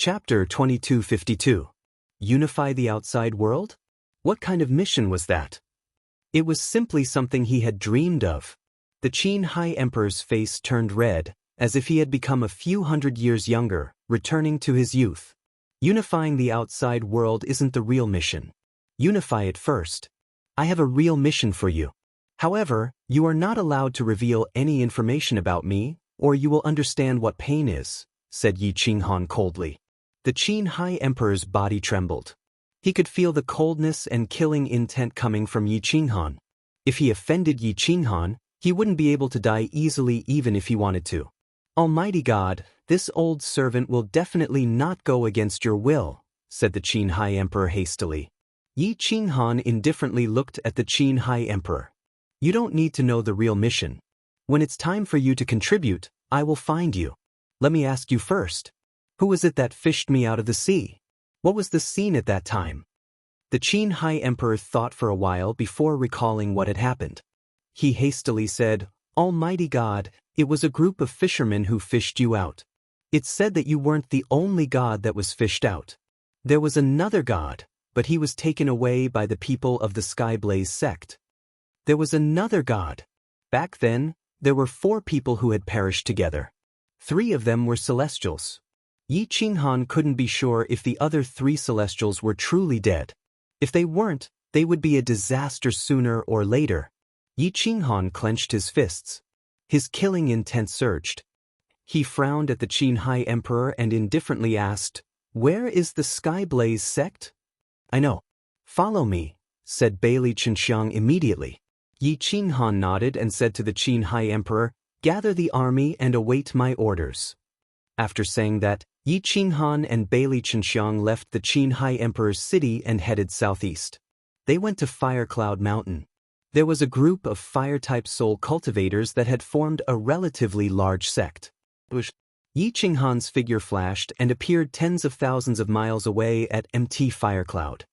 Chapter 2252. Unify the outside world? What kind of mission was that? It was simply something he had dreamed of. The Qin High Emperor's face turned red, as if he had become a few hundred years younger, returning to his youth. Unifying the outside world isn't the real mission. Unify it first. I have a real mission for you. However, you are not allowed to reveal any information about me, or you will understand what pain is, said Yi Qinghan coldly. The Qin High Emperor's body trembled. He could feel the coldness and killing intent coming from Yi Qinghan. If he offended Yi Qinghan, he wouldn't be able to die easily even if he wanted to. Almighty God, this old servant will definitely not go against your will, said the Qin High Emperor hastily. Yi Qinghan indifferently looked at the Qin High Emperor. You don't need to know the real mission. When it's time for you to contribute, I will find you. Let me ask you first. Who was it that fished me out of the sea? What was the scene at that time? The Qin High Emperor thought for a while before recalling what had happened. He hastily said, Almighty God, it was a group of fishermen who fished you out. It's said that you weren't the only god that was fished out. There was another god, but he was taken away by the people of the Skyblaze sect. There was another god. Back then, there were 4 people who had perished together. 3 of them were celestials. Yi Qinghan couldn't be sure if the other 3 celestials were truly dead. If they weren't, they would be a disaster sooner or later. Yi Qinghan clenched his fists. His killing intent surged. He frowned at the Qin High Emperor and indifferently asked, Where is the Skyblaze sect? I know. Follow me, said Bailey Chenxiang immediately. Yi Qinghan nodded and said to the Qin High Emperor, Gather the army and await my orders. After saying that, Yi Qinghan and Bailey Chenxiang left the Qin High Emperor's city and headed southeast. They went to Firecloud Mountain. There was a group of fire-type soul cultivators that had formed a relatively large sect. Yi Qinghan's figure flashed and appeared tens of thousands of miles away at MT Firecloud.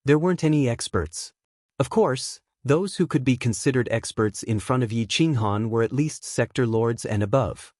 There weren't any experts. Of course, those who could be considered experts in front of Yi Qinghan were at least sector lords and above.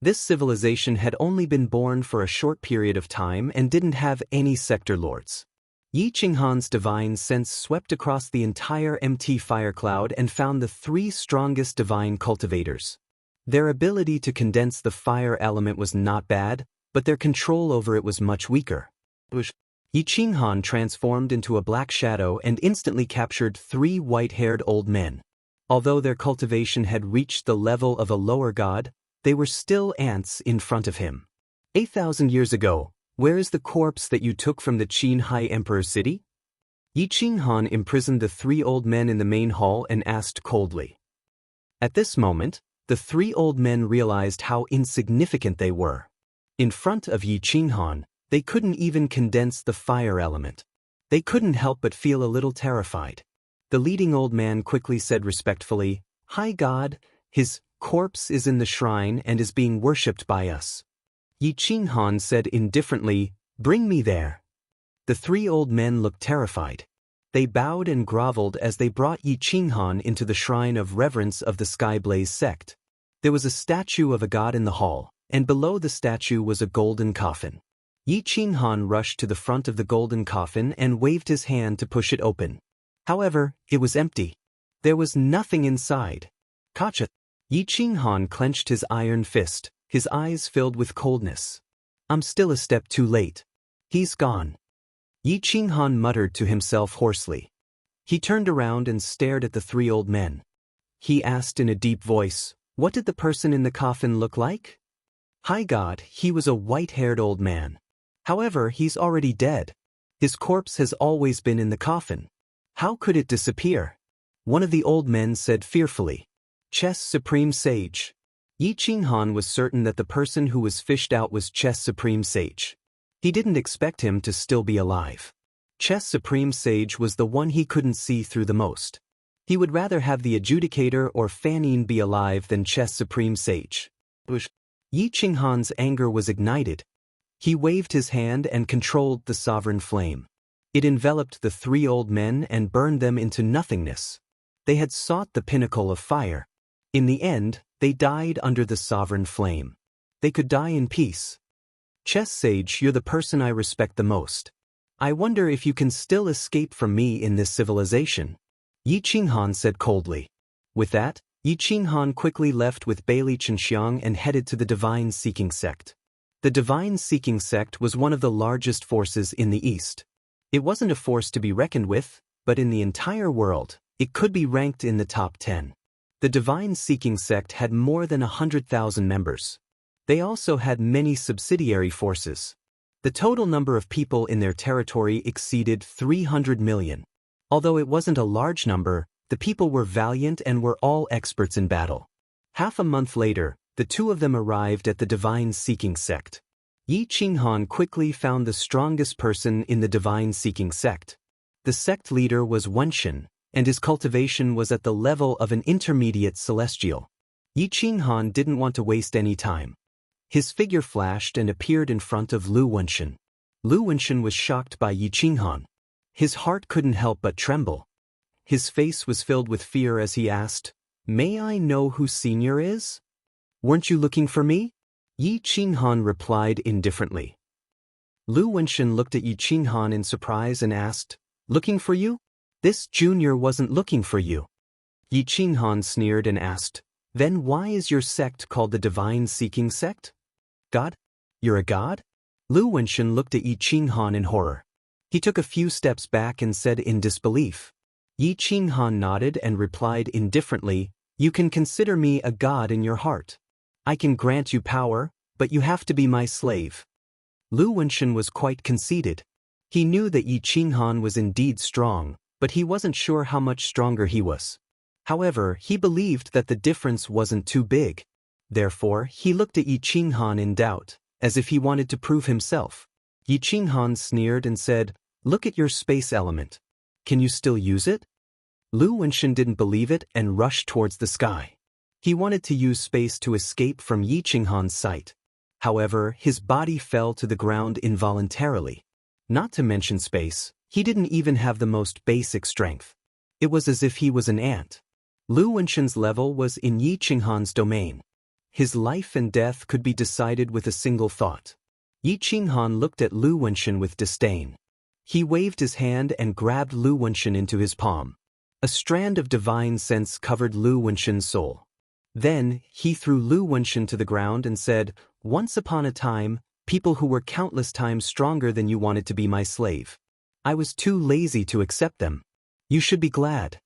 This civilization had only been born for a short period of time and didn't have any sector lords. Yi Qinghan's divine sense swept across the entire MT Firecloud and found the 3 strongest divine cultivators. Their ability to condense the fire element was not bad, but their control over it was much weaker. Yi Qinghan transformed into a black shadow and instantly captured 3 white-haired old men. Although their cultivation had reached the level of a lower god, they were still ants in front of him. 8,000 years ago, where is the corpse that you took from the Qin High Emperor's city? Yi Qinghan imprisoned the 3 old men in the main hall and asked coldly. At this moment, the 3 old men realized how insignificant they were. In front of Yi Qinghan, they couldn't even condense the fire element. They couldn't help but feel a little terrified. The leading old man quickly said respectfully, High God, his corpse is in the shrine and is being worshipped by us. Yi Qinghan said indifferently, Bring me there. The 3 old men looked terrified. They bowed and groveled as they brought Yi Qinghan into the shrine of reverence of the Skyblaze sect. There was a statue of a god in the hall, and below the statue was a golden coffin. Yi Qinghan rushed to the front of the golden coffin and waved his hand to push it open. However, it was empty. There was nothing inside. Gotcha! Yi Qinghan clenched his iron fist, his eyes filled with coldness. I'm still a step too late. He's gone. Yi Qinghan muttered to himself hoarsely. He turned around and stared at the 3 old men. He asked in a deep voice, What did the person in the coffin look like? High God, he was a white-haired old man. However, he's already dead. His corpse has always been in the coffin. How could it disappear? One of the old men said fearfully. Chess Supreme Sage. Yi Qinghan was certain that the person who was fished out was Chess Supreme Sage. He didn't expect him to still be alive. Chess Supreme Sage was the one he couldn't see through the most. He would rather have the Adjudicator or Fanine be alive than Chess Supreme Sage. Yi Qinghan's anger was ignited. He waved his hand and controlled the sovereign flame. It enveloped the 3 old men and burned them into nothingness. They had sought the pinnacle of fire. In the end, they died under the sovereign flame. They could die in peace. Chess sage, you're the person I respect the most. I wonder if you can still escape from me in this civilization. Yi Qinghan said coldly. With that, Yi Qinghan quickly left with Bailey Chenxiang and headed to the Divine-Seeking Sect. The Divine-Seeking Sect was one of the largest forces in the East. It wasn't a force to be reckoned with, but in the entire world, it could be ranked in the top 10. The Divine-Seeking Sect had more than 100,000 members. They also had many subsidiary forces. The total number of people in their territory exceeded 300 million. Although it wasn't a large number, the people were valiant and were all experts in battle. Half a month later, the two of them arrived at the Divine-Seeking Sect. Yi Qinghan quickly found the strongest person in the Divine-Seeking Sect. The sect leader was Wenshin, and his cultivation was at the level of an intermediate celestial. Yi Qinghan didn't want to waste any time. His figure flashed and appeared in front of Lu Wenshin. Lu Wenshin was shocked by Yi Qinghan. His heart couldn't help but tremble. His face was filled with fear as he asked, "May I know who Senior is?" "Weren't you looking for me?" Yi Qinghan replied indifferently. Lu Wenshin looked at Yi Qinghan in surprise and asked, "Looking for you? This junior wasn't looking for you." Yi Qinghan sneered and asked, "Then why is your sect called the Divine-Seeking Sect?" "God? You're a god?" Lu Wenshin looked at Yi Qinghan in horror. He took a few steps back and said in disbelief. Yi Qinghan nodded and replied indifferently, "You can consider me a god in your heart. I can grant you power, but you have to be my slave." Lu Wenshin was quite conceited. He knew that Yi Qinghan was indeed strong, but he wasn't sure how much stronger he was. However, he believed that the difference wasn't too big. Therefore, he looked at Yi Qinghan in doubt, as if he wanted to prove himself. Yi Qinghan sneered and said, "Look at your space element. Can you still use it?" Lu Wenshin didn't believe it and rushed towards the sky. He wanted to use space to escape from Yi Qinghan's sight. However, his body fell to the ground involuntarily. Not to mention space, he didn't even have the most basic strength. It was as if he was an ant. Lu Wenshin's level was in Yi Qinghan's domain. His life and death could be decided with a single thought. Yi Qinghan looked at Lu Wenshin with disdain. He waved his hand and grabbed Lu Wenshin into his palm. A strand of divine sense covered Lu Wenshin's soul. Then, he threw Lu Wenshin to the ground and said, "Once upon a time, people who were countless times stronger than you wanted to be my slave. I was too lazy to accept them. You should be glad."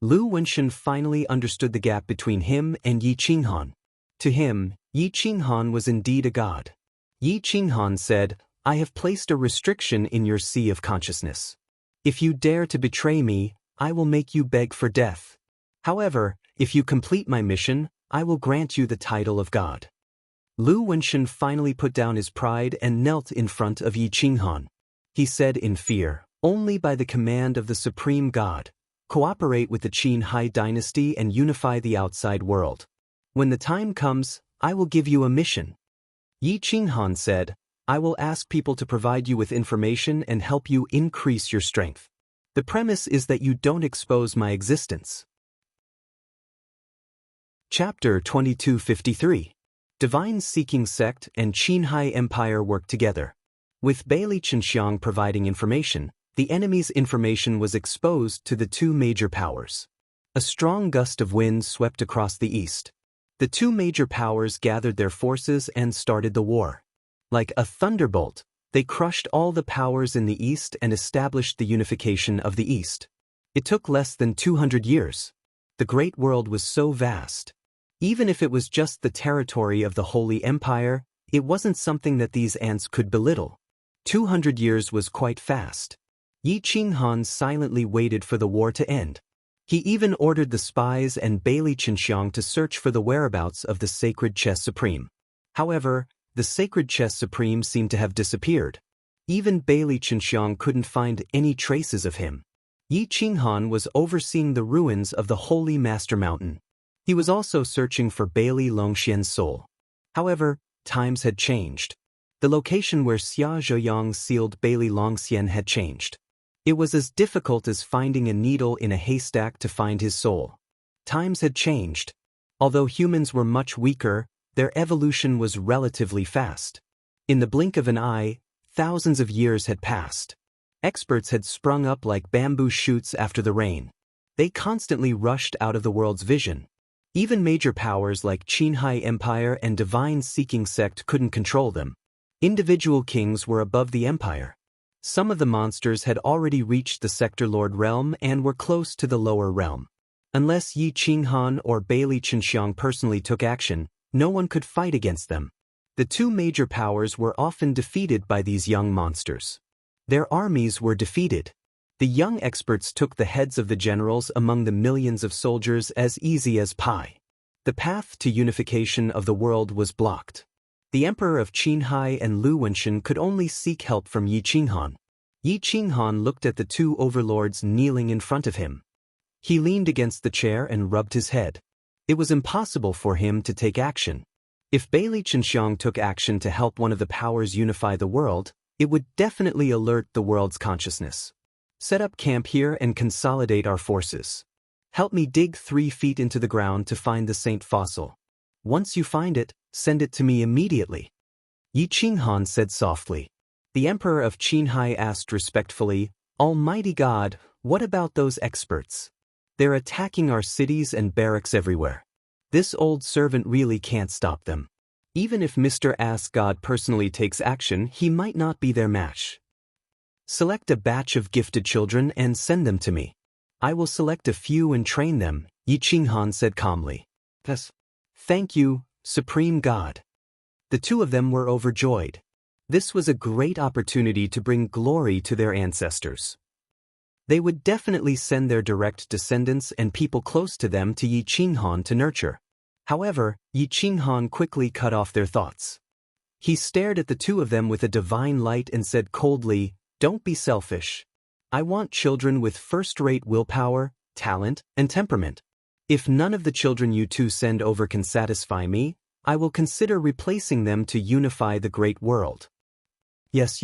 Lu Wenshin finally understood the gap between him and Yi Qinghan. To him, Yi Qinghan was indeed a god. Yi Qinghan said, "I have placed a restriction in your sea of consciousness. If you dare to betray me, I will make you beg for death. However, if you complete my mission, I will grant you the title of God." Lu Wenshin finally put down his pride and knelt in front of Yi Qinghan. He said in fear, "Only by the command of the Supreme God, cooperate with the Qin Hai Dynasty and unify the outside world. When the time comes, I will give you a mission." Yi Qinghan said, "I will ask people to provide you with information and help you increase your strength. The premise is that you don't expose my existence." Chapter 2253. Divine-Seeking Sect and Qinghai Empire work together. With Bailey Chenxiang providing information, the enemy's information was exposed to the two major powers. A strong gust of wind swept across the east. The two major powers gathered their forces and started the war. Like a thunderbolt, they crushed all the powers in the east and established the unification of the east. It took less than 200 years. The great world was so vast. Even if it was just the territory of the Holy Empire, it wasn't something that these ants could belittle. 200 years was quite fast. Yi Qinghan silently waited for the war to end. He even ordered the spies and Bailey Chenxiang to search for the whereabouts of the sacred chess supreme. However, the sacred chess supreme seemed to have disappeared. Even Bailey Chenxiang couldn't find any traces of him. Yi Qinghan was overseeing the ruins of the Holy Master Mountain. He was also searching for Bailey Longxian's soul. However, times had changed. The location where Xia Zheoyang sealed Bailey Longxian had changed. It was as difficult as finding a needle in a haystack to find his soul. Times had changed. Although humans were much weaker, their evolution was relatively fast. In the blink of an eye, thousands of years had passed. Experts had sprung up like bamboo shoots after the rain. They constantly rushed out of the world's vision. Even major powers like Qinghai Empire and divine-seeking sect couldn't control them. Individual kings were above the empire. Some of the monsters had already reached the Sector Lord realm and were close to the lower realm. Unless Yi Qinghan or Bailey Qinxiang personally took action, no one could fight against them. The two major powers were often defeated by these young monsters. Their armies were defeated. The young experts took the heads of the generals among the millions of soldiers as easy as pie. The path to unification of the world was blocked. The emperor of Qinghai and Lu Wenshan could only seek help from Yi Qinghan. Yi Qinghan looked at the two overlords kneeling in front of him. He leaned against the chair and rubbed his head. It was impossible for him to take action. If Bailey Qinxiang took action to help one of the powers unify the world, it would definitely alert the world's consciousness. Set up camp here and consolidate our forces. Help me dig 3 feet into the ground to find the saint fossil. Once you find it, send it to me immediately. Yi Qinghan said softly. The emperor of Qinghai asked respectfully, Almighty God, what about those experts? They're attacking our cities and barracks everywhere. This old servant really can't stop them. Even if Mr. Ass God personally takes action, he might not be their match. Select a batch of gifted children and send them to me. I will select a few and train them, Yi Qinghan said calmly. Yes. Thank you, Supreme God. The two of them were overjoyed. This was a great opportunity to bring glory to their ancestors. They would definitely send their direct descendants and people close to them to Yi Qinghan to nurture. However, Yi Qinghan quickly cut off their thoughts. He stared at the two of them with a divine light and said coldly, Don't be selfish. I want children with first-rate willpower, talent, and temperament. If none of the children you two send over can satisfy me, I will consider replacing them to unify the great world. Yes.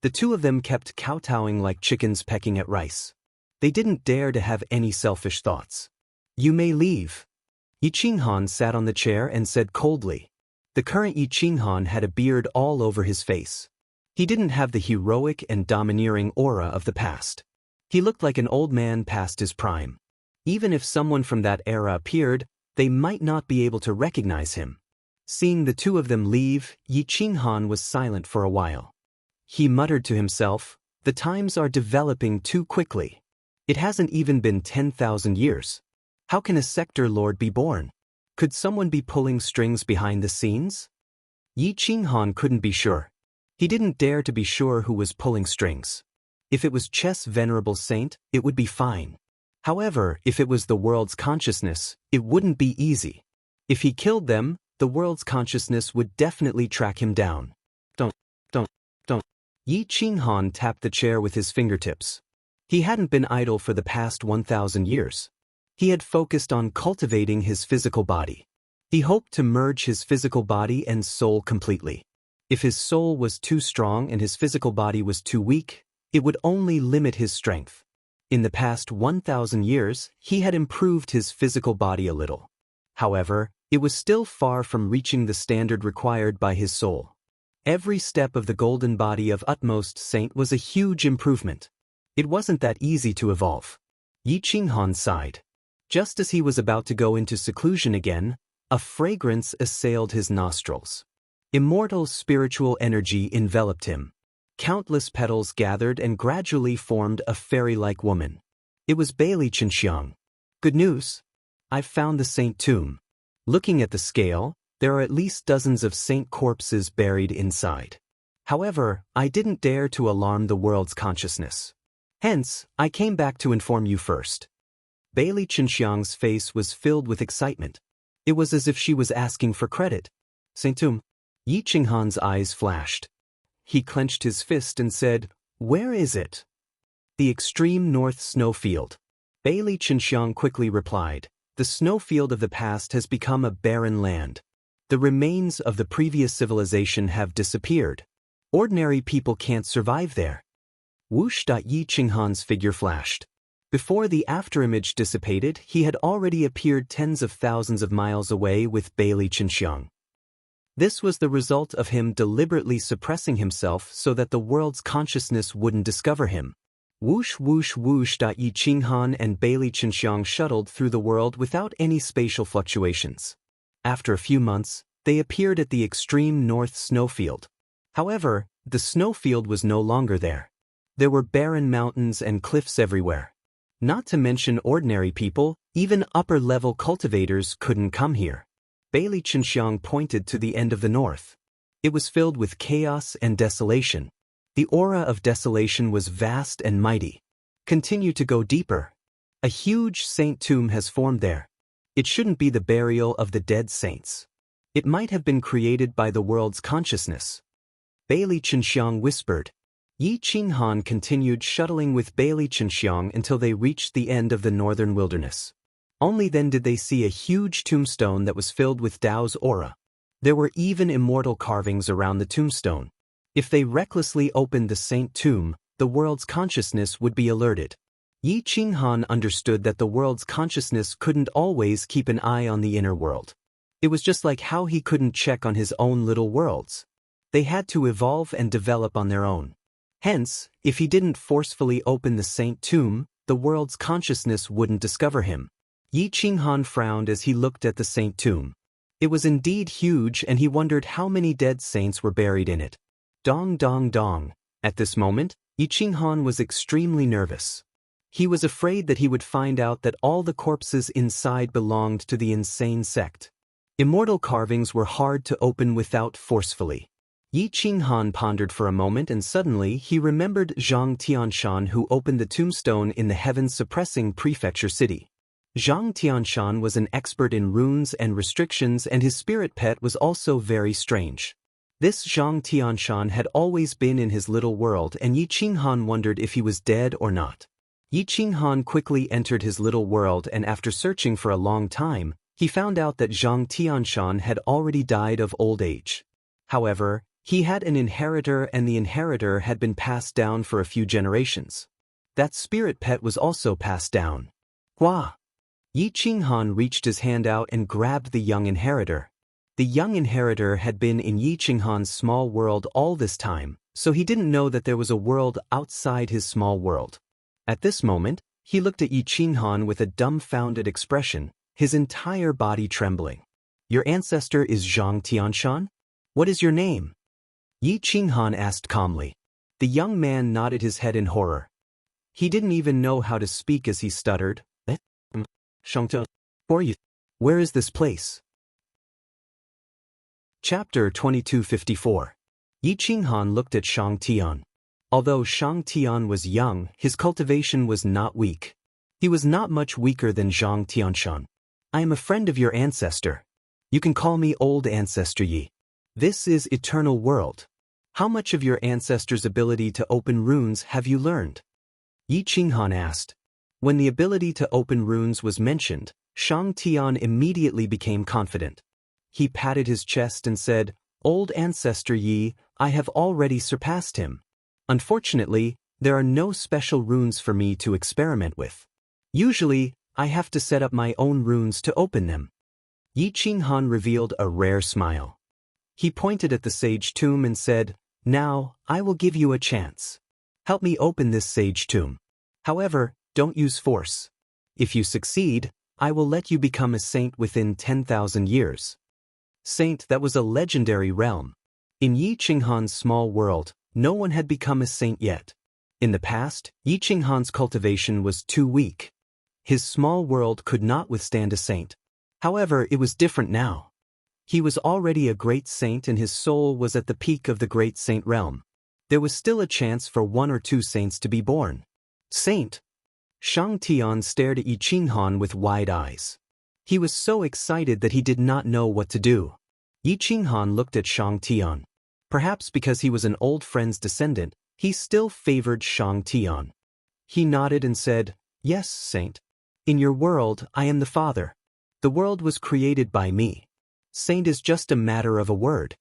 The two of them kept kowtowing like chickens pecking at rice. They didn't dare to have any selfish thoughts. You may leave. Yi Qinghan sat on the chair and said coldly. The current Yi Qinghan had a beard all over his face. He didn't have the heroic and domineering aura of the past. He looked like an old man past his prime. Even if someone from that era appeared, they might not be able to recognize him. Seeing the two of them leave, Yi Qinghan was silent for a while. He muttered to himself, The times are developing too quickly. It hasn't even been 10,000 years. How can a sector lord be born? Could someone be pulling strings behind the scenes? Yi Qinghan couldn't be sure. He didn't dare to be sure who was pulling strings. If it was Chess' venerable saint, it would be fine. However, if it was the world's consciousness, it wouldn't be easy. If he killed them, the world's consciousness would definitely track him down. Don't. Yi Qinghan tapped the chair with his fingertips. He hadn't been idle for the past 1,000 years. He had focused on cultivating his physical body. He hoped to merge his physical body and soul completely. If his soul was too strong and his physical body was too weak, it would only limit his strength. In the past 1,000 years, he had improved his physical body a little. However, it was still far from reaching the standard required by his soul. Every step of the golden body of utmost saint was a huge improvement. It wasn't that easy to evolve. Yi Qinghan sighed. Just as he was about to go into seclusion again, a fragrance assailed his nostrils. Immortal spiritual energy enveloped him. Countless petals gathered and gradually formed a fairy-like woman. It was Bailey Qinxiang. Good news. I've found the saint tomb. Looking at the scale, there are at least dozens of saint corpses buried inside. However, I didn't dare to alarm the world's consciousness. Hence, I came back to inform you first. Bailey Qinxiang's face was filled with excitement. It was as if she was asking for credit. Saint Tomb. Yi Qinghan's eyes flashed. He clenched his fist and said, Where is it? The extreme north snowfield. Bailey Qinxiang quickly replied, The snowfield of the past has become a barren land. The remains of the previous civilization have disappeared. Ordinary people can't survive there. Whoosh! Yi Qinghan's figure flashed. Before the afterimage dissipated, he had already appeared tens of thousands of miles away with Bailey Qinxiang. This was the result of him deliberately suppressing himself so that the world's consciousness wouldn't discover him. Whoosh whoosh whoosh. Yi Qinghan and Bailey Chenxiang shuttled through the world without any spatial fluctuations. After a few months, they appeared at the extreme north snowfield. However, the snowfield was no longer there. There were barren mountains and cliffs everywhere. Not to mention ordinary people, even upper-level cultivators couldn't come here. Bailey Chenxiang pointed to the end of the north. It was filled with chaos and desolation. The aura of desolation was vast and mighty. Continue to go deeper. A huge saint tomb has formed there. It shouldn't be the burial of the dead saints. It might have been created by the world's consciousness. Bailey Chenxiang whispered. Yi Qinghan continued shuttling with Bailey Chenxiang until they reached the end of the northern wilderness. Only then did they see a huge tombstone that was filled with Tao's aura. There were even immortal carvings around the tombstone. If they recklessly opened the saint tomb, the world's consciousness would be alerted. Yi Qinghan understood that the world's consciousness couldn't always keep an eye on the inner world. It was just like how he couldn't check on his own little worlds. They had to evolve and develop on their own. Hence, if he didn't forcefully open the saint tomb, the world's consciousness wouldn't discover him. Yi Qinghan frowned as he looked at the saint tomb. It was indeed huge and he wondered how many dead saints were buried in it. Dong dong dong. At this moment, Yi Qinghan was extremely nervous. He was afraid that he would find out that all the corpses inside belonged to the insane sect. Immortal carvings were hard to open without forcefully. Yi Qinghan pondered for a moment and suddenly he remembered Zhang Tianshan who opened the tombstone in the heaven-suppressing prefecture city. Zhang Tianshan was an expert in runes and restrictions and his spirit pet was also very strange. This Zhang Tianshan had always been in his little world and Yi Qinghan wondered if he was dead or not. Yi Qinghan quickly entered his little world and after searching for a long time, he found out that Zhang Tianshan had already died of old age. However, he had an inheritor and the inheritor had been passed down for a few generations. That spirit pet was also passed down. Hua! Yi Qinghan reached his hand out and grabbed the young inheritor. The young inheritor had been in Yi Qinghan's small world all this time, so he didn't know that there was a world outside his small world. At this moment, he looked at Yi Qinghan with a dumbfounded expression, his entire body trembling. Your ancestor is Zhang Tianshan? What is your name? Yi Qinghan asked calmly. The young man nodded his head in horror. He didn't even know how to speak as he stuttered. Where is this place? Chapter 2254. Yi Qinghan looked at Shang Tian. Although Shang Tian was young, his cultivation was not weak. He was not much weaker than Zhang Tianshan. I am a friend of your ancestor. You can call me Old Ancestor Yi. This is Eternal World. How much of your ancestor's ability to open runes have you learned? Yi Qinghan asked. When the ability to open runes was mentioned, Shang Tian immediately became confident. He patted his chest and said, Old Ancestor Yi, I have already surpassed him. Unfortunately, there are no special runes for me to experiment with. Usually, I have to set up my own runes to open them. Yi Qinghan revealed a rare smile. He pointed at the sage tomb and said, Now, I will give you a chance. Help me open this sage tomb. However, don't use force. If you succeed, I will let you become a saint within 10,000 years. Saint, that was a legendary realm. In Yi Qinghan's small world, no one had become a saint yet. In the past, Yi Qinghan's cultivation was too weak. His small world could not withstand a saint. However, it was different now. He was already a great saint and his soul was at the peak of the great saint realm. There was still a chance for 1 or 2 saints to be born. Saint! Shang Tian stared at Yi Qinghan with wide eyes. He was so excited that he did not know what to do. Yi Qinghan looked at Shang Tian. Perhaps because he was an old friend's descendant, he still favored Shang Tian. He nodded and said, Yes, Saint. In your world, I am the Father. The world was created by me. Saint is just a matter of a word.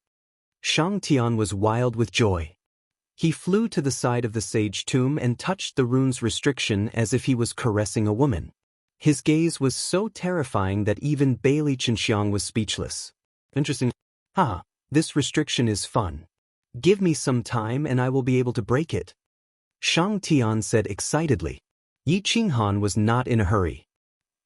Shang Tian was wild with joy. He flew to the side of the sage tomb and touched the rune's restriction as if he was caressing a woman. His gaze was so terrifying that even Bailey Chenxiang was speechless. Interesting. This restriction is fun. Give me some time and I will be able to break it. Shang Tian said excitedly. Yi Qinghan was not in a hurry.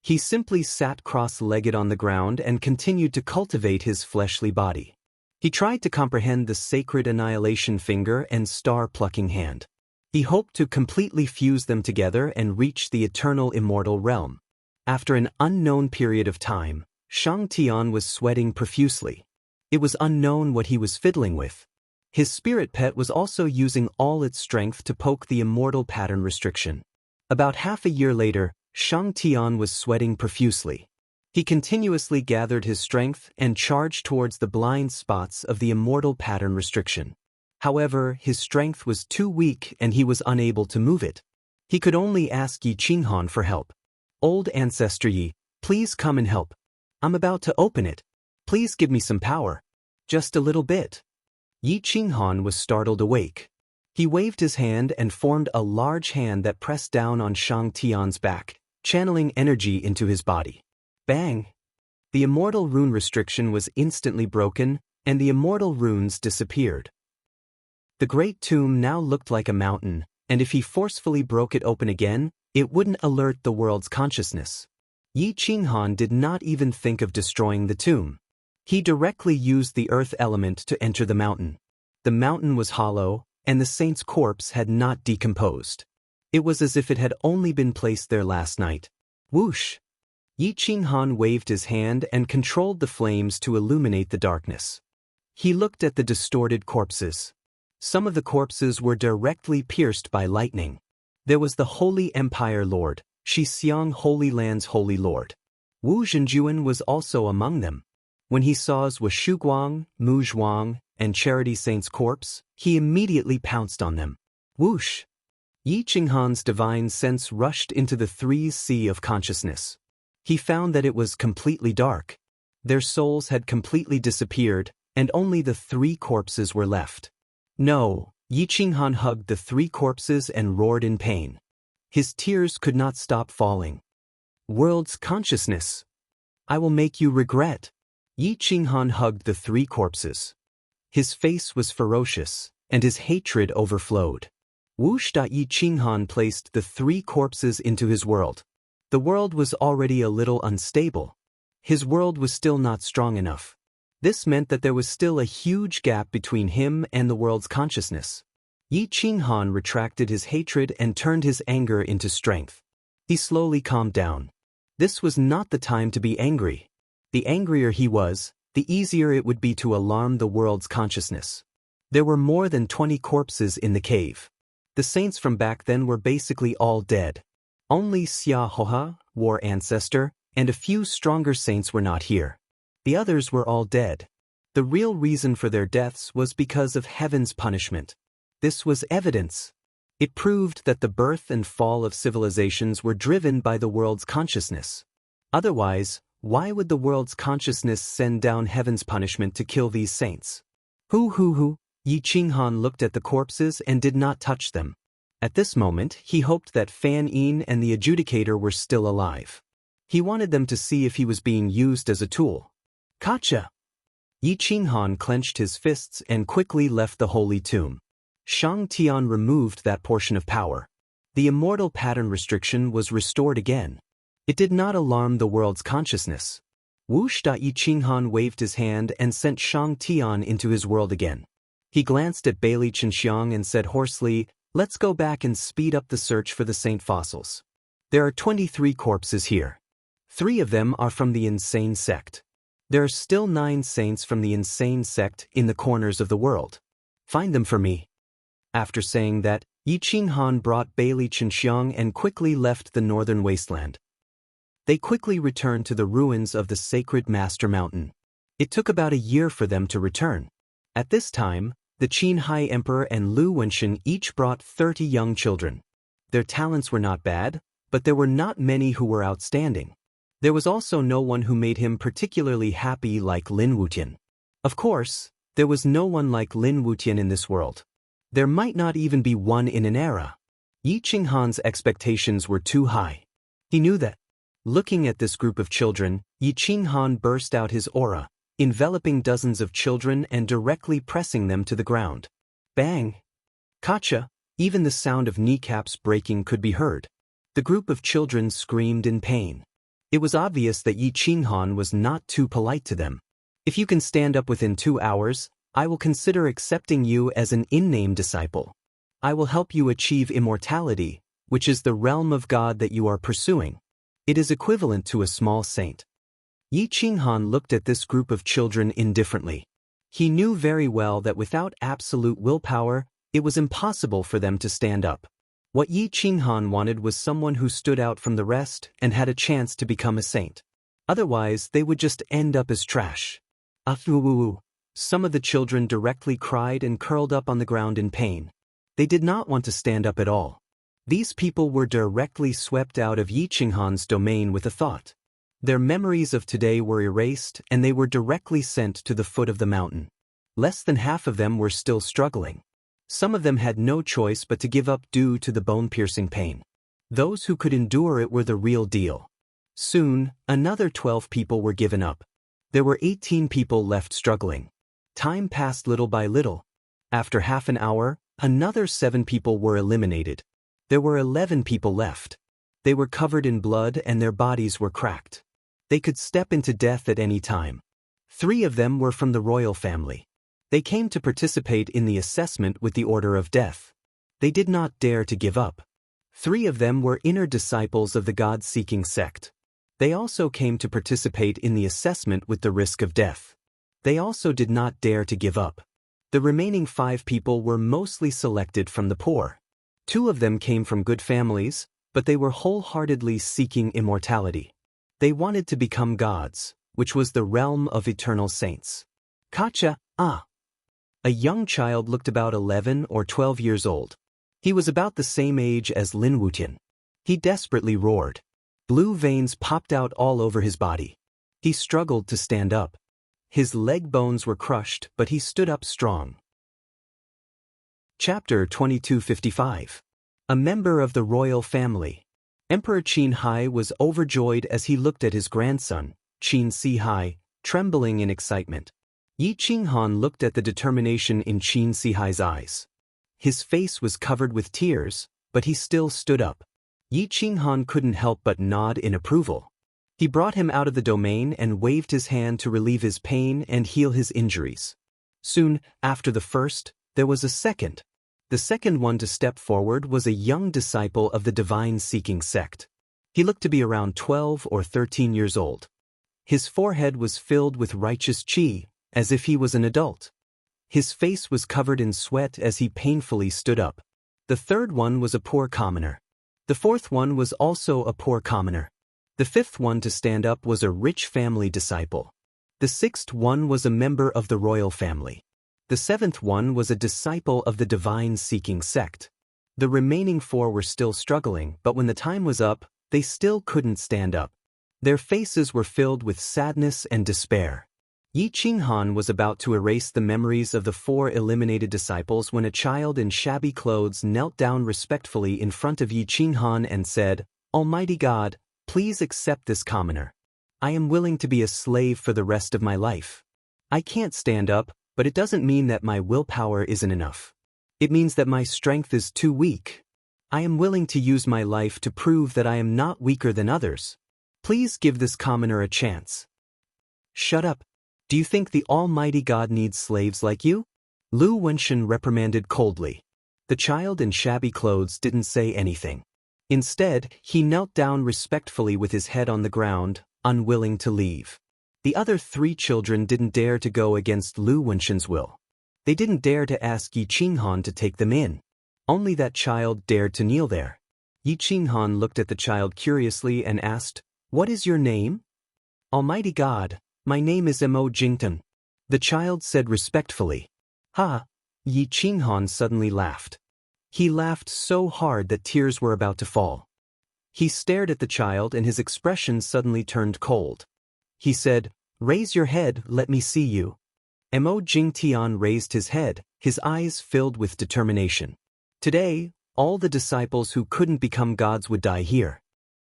He simply sat cross-legged on the ground and continued to cultivate his fleshly body. He tried to comprehend the sacred annihilation finger and star-plucking hand. He hoped to completely fuse them together and reach the eternal immortal realm. After an unknown period of time, Shang Tian was sweating profusely. It was unknown what he was fiddling with. His spirit pet was also using all its strength to poke the immortal pattern restriction. About half a year later, Shang Tian was sweating profusely. He continuously gathered his strength and charged towards the blind spots of the immortal pattern restriction. However, his strength was too weak and he was unable to move it. He could only ask Yi Qinghan for help. Old Ancestor Yi, please come and help. I'm about to open it. Please give me some power. Just a little bit. Yi Qinghan was startled awake. He waved his hand and formed a large hand that pressed down on Shang Tian's back, channeling energy into his body. Bang! The immortal rune restriction was instantly broken, and the immortal runes disappeared. The great tomb now looked like a mountain, and if he forcefully broke it open again, it wouldn't alert the world's consciousness. Yi Qinghan did not even think of destroying the tomb. He directly used the earth element to enter the mountain. The mountain was hollow, and the saint's corpse had not decomposed. It was as if it had only been placed there last night. Whoosh! Yi Qinghan waved his hand and controlled the flames to illuminate the darkness. He looked at the distorted corpses. Some of the corpses were directly pierced by lightning. There was the Holy Empire Lord, Shixiang Holy Land's Holy Lord. Wu Zhenjuan was also among them. When he saw Zhou Shuguang, Mu Zhuang, and Charity Saint's corpse, he immediately pounced on them. Whoosh! Yi Qinghan's divine sense rushed into the Three's Sea of consciousness. He found that it was completely dark. Their souls had completely disappeared, and only the three corpses were left. No, Yi Qinghan hugged the three corpses and roared in pain. His tears could not stop falling. World's consciousness! I will make you regret. Yi Qinghan hugged the three corpses. His face was ferocious, and his hatred overflowed. Whoosh! Yi Qinghan placed the three corpses into his world. The world was already a little unstable. His world was still not strong enough. This meant that there was still a huge gap between him and the world's consciousness. Yi Qinghan retracted his hatred and turned his anger into strength. He slowly calmed down. This was not the time to be angry. The angrier he was, the easier it would be to alarm the world's consciousness. There were more than 20 corpses in the cave. The saints from back then were basically all dead. Only Xia Hoha, War Ancestor, and a few stronger saints were not here. The others were all dead. The real reason for their deaths was because of heaven's punishment. This was evidence. It proved that the birth and fall of civilizations were driven by the world's consciousness. Otherwise, why would the world's consciousness send down heaven's punishment to kill these saints? Hoo. Yi Qinghan looked at the corpses and did not touch them. At this moment, he hoped that Fan Yin and the adjudicator were still alive. He wanted them to see if he was being used as a tool. Gotcha! Yi Qinghan clenched his fists and quickly left the holy tomb. Shang Tian removed that portion of power. The immortal pattern restriction was restored again. It did not alarm the world's consciousness. Whoosh! Yi Qinghan waved his hand and sent Shang Tian into his world again. He glanced at Bailey Chenxiang and said hoarsely, "Let's go back and speed up the search for the saint fossils. There are 23 corpses here. 3 of them are from the insane sect. There are still 9 saints from the insane sect in the corners of the world. Find them for me." After saying that, Yi Qinghan brought Bailey Chenxiang and quickly left the northern wasteland. They quickly returned to the ruins of the sacred Master Mountain. It took about a year for them to return. At this time, the Qin High Emperor and Lu Wenshan each brought 30 young children. Their talents were not bad, but there were not many who were outstanding. There was also no one who made him particularly happy like Lin Wutian. Of course, there was no one like Lin Wutian in this world. There might not even be one in an era. Yi Qinghan's expectations were too high. He knew that. Looking at this group of children, Yi Qinghan burst out his aura, enveloping dozens of children and directly pressing them to the ground. Bang! Kacha! Even the sound of kneecaps breaking could be heard. The group of children screamed in pain. It was obvious that Yi Qinghan was not too polite to them. If you can stand up within 2 hours, I will consider accepting you as an in-name disciple. I will help you achieve immortality, which is the realm of God that you are pursuing. It is equivalent to a small saint. Yi Qinghan looked at this group of children indifferently. He knew very well that without absolute willpower, it was impossible for them to stand up. What Yi Qinghan wanted was someone who stood out from the rest and had a chance to become a saint. Otherwise, they would just end up as trash. Some of the children directly cried and curled up on the ground in pain. They did not want to stand up at all. These people were directly swept out of Yi Qinghan's domain with a thought. Their memories of today were erased and they were directly sent to the foot of the mountain. Less than half of them were still struggling. Some of them had no choice but to give up due to the bone-piercing pain. Those who could endure it were the real deal. Soon, another 12 people were given up. There were 18 people left struggling. Time passed little by little. After half an hour, another 7 people were eliminated. There were 11 people left. They were covered in blood and their bodies were cracked. They could step into death at any time. 3 of them were from the royal family. They came to participate in the assessment with the order of death. They did not dare to give up. 3 of them were inner disciples of the God-seeking sect. They also came to participate in the assessment with the risk of death. They also did not dare to give up. The remaining 5 people were mostly selected from the poor. 2 of them came from good families, but they were wholeheartedly seeking immortality. They wanted to become gods, which was the realm of eternal saints. Kacha, A young child looked about 11 or 12 years old. He was about the same age as Lin Wutian. He desperately roared. Blue veins popped out all over his body. He struggled to stand up. His leg bones were crushed, but he stood up strong. Chapter 2255. A member of the royal family. Emperor Qin Hai was overjoyed as he looked at his grandson, Qin Si Hai, trembling in excitement. Yi Qinghan looked at the determination in Qin Si Hai's eyes. His face was covered with tears, but he still stood up. Yi Qinghan couldn't help but nod in approval. He brought him out of the domain and waved his hand to relieve his pain and heal his injuries. Soon, after the first, there was a second. The second one to step forward was a young disciple of the divine-seeking sect. He looked to be around 12 or 13 years old. His forehead was filled with righteous qi, as if he was an adult. His face was covered in sweat as he painfully stood up. The third one was a poor commoner. The fourth one was also a poor commoner. The fifth one to stand up was a rich family disciple. The sixth one was a member of the royal family. The seventh one was a disciple of the divine-seeking sect. The remaining 4 were still struggling, but when the time was up, they still couldn't stand up. Their faces were filled with sadness and despair. Yi Qinghan was about to erase the memories of the 4 eliminated disciples when a child in shabby clothes knelt down respectfully in front of Yi Qinghan and said, "Almighty God, please accept this commoner. I am willing to be a slave for the rest of my life. I can't stand up, but it doesn't mean that my willpower isn't enough. It means that my strength is too weak. I am willing to use my life to prove that I am not weaker than others. Please give this commoner a chance." "Shut up. Do you think the Almighty God needs slaves like you?" Lu Wenshan reprimanded coldly. The child in shabby clothes didn't say anything. Instead, he knelt down respectfully with his head on the ground, unwilling to leave. The other 3 children didn't dare to go against Lu Wenshan's will. They didn't dare to ask Yi Qinghan to take them in. Only that child dared to kneel there. Yi Qinghan looked at the child curiously and asked, "What is your name?" "Almighty God, my name is Mo Jington," the child said respectfully. "Ha!" Yi Qinghan suddenly laughed. He laughed so hard that tears were about to fall. He stared at the child and his expression suddenly turned cold. He said, "Raise your head, let me see you." Mo Jingtian raised his head, his eyes filled with determination. Today, all the disciples who couldn't become gods would die here.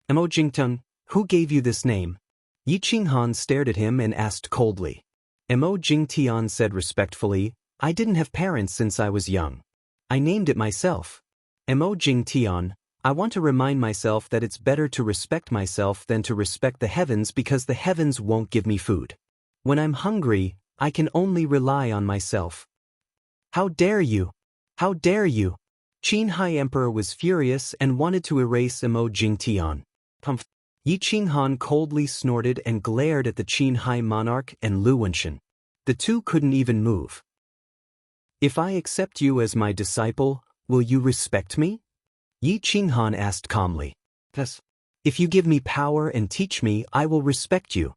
"Mo Jingtian, who gave you this name?" Yi Qinghan stared at him and asked coldly. Mo Jingtian said respectfully, I didn't have parents since I was young. I named it myself. Mo Jingtian, I want to remind myself that it's better to respect myself than to respect the heavens because the heavens won't give me food. When I'm hungry, I can only rely on myself. How dare you! How dare you! Qin Hai Emperor was furious and wanted to erase Mo Jingtian. Pumph. Yi Qinghan coldly snorted and glared at the Qin Hai monarch and Lu Wenshan. The two couldn't even move. If I accept you as my disciple, will you respect me? Yi Qinghan asked calmly. Yes. If you give me power and teach me, I will respect you.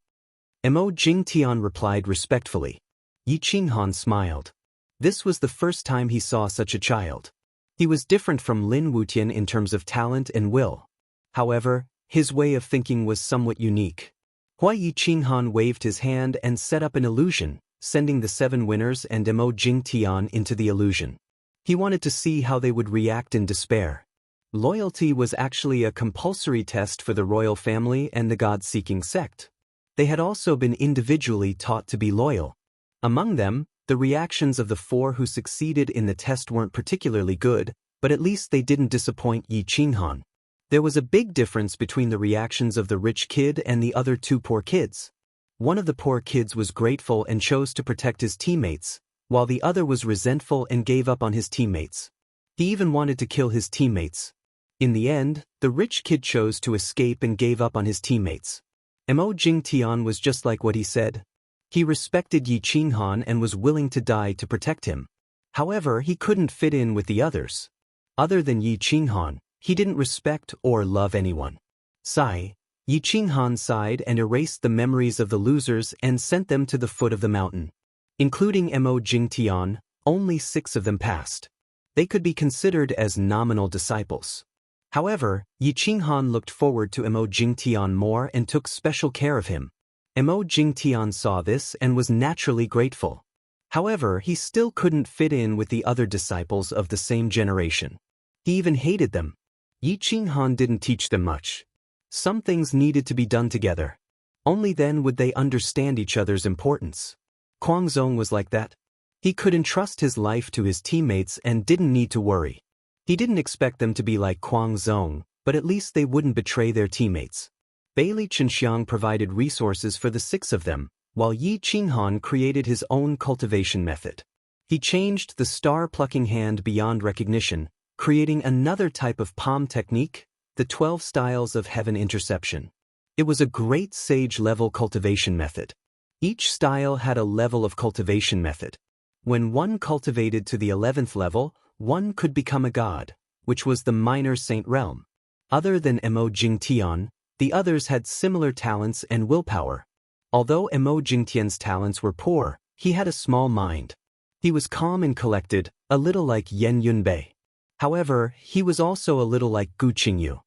Mo Jingtian replied respectfully. Yi Qinghan smiled. This was the first time he saw such a child. He was different from Lin Wutian in terms of talent and will. However, his way of thinking was somewhat unique. Yi Qinghan waved his hand and set up an illusion, sending the 7 winners and Mo Jingtian into the illusion. He wanted to see how they would react in despair. Loyalty was actually a compulsory test for the royal family and the God-seeking sect. They had also been individually taught to be loyal. Among them, the reactions of the 4 who succeeded in the test weren't particularly good, but at least they didn't disappoint Yi Qinghan. There was a big difference between the reactions of the rich kid and the other 2 poor kids. One of the poor kids was grateful and chose to protect his teammates, while the other was resentful and gave up on his teammates. He even wanted to kill his teammates. In the end, the rich kid chose to escape and gave up on his teammates. Mo Jingtian was just like what he said. He respected Yi Qinghan and was willing to die to protect him. However, he couldn't fit in with the others. Other than Yi Qinghan, he didn't respect or love anyone. Sigh. Yi Qinghan sighed and erased the memories of the losers and sent them to the foot of the mountain. Including Mo Jingtian, only 6 of them passed. They could be considered as nominal disciples. However, Yi Qinghan looked forward to Mo Jingtian more and took special care of him. Mo Jingtian saw this and was naturally grateful. However, he still couldn't fit in with the other disciples of the same generation. He even hated them. Yi Qinghan didn't teach them much. Some things needed to be done together. Only then would they understand each other's importance. Guangzong was like that. He could entrust his life to his teammates and didn't need to worry. He didn't expect them to be like Guangzong, but at least they wouldn't betray their teammates. Bailey Chenxiang provided resources for the 6 of them, while Yi Qinghan created his own cultivation method. He changed the star-plucking hand beyond recognition, creating another type of palm technique, the 12 styles of heaven interception. It was a great sage-level cultivation method. Each style had a level of cultivation method. When one cultivated to the 11th level, one could become a god, which was the minor saint realm. Other than Mo Jingtian, the others had similar talents and willpower. Although Mo Jingtian's talents were poor, he had a small mind. He was calm and collected, a little like Yan Yunbei. However, he was also a little like Gu Qingyu.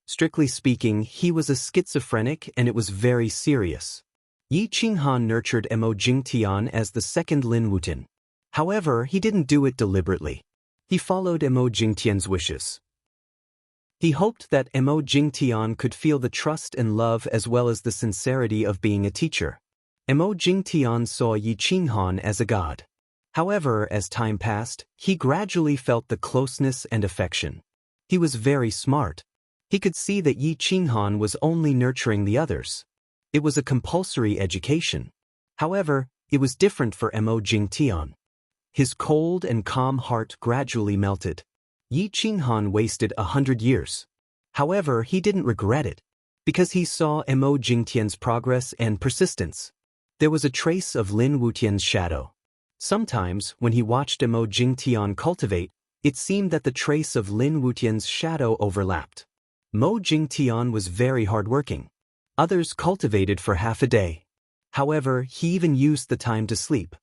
Strictly speaking, he was a schizophrenic and it was very serious. Yi Qinghan nurtured Mo Jingtian as the 2nd Lin Wutian. However, he didn't do it deliberately. He followed Mo Jingtian's wishes. He hoped that Mo Jingtian could feel the trust and love as well as the sincerity of being a teacher. Mo Jingtian saw Yi Qinghan as a god. However, as time passed, he gradually felt the closeness and affection. He was very smart. He could see that Yi Qinghan was only nurturing the others. It was a compulsory education. However, it was different for Mo Jingtian. His cold and calm heart gradually melted. Yi Qinghan wasted 100 years. However, he didn't regret it, because he saw Mo Jingtian's progress and persistence. There was a trace of Lin Wutian's shadow. Sometimes, when he watched Mo Jingtian cultivate, it seemed that the trace of Lin Wutian's shadow overlapped. Mo Jingtian was very hardworking. Others cultivated for half a day. However, he even used the time to sleep.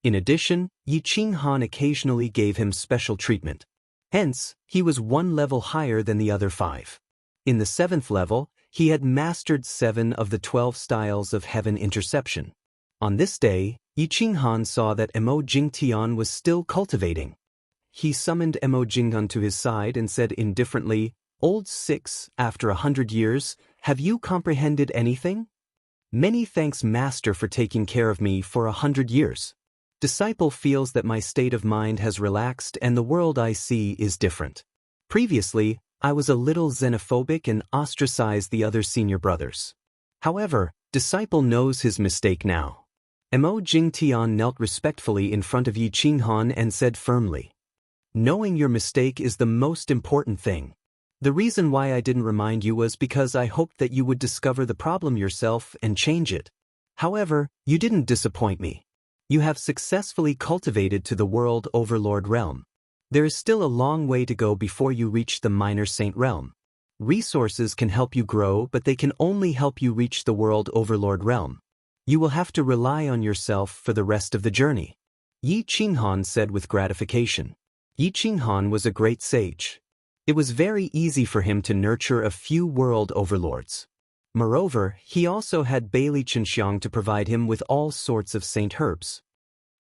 In addition, Yi Qinghan occasionally gave him special treatment. Hence, he was 1 level higher than the other 5. In the 7th level, he had mastered 7 of the 12 styles of heaven interception. On this day, Yi Qinghan saw that Mo Jingtian was still cultivating. He summoned Mo Jingtian to his side and said indifferently, "Old 6, after 100 years, have you comprehended anything?" Many thanks Master for taking care of me for 100 years. Disciple feels that my state of mind has relaxed and the world I see is different. Previously, I was a little xenophobic and ostracized the other senior brothers. However, Disciple knows his mistake now. Mo Jingtian knelt respectfully in front of Yi Qinghan and said firmly, "Knowing your mistake is the most important thing. The reason why I didn't remind you was because I hoped that you would discover the problem yourself and change it. However, you didn't disappoint me. You have successfully cultivated to the World Overlord realm. There is still a long way to go before you reach the Minor Saint realm. Resources can help you grow, but they can only help you reach the World Overlord realm. You will have to rely on yourself for the rest of the journey." Yi Qinghan said with gratification. Yi Qinghan was a great sage. It was very easy for him to nurture a few world overlords. Moreover, he also had Bailey Chenxiang to provide him with all sorts of saint herbs.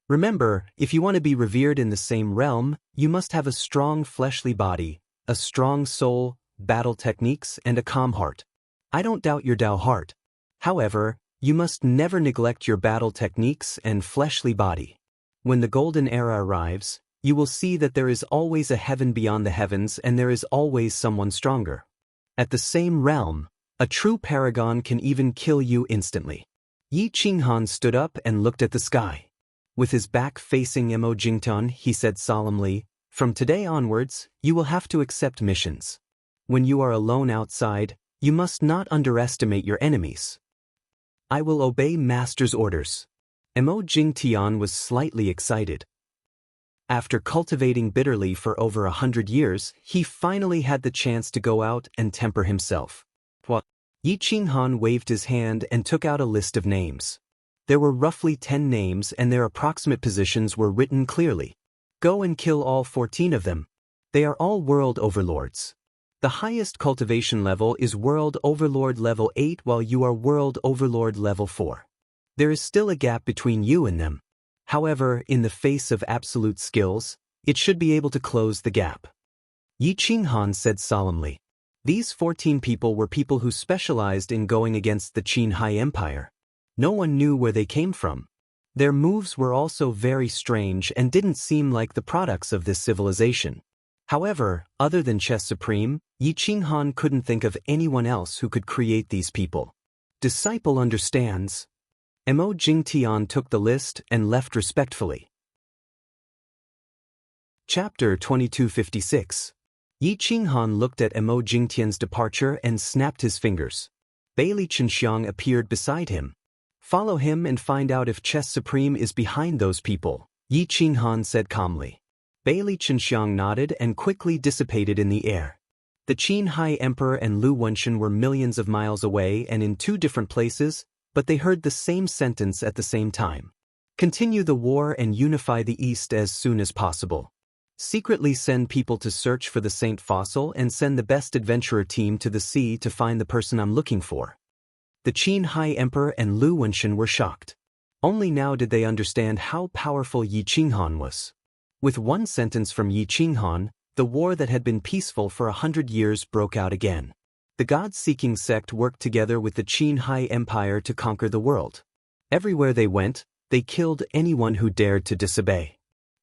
Remember, if you want to be revered in the same realm, you must have a strong fleshly body, a strong soul, battle techniques, and a calm heart. I don't doubt your Dao heart. However, you must never neglect your battle techniques and fleshly body. When the golden era arrives, you will see that there is always a heaven beyond the heavens and there is always someone stronger. At the same realm, a true paragon can even kill you instantly. Yi Qinghan stood up and looked at the sky. With his back facing Mo Jingtian, he said solemnly, "From today onwards, you will have to accept missions. When you are alone outside, you must not underestimate your enemies." "I will obey Master's orders." Mo Jingtian was slightly excited. After cultivating bitterly for over 100 years, he finally had the chance to go out and temper himself. What? Yi Qinghan waved his hand and took out a list of names. There were roughly 10 names and their approximate positions were written clearly. Go and kill all 14 of them. They are all world overlords. The highest cultivation level is World Overlord level 8 while you are World Overlord level 4. There is still a gap between you and them. However, in the face of absolute skills, it should be able to close the gap. Yi Qinghan said solemnly. These 14 people were people who specialized in going against the Qin High Empire. No one knew where they came from. Their moves were also very strange and didn't seem like the products of this civilization. However, other than Chess Supreme, Yi Qinghan couldn't think of anyone else who could create these people. Disciple understands. Mo Jingtian took the list and left respectfully. Chapter 2256. Yi Qinghan looked at Mo Jingtian's departure and snapped his fingers. Bailey Chenxiang appeared beside him. Follow him and find out if Chess Supreme is behind those people, Yi Qinghan said calmly. Bailey Chenxiang nodded and quickly dissipated in the air. The Qin High Emperor and Lu Wenshan were millions of miles away and in two different places, but they heard the same sentence at the same time. Continue the war and unify the East as soon as possible. Secretly send people to search for the Saint Fossil and send the best adventurer team to the sea to find the person I'm looking for. The Qin High Emperor and Lu Wenshan were shocked. Only now did they understand how powerful Yi Qinghan was. With one sentence from Yi Qinghan, the war that had been peaceful for 100 years broke out again. The God-seeking sect worked together with the Qin High Empire to conquer the world. Everywhere they went, they killed anyone who dared to disobey.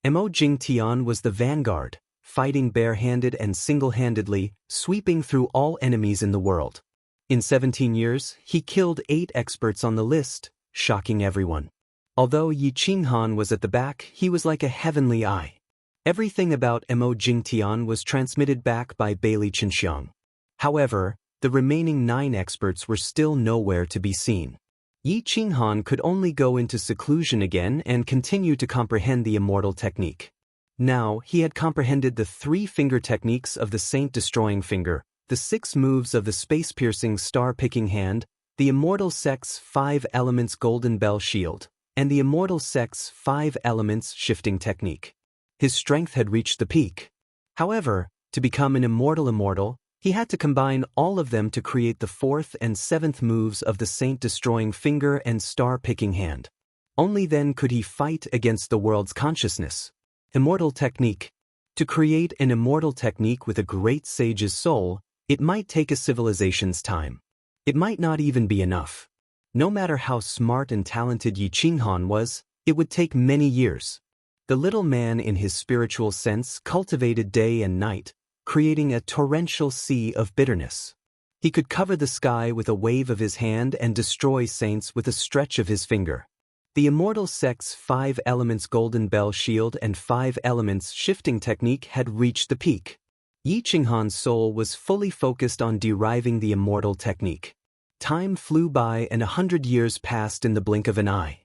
Mo Jingtian was the vanguard, fighting barehanded and single-handedly, sweeping through all enemies in the world. In 17 years, he killed 8 experts on the list, shocking everyone. Although Yi Qinghan was at the back, he was like a heavenly eye. Everything about Mo Jingtian was transmitted back by Bailey Chenxiang. However, the remaining 9 experts were still nowhere to be seen. Yi Qinghan could only go into seclusion again and continue to comprehend the immortal technique. Now, he had comprehended the 3-finger techniques of the Saint-Destroying Finger, the 6 moves of the space-piercing star-picking hand, the Immortal Sect's 5 elements Golden Bell Shield, and the Immortal Sect's 5 elements shifting technique. His strength had reached the peak. However, to become an immortal, he had to combine all of them to create the 4th and 7th moves of the Saint-Destroying Finger and Star-Picking Hand. Only then could he fight against the world's consciousness. Immortal technique. To create an immortal technique with a great sage's soul, it might take a civilization's time. It might not even be enough. No matter how smart and talented Yi Qinghan was, it would take many years. The little man in his spiritual sense cultivated day and night, creating a torrential sea of bitterness. He could cover the sky with a wave of his hand and destroy saints with a stretch of his finger. The immortal sect's 5 elements golden bell shield and 5 elements shifting technique had reached the peak. Yi Qinghan's soul was fully focused on deriving the immortal technique. Time flew by and 100 years passed in the blink of an eye.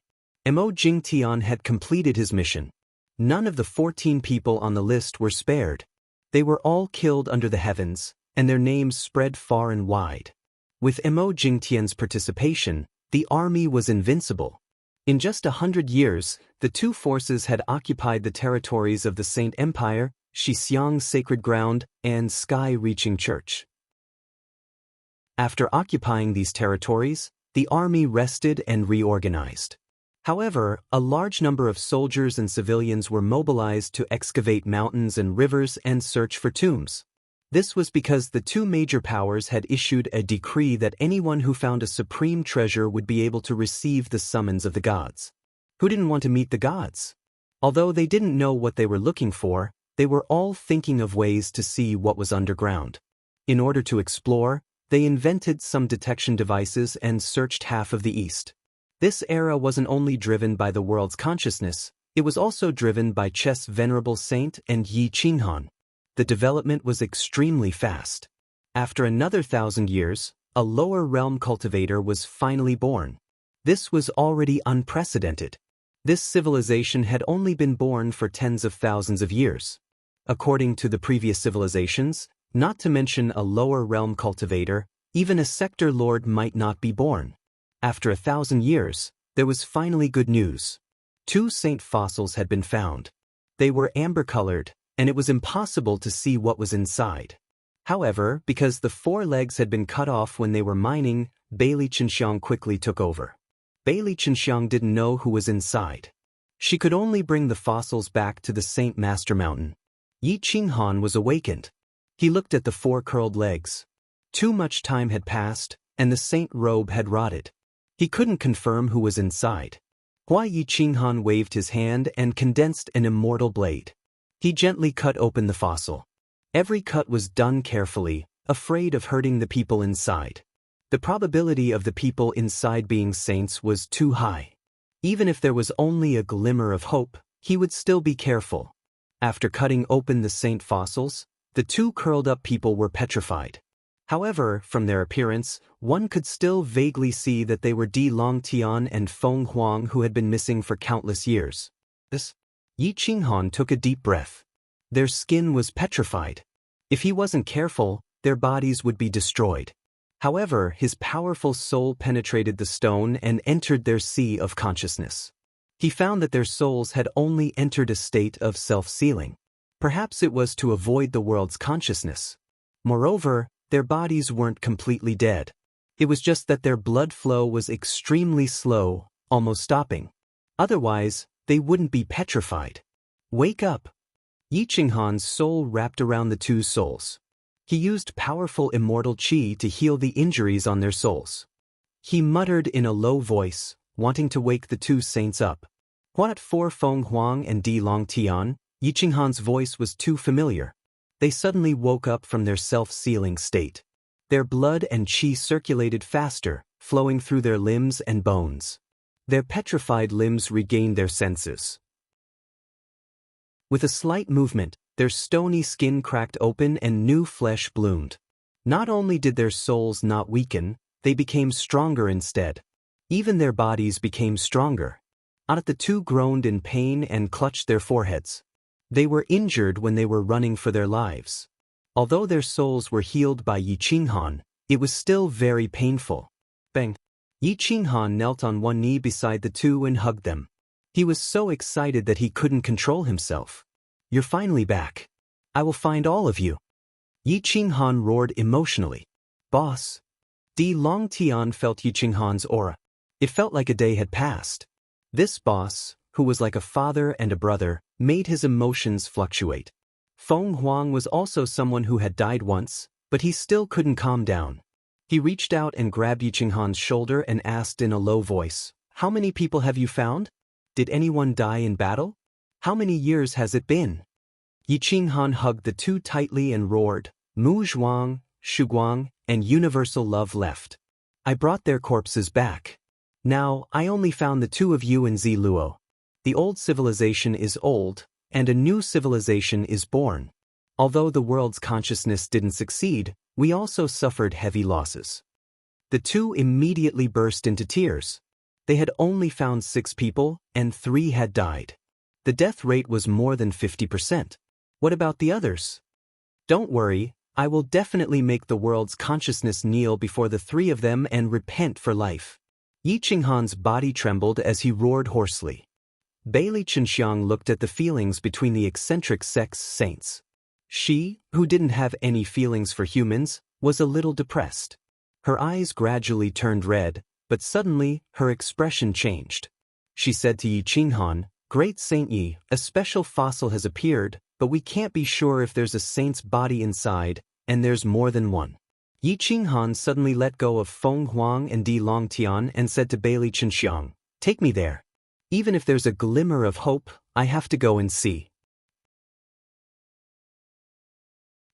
Mo Jingtian had completed his mission. None of the 14 people on the list were spared. They were all killed under the heavens, and their names spread far and wide. With Mo Jingtian's participation, the army was invincible. In just 100 years, the two forces had occupied the territories of the Saint Empire, Shixiang's Sacred Ground, and Sky-Reaching Church. After occupying these territories, the army rested and reorganized. However, a large number of soldiers and civilians were mobilized to excavate mountains and rivers and search for tombs. This was because the two major powers had issued a decree that anyone who found a supreme treasure would be able to receive the summons of the gods. Who didn't want to meet the gods? Although they didn't know what they were looking for, they were all thinking of ways to see what was underground. In order to explore, they invented some detection devices and searched half of the East. This era wasn't only driven by the world's consciousness, it was also driven by Chess' venerable saint and Yi Qinghan. The development was extremely fast. After another 1,000 years, a lower realm cultivator was finally born. This was already unprecedented. This civilization had only been born for tens of thousands of years. According to the previous civilizations, not to mention a lower realm cultivator, even a sector lord might not be born. After 1,000 years, there was finally good news. 2 saint fossils had been found. They were amber-colored, and it was impossible to see what was inside. However, because the 4 legs had been cut off when they were mining, Bailey Chenxiang quickly took over. Bailey Chenxiang didn't know who was inside. She could only bring the fossils back to the Saint Master Mountain. Yi Qinghan was awakened. He looked at the 4 curled legs. Too much time had passed, and the saint robe had rotted. He couldn't confirm who was inside. Yi Qinghan waved his hand and condensed an immortal blade. He gently cut open the fossil. Every cut was done carefully, afraid of hurting the people inside. The probability of the people inside being saints was too high. Even if there was only a glimmer of hope, he would still be careful. After cutting open the saint fossils, the 2 curled-up people were petrified. However, from their appearance, one could still vaguely see that they were Di Longtian and Feng Huang who had been missing for countless years. Yi Qinghan took a deep breath. Their skin was petrified. If he wasn't careful, their bodies would be destroyed. However, his powerful soul penetrated the stone and entered their sea of consciousness. He found that their souls had only entered a state of self-sealing. Perhaps it was to avoid the world's consciousness. Moreover, their bodies weren't completely dead. It was just that their blood flow was extremely slow, almost stopping. Otherwise, they wouldn't be petrified. Wake up! Yi Qinghan's soul wrapped around the 2 souls. He used powerful immortal qi to heal the injuries on their souls. He muttered in a low voice, wanting to wake the 2 saints up. What for Feng Huang and Di Longtian? Yi Qinghan's voice was too familiar. They suddenly woke up from their self-sealing state. Their blood and qi circulated faster, flowing through their limbs and bones. Their petrified limbs regained their senses. With a slight movement, their stony skin cracked open and new flesh bloomed. Not only did their souls not weaken, they became stronger instead. Even their bodies became stronger. The 2 groaned in pain and clutched their foreheads. They were injured when they were running for their lives. Although their souls were healed by Yi Qinghan, it was still very painful. Bang! Yi Qinghan knelt on one knee beside the 2 and hugged them. He was so excited that he couldn't control himself. You're finally back. I will find all of you. Yi Qinghan roared emotionally. Boss. Di Longtian felt Yi Qinghan's aura. It felt like a day had passed. This boss, who was like a father and a brother, made his emotions fluctuate. Feng Huang was also someone who had died once, but he still couldn't calm down. He reached out and grabbed Yi Qinghan's shoulder and asked in a low voice, "How many people have you found? Did anyone die in battle? How many years has it been?" Yi Qinghan hugged the two tightly and roared, "Mu Zhuang, Shuguang, and universal love left. I brought their corpses back. Now, I only found the two of you and Ziluo. The old civilization is old, and a new civilization is born. Although the world's consciousness didn't succeed, we also suffered heavy losses." The two immediately burst into tears. They had only found 6 people, and 3 had died. The death rate was more than 50%. What about the others? "Don't worry, I will definitely make the world's consciousness kneel before the 3 of them and repent for life." Yi Qinghan's body trembled as he roared hoarsely. Bailey Chenxiang looked at the feelings between the eccentric sex saints. She, who didn't have any feelings for humans, was a little depressed. Her eyes gradually turned red, but suddenly, her expression changed. She said to Yi Qinghan, "Great Saint Yi, a special fossil has appeared, but we can't be sure if there's a saint's body inside, and there's more than one." Yi Qinghan suddenly let go of Feng Huang and Di Longtian and said to Bailey Chenxiang, "Take me there. Even if there's a glimmer of hope, I have to go and see."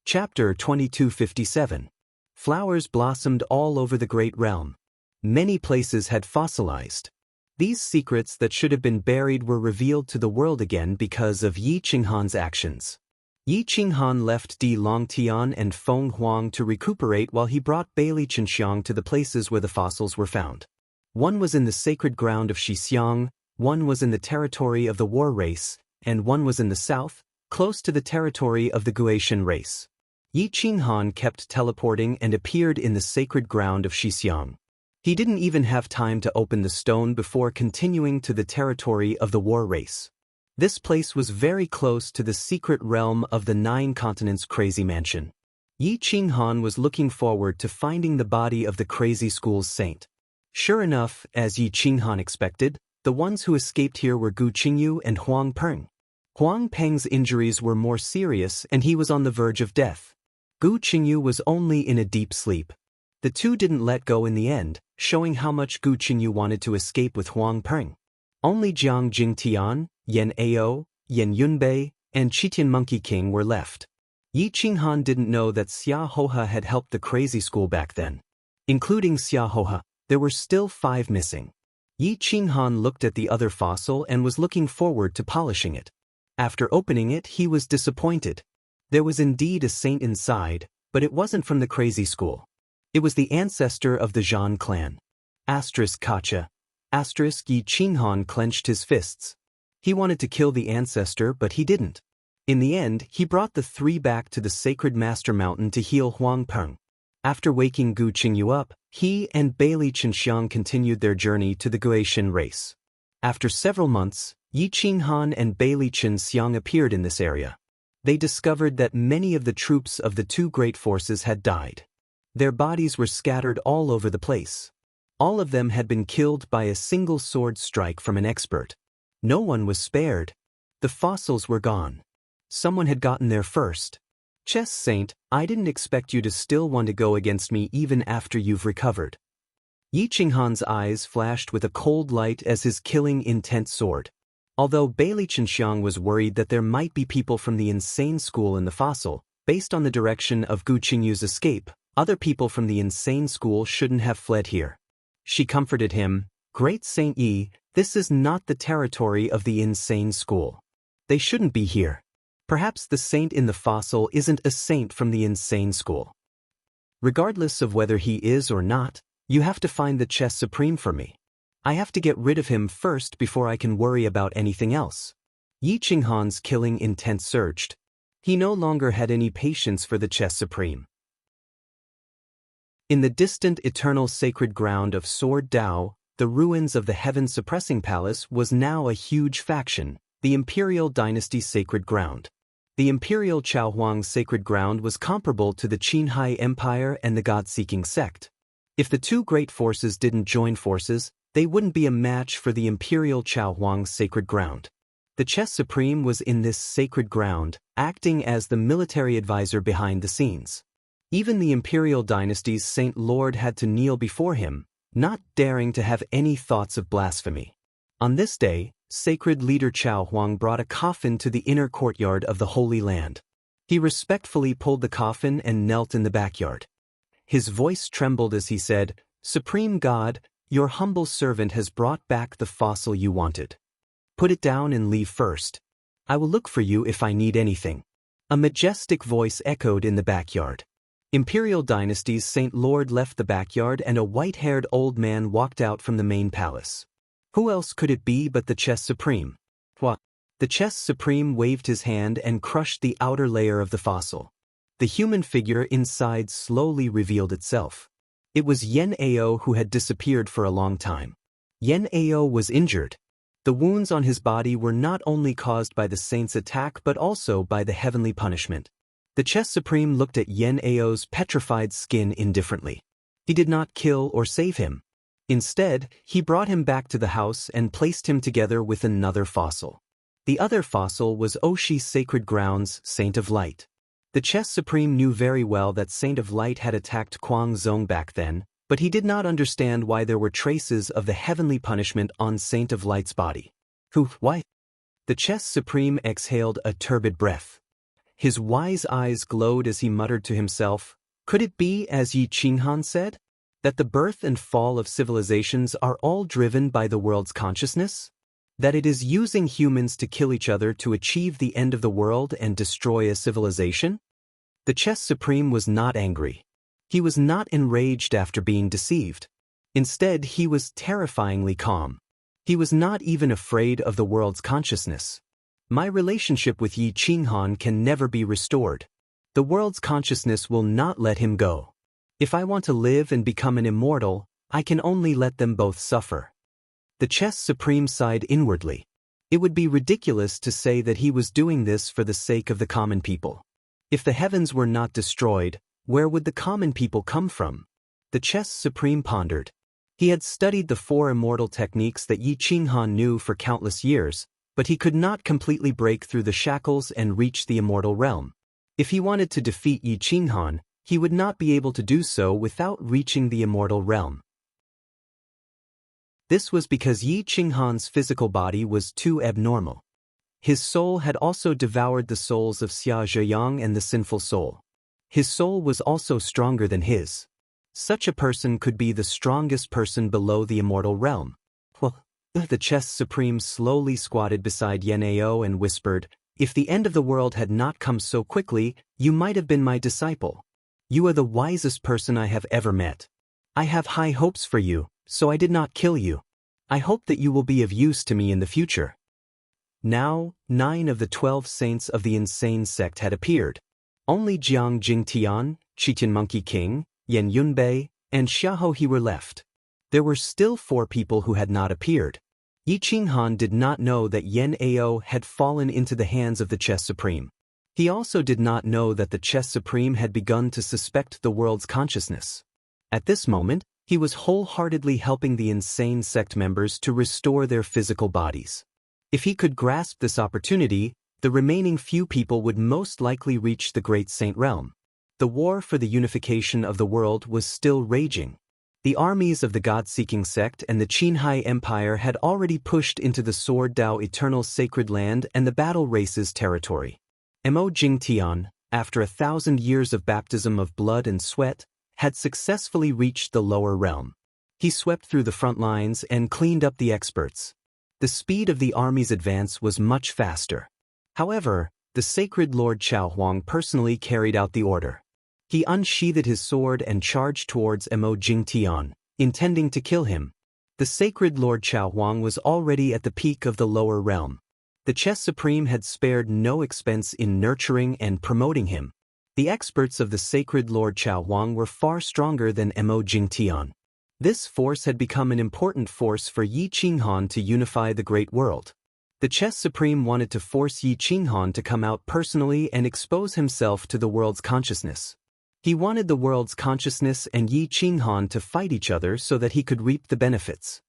Chapter 2257. Flowers blossomed all over the great realm. Many places had fossilized. These secrets that should have been buried were revealed to the world again because of Yi Qinghan's actions. Yi Qinghan left Di Longtian and Feng Huang to recuperate while he brought Bailey Chenxiang to the places where the fossils were found. One was in the sacred ground of Xixiang, one was in the territory of the war race, and one was in the south, close to the territory of the Guatian race. Yi Qinghan kept teleporting and appeared in the sacred ground of Xixiang. He didn't even have time to open the stone before continuing to the territory of the war race. This place was very close to the secret realm of the 9 continents crazy mansion. Yi Qinghan was looking forward to finding the body of the crazy school's saint. Sure enough, as Yi Qinghan expected, the ones who escaped here were Gu Qingyu and Huang Peng. Huang Peng's injuries were more serious and he was on the verge of death. Gu Qingyu was only in a deep sleep. The two didn't let go in the end, showing how much Gu Qingyu wanted to escape with Huang Peng. Only Jiang Jingtian, Yan Ao, Yan Yunbei, and Chitian Monkey King were left. Yi Qinghan didn't know that Xia Hoha had helped the crazy school back then. Including Xia Hoha, there were still 5 missing. Yi Qinghan looked at the other fossil and was looking forward to polishing it. After opening it, he was disappointed. There was indeed a saint inside, but it wasn't from the crazy school. It was the ancestor of the Zhan clan. Kacha. Yi Qinghan clenched his fists. He wanted to kill the ancestor, but he didn't. In the end, he brought the 3 back to the sacred master mountain to heal Huang Peng. After waking Gu Qingyu up, he and Bailey Chenxiang continued their journey to the Guatian race. After several months, Yi Qinghan and Bailey Chenxiang appeared in this area. They discovered that many of the troops of the 2 great forces had died. Their bodies were scattered all over the place. All of them had been killed by a single sword strike from an expert. No one was spared. The fossils were gone. Someone had gotten there first. Chess Saint, I didn't expect you to still want to go against me even after you've recovered. Yi Qinghan's eyes flashed with a cold light as his killing intent soared. Although Bailey Chenxiang was worried that there might be people from the insane school in the fossil, based on the direction of Gu Qingyu's escape, other people from the insane school shouldn't have fled here. She comforted him, "Great Saint Yi, this is not the territory of the insane school. They shouldn't be here. Perhaps the saint in the fossil isn't a saint from the insane school. Regardless of whether he is or not, you have to find the chess supreme for me. I have to get rid of him first before I can worry about anything else." Yi Qinghan's killing intent surged. He no longer had any patience for the chess supreme. In the distant eternal sacred ground of Sword Dao, the ruins of the heaven-suppressing palace was now a huge faction, the Imperial Dynasty's sacred ground. The Imperial Chaohuang sacred ground was comparable to the Qinghai Empire and the God-seeking sect. If the 2 great forces didn't join forces, they wouldn't be a match for the Imperial Chaohuang sacred ground. The Chess Supreme was in this sacred ground, acting as the military advisor behind the scenes. Even the imperial dynasty's Saint Lord had to kneel before him, not daring to have any thoughts of blasphemy. On this day, sacred leader Chao Huang brought a coffin to the inner courtyard of the Holy Land. He respectfully pulled the coffin and knelt in the backyard. His voice trembled as he said, "Supreme God, your humble servant has brought back the fossil you wanted. Put it down and leave first. I will look for you if I need anything." A majestic voice echoed in the backyard. Imperial dynasty's Saint Lord left the backyard and a white-haired old man walked out from the main palace. Who else could it be but the Chess Supreme? What? The Chess Supreme waved his hand and crushed the outer layer of the fossil. The human figure inside slowly revealed itself. It was Yen Ao who had disappeared for a long time. Yen Ao was injured. The wounds on his body were not only caused by the saint's attack but also by the heavenly punishment. The Chess Supreme looked at Yen Ao's petrified skin indifferently. He did not kill or save him. Instead, he brought him back to the house and placed him together with another fossil. The other fossil was Oshi's Sacred Grounds, Saint of Light. The Chess Supreme knew very well that Saint of Light had attacked Kuang Zong back then, but he did not understand why there were traces of the heavenly punishment on Saint of Light's body. Why? The Chess Supreme exhaled a turbid breath. His wise eyes glowed as he muttered to himself, "Could it be, as Yi Qinghan said, that the birth and fall of civilizations are all driven by the world's consciousness? That it is using humans to kill each other to achieve the end of the world and destroy a civilization?" The Chess Supreme was not angry. He was not enraged after being deceived. Instead, he was terrifyingly calm. He was not even afraid of the world's consciousness. "My relationship with Yi Qinghan can never be restored. The world's consciousness will not let him go. If I want to live and become an immortal, I can only let them both suffer." The Chess Supreme sighed inwardly. It would be ridiculous to say that he was doing this for the sake of the common people. If the heavens were not destroyed, where would the common people come from? The Chess Supreme pondered. He had studied the 4 immortal techniques that Yi Qinghan knew for countless years, but he could not completely break through the shackles and reach the immortal realm. If he wanted to defeat Yi Qinghan, he would not be able to do so without reaching the immortal realm. This was because Yi Qinghan's physical body was too abnormal. His soul had also devoured the souls of Xia Zheyang and the sinful soul. His soul was also stronger than his. Such a person could be the strongest person below the immortal realm. Well, the Chess Supreme slowly squatted beside Yen Ao and whispered, "If the end of the world had not come so quickly, you might have been my disciple. You are the wisest person I have ever met. I have high hopes for you, so I did not kill you. I hope that you will be of use to me in the future." Now, 9 of the 12 saints of the insane sect had appeared. Only Jiang Jingtian, Chichen Monkey King, Yen Yunbei, and Xiahou He were left. There were still 4 people who had not appeared. Yi Qinghan did not know that Yen Ao had fallen into the hands of the Chess Supreme. He also did not know that the Chess Supreme had begun to suspect the world's consciousness. At this moment, he was wholeheartedly helping the insane sect members to restore their physical bodies. If he could grasp this opportunity, the remaining few people would most likely reach the Great Saint Realm. The war for the unification of the world was still raging. The armies of the God-seeking sect and the Qinghai Empire had already pushed into the Sword Dao Eternal Sacred Land and the Battle Race's territory. Mo Jingtian, after 1,000 years of baptism of blood and sweat, had successfully reached the lower realm. He swept through the front lines and cleaned up the experts. The speed of the army's advance was much faster. However, the sacred Lord Chao Huang personally carried out the order. He unsheathed his sword and charged towards Mo Jingtian, intending to kill him. The sacred Lord Chao Huang was already at the peak of the lower realm. The Chess Supreme had spared no expense in nurturing and promoting him. The experts of the sacred Lord Chao Huang were far stronger than Mo Jingtian. This force had become an important force for Yi Qinghan to unify the great world. The Chess Supreme wanted to force Yi Qinghan to come out personally and expose himself to the world's consciousness. He wanted the world's consciousness and Yi Qinghan to fight each other so that he could reap the benefits.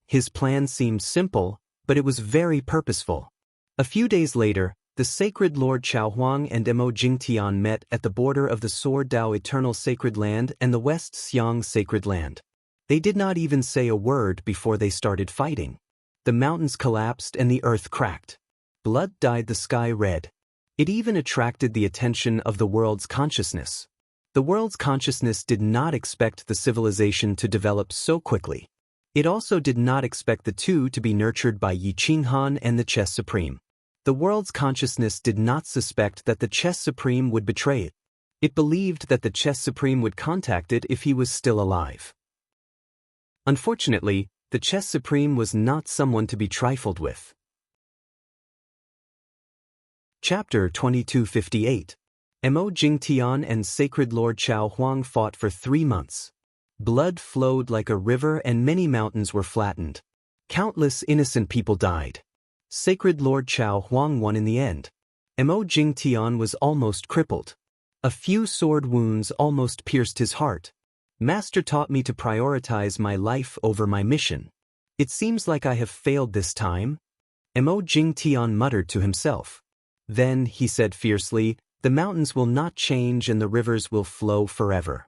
His plan seemed simple, but it was very purposeful. A few days later, The sacred Lord Chaohuang and Mo Jingtian met at the border of the Sword Dao Eternal Sacred Land and the West Xiang Sacred Land. They did not even say a word before they started fighting. The mountains collapsed and the earth cracked. Blood dyed the sky red. It even attracted the attention of the world's consciousness. The world's consciousness did not expect the civilization to develop so quickly. It also did not expect the two to be nurtured by Yi Qinghan and the Chess Supreme. The world's consciousness did not suspect that the Chess Supreme would betray it. It believed that the Chess Supreme would contact it if he was still alive. Unfortunately, the Chess Supreme was not someone to be trifled with. Chapter 2258. Mo Jingtian and Sacred Lord Chaohuang fought for 3 months. Blood flowed like a river and many mountains were flattened. Countless innocent people died. Sacred Lord Chaohuang won in the end. Mo Jingtian was almost crippled. A few sword wounds almost pierced his heart. Master taught me to prioritize my life over my mission. It seems like I have failed this time. Mo Jingtian muttered to himself. Then, he said fiercely, the mountains will not change and the rivers will flow forever.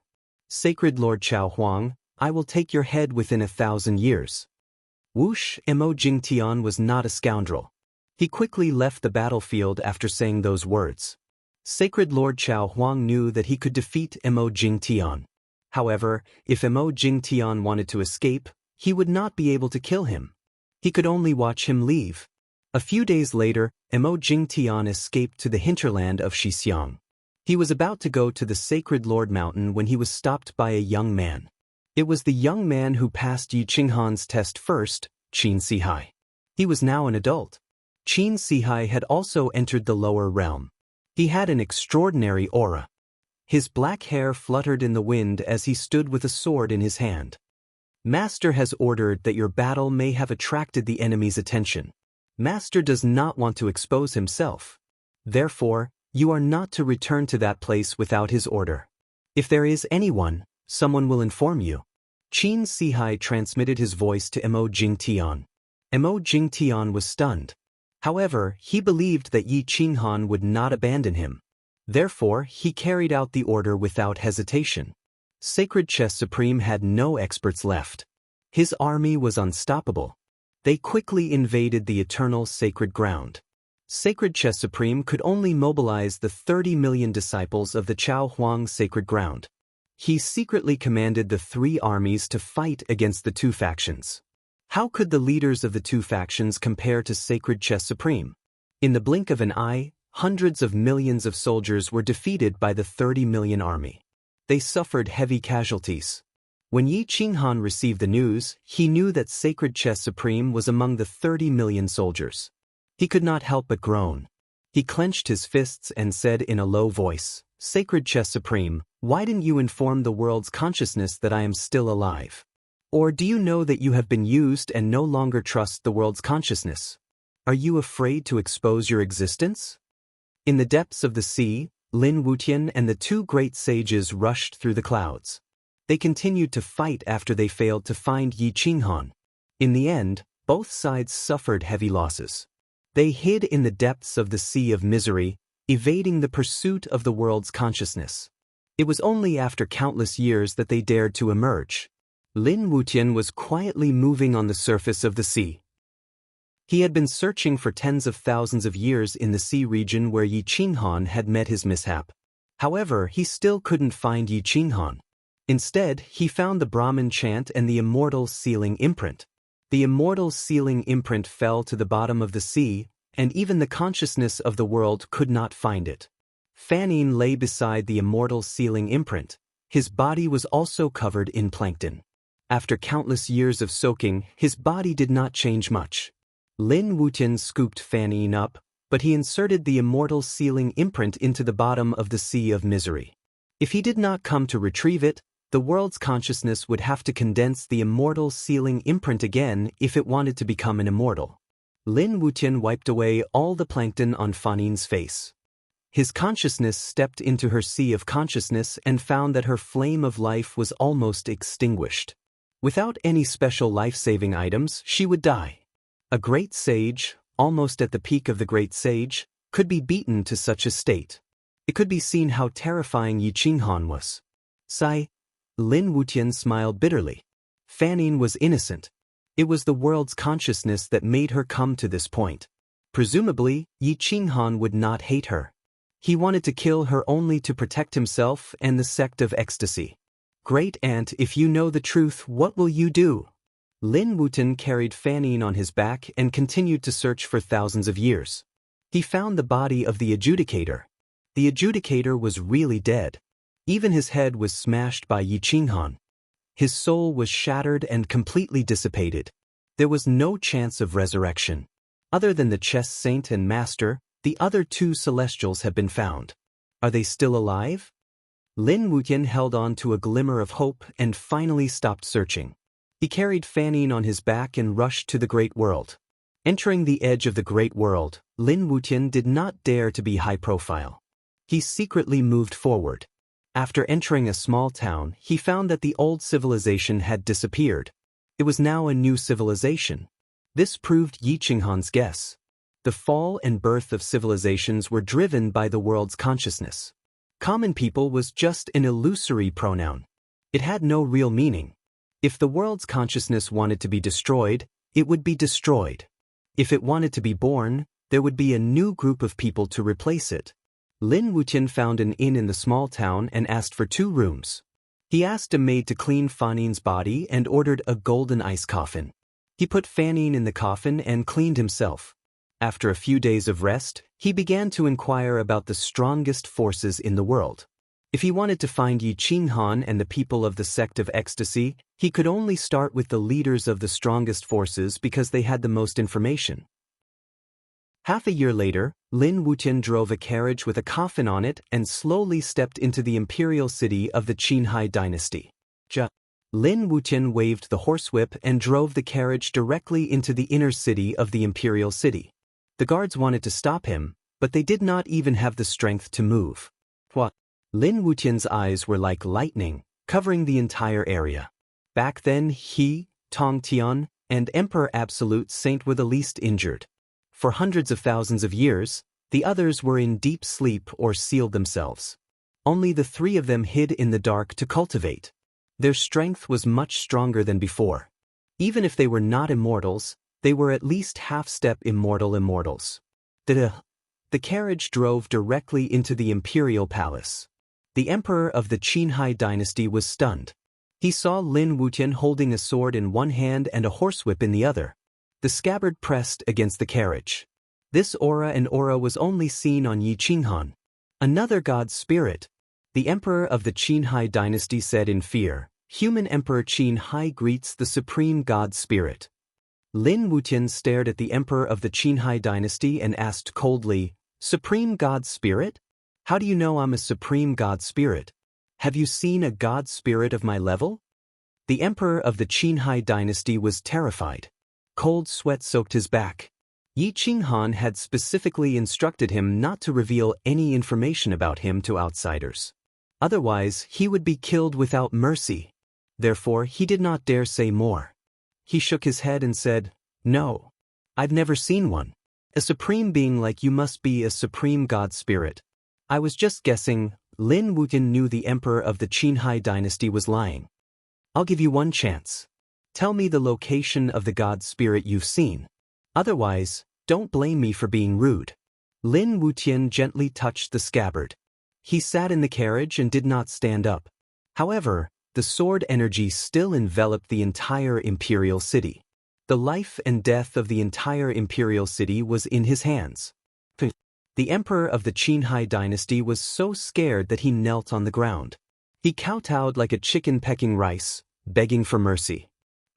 Sacred Lord Chaohuang, I will take your head within 1,000 years. Whoosh! Mo Jingtian was not a scoundrel. He quickly left the battlefield after saying those words. Sacred Lord Chaohuang knew that he could defeat Mo Jingtian. However, if Mo Jingtian wanted to escape, he would not be able to kill him. He could only watch him leave. A few days later, Mo Jingtian escaped to the hinterland of Xixiang. He was about to go to the Sacred Lord Mountain when he was stopped by a young man. It was the young man who passed Yi Qinghan's test first, Qin Sihai. He was now an adult. Qin Sihai had also entered the lower realm. He had an extraordinary aura. His black hair fluttered in the wind as he stood with a sword in his hand. Master has ordered that your battle may have attracted the enemy's attention. Master does not want to expose himself. Therefore, you are not to return to that place without his order. If there is anyone, someone will inform you. Qin Sihai transmitted his voice to Mo Jingtian. Mo Jingtian was stunned. However, he believed that Yi Qinghan would not abandon him. Therefore, he carried out the order without hesitation. Sacred Chess Supreme had no experts left. His army was unstoppable. They quickly invaded the eternal sacred ground. Sacred Chess Supreme could only mobilize the 30 million disciples of the Chaohuang sacred ground. He secretly commanded the 3 armies to fight against the 2 factions. How could the leaders of the 2 factions compare to Sacred Chess Supreme? In the blink of an eye, hundreds of millions of soldiers were defeated by the 30 million army. They suffered heavy casualties. When Yi Qinghan received the news, he knew that Sacred Chess Supreme was among the 30 million soldiers. He could not help but groan. He clenched his fists and said in a low voice, Sacred Chess Supreme, why didn't you inform the world's consciousness that I am still alive? Or do you know that you have been used and no longer trust the world's consciousness? Are you afraid to expose your existence? In the depths of the sea, Lin Wutian and the 2 great sages rushed through the clouds. They continued to fight after they failed to find Yi Qinghan. In the end, both sides suffered heavy losses. They hid in the depths of the sea of misery, evading the pursuit of the world's consciousness. It was only after countless years that they dared to emerge. Lin Wutian was quietly moving on the surface of the sea. He had been searching for tens of thousands of years in the sea region where Yi Qinghan had met his mishap. However, he still couldn't find Yi Qinghan. Instead, he found the Brahmin chant and the immortal sealing imprint. The immortal sealing imprint fell to the bottom of the sea, and even the consciousness of the world could not find it. Fanning lay beside the immortal sealing imprint. His body was also covered in plankton. After countless years of soaking, his body did not change much. Lin Wutian scooped Fanning up, but he inserted the immortal sealing imprint into the bottom of the sea of misery. If he did not come to retrieve it, the world's consciousness would have to condense the immortal sealing imprint again if it wanted to become an immortal. Lin Wutian wiped away all the plankton on Fanning's face. His consciousness stepped into her sea of consciousness and found that her flame of life was almost extinguished. Without any special life-saving items, she would die. A great sage, almost at the peak of the great sage, could be beaten to such a state. It could be seen how terrifying Yi Qinghan was. Sigh. Lin Wutian smiled bitterly. Fan Yin was innocent. It was the world's consciousness that made her come to this point. Presumably, Yi Qinghan would not hate her. He wanted to kill her only to protect himself and the sect of ecstasy. Great Aunt, if you know the truth, what will you do? Lin Wutian carried Fan Yin on his back and continued to search for thousands of years. He found the body of the adjudicator. The adjudicator was really dead. Even his head was smashed by Yi Qinghan. His soul was shattered and completely dissipated. There was no chance of resurrection. Other than the chess saint and master, the other two celestials have been found. Are they still alive? Lin Wutian held on to a glimmer of hope and finally stopped searching. He carried Fan Yin on his back and rushed to the Great World. Entering the edge of the Great World, Lin Wutian did not dare to be high profile. He secretly moved forward. After entering a small town, he found that the old civilization had disappeared. It was now a new civilization. This proved Yi Qinghan's guess. The fall and birth of civilizations were driven by the world's consciousness. Common people was just an illusory pronoun. It had no real meaning. If the world's consciousness wanted to be destroyed, it would be destroyed. If it wanted to be born, there would be a new group of people to replace it. Lin Wutian found an inn in the small town and asked for 2 rooms. He asked a maid to clean Fan Yin's body and ordered a golden ice coffin. He put Fan Yin in the coffin and cleaned himself. After a few days of rest, he began to inquire about the strongest forces in the world. If he wanted to find Yi Qinghan and the people of the sect of ecstasy, he could only start with the leaders of the strongest forces because they had the most information. Half a year later, Lin Wutian drove a carriage with a coffin on it and slowly stepped into the imperial city of the Qinghai dynasty. Lin Wutian waved the horsewhip and drove the carriage directly into the inner city of the imperial city. The guards wanted to stop him, but they did not even have the strength to move. What? Lin Wutian's eyes were like lightning, covering the entire area. Back then he, Tong Tian, and Emperor Absolute Saint were the least injured. For hundreds of thousands of years, the others were in deep sleep or sealed themselves. Only the 3 of them hid in the dark to cultivate. Their strength was much stronger than before. Even if they were not immortals, they were at least half-step immortals. The carriage drove directly into the imperial palace. The emperor of the Qinghai dynasty was stunned. He saw Lin Wutian holding a sword in one hand and a horsewhip in the other. The scabbard pressed against the carriage. This aura was only seen on Yi Qinghan. Another god spirit. The emperor of the Qinghai dynasty said in fear, "Human Emperor Qinghai greets the supreme god spirit." Lin Wutian stared at the emperor of the Qinghai dynasty and asked coldly, "Supreme god spirit? How do you know I'm a supreme god spirit? Have you seen a god spirit of my level?" The emperor of the Qinghai dynasty was terrified. Cold sweat soaked his back. Yi Qinghan had specifically instructed him not to reveal any information about him to outsiders. Otherwise, he would be killed without mercy. Therefore, he did not dare say more. He shook his head and said, "No. I've never seen one. A supreme being like you must be a supreme god spirit. I was just guessing." Lin Wutian knew the emperor of the Qinghai dynasty was lying. "I'll give you one chance. Tell me the location of the god spirit you've seen. Otherwise, don't blame me for being rude." Lin Wutian gently touched the scabbard. He sat in the carriage and did not stand up. However, the sword energy still enveloped the entire imperial city. The life and death of the entire imperial city was in his hands. The emperor of the Qinghai dynasty was so scared that he knelt on the ground. He kowtowed like a chicken pecking rice, begging for mercy.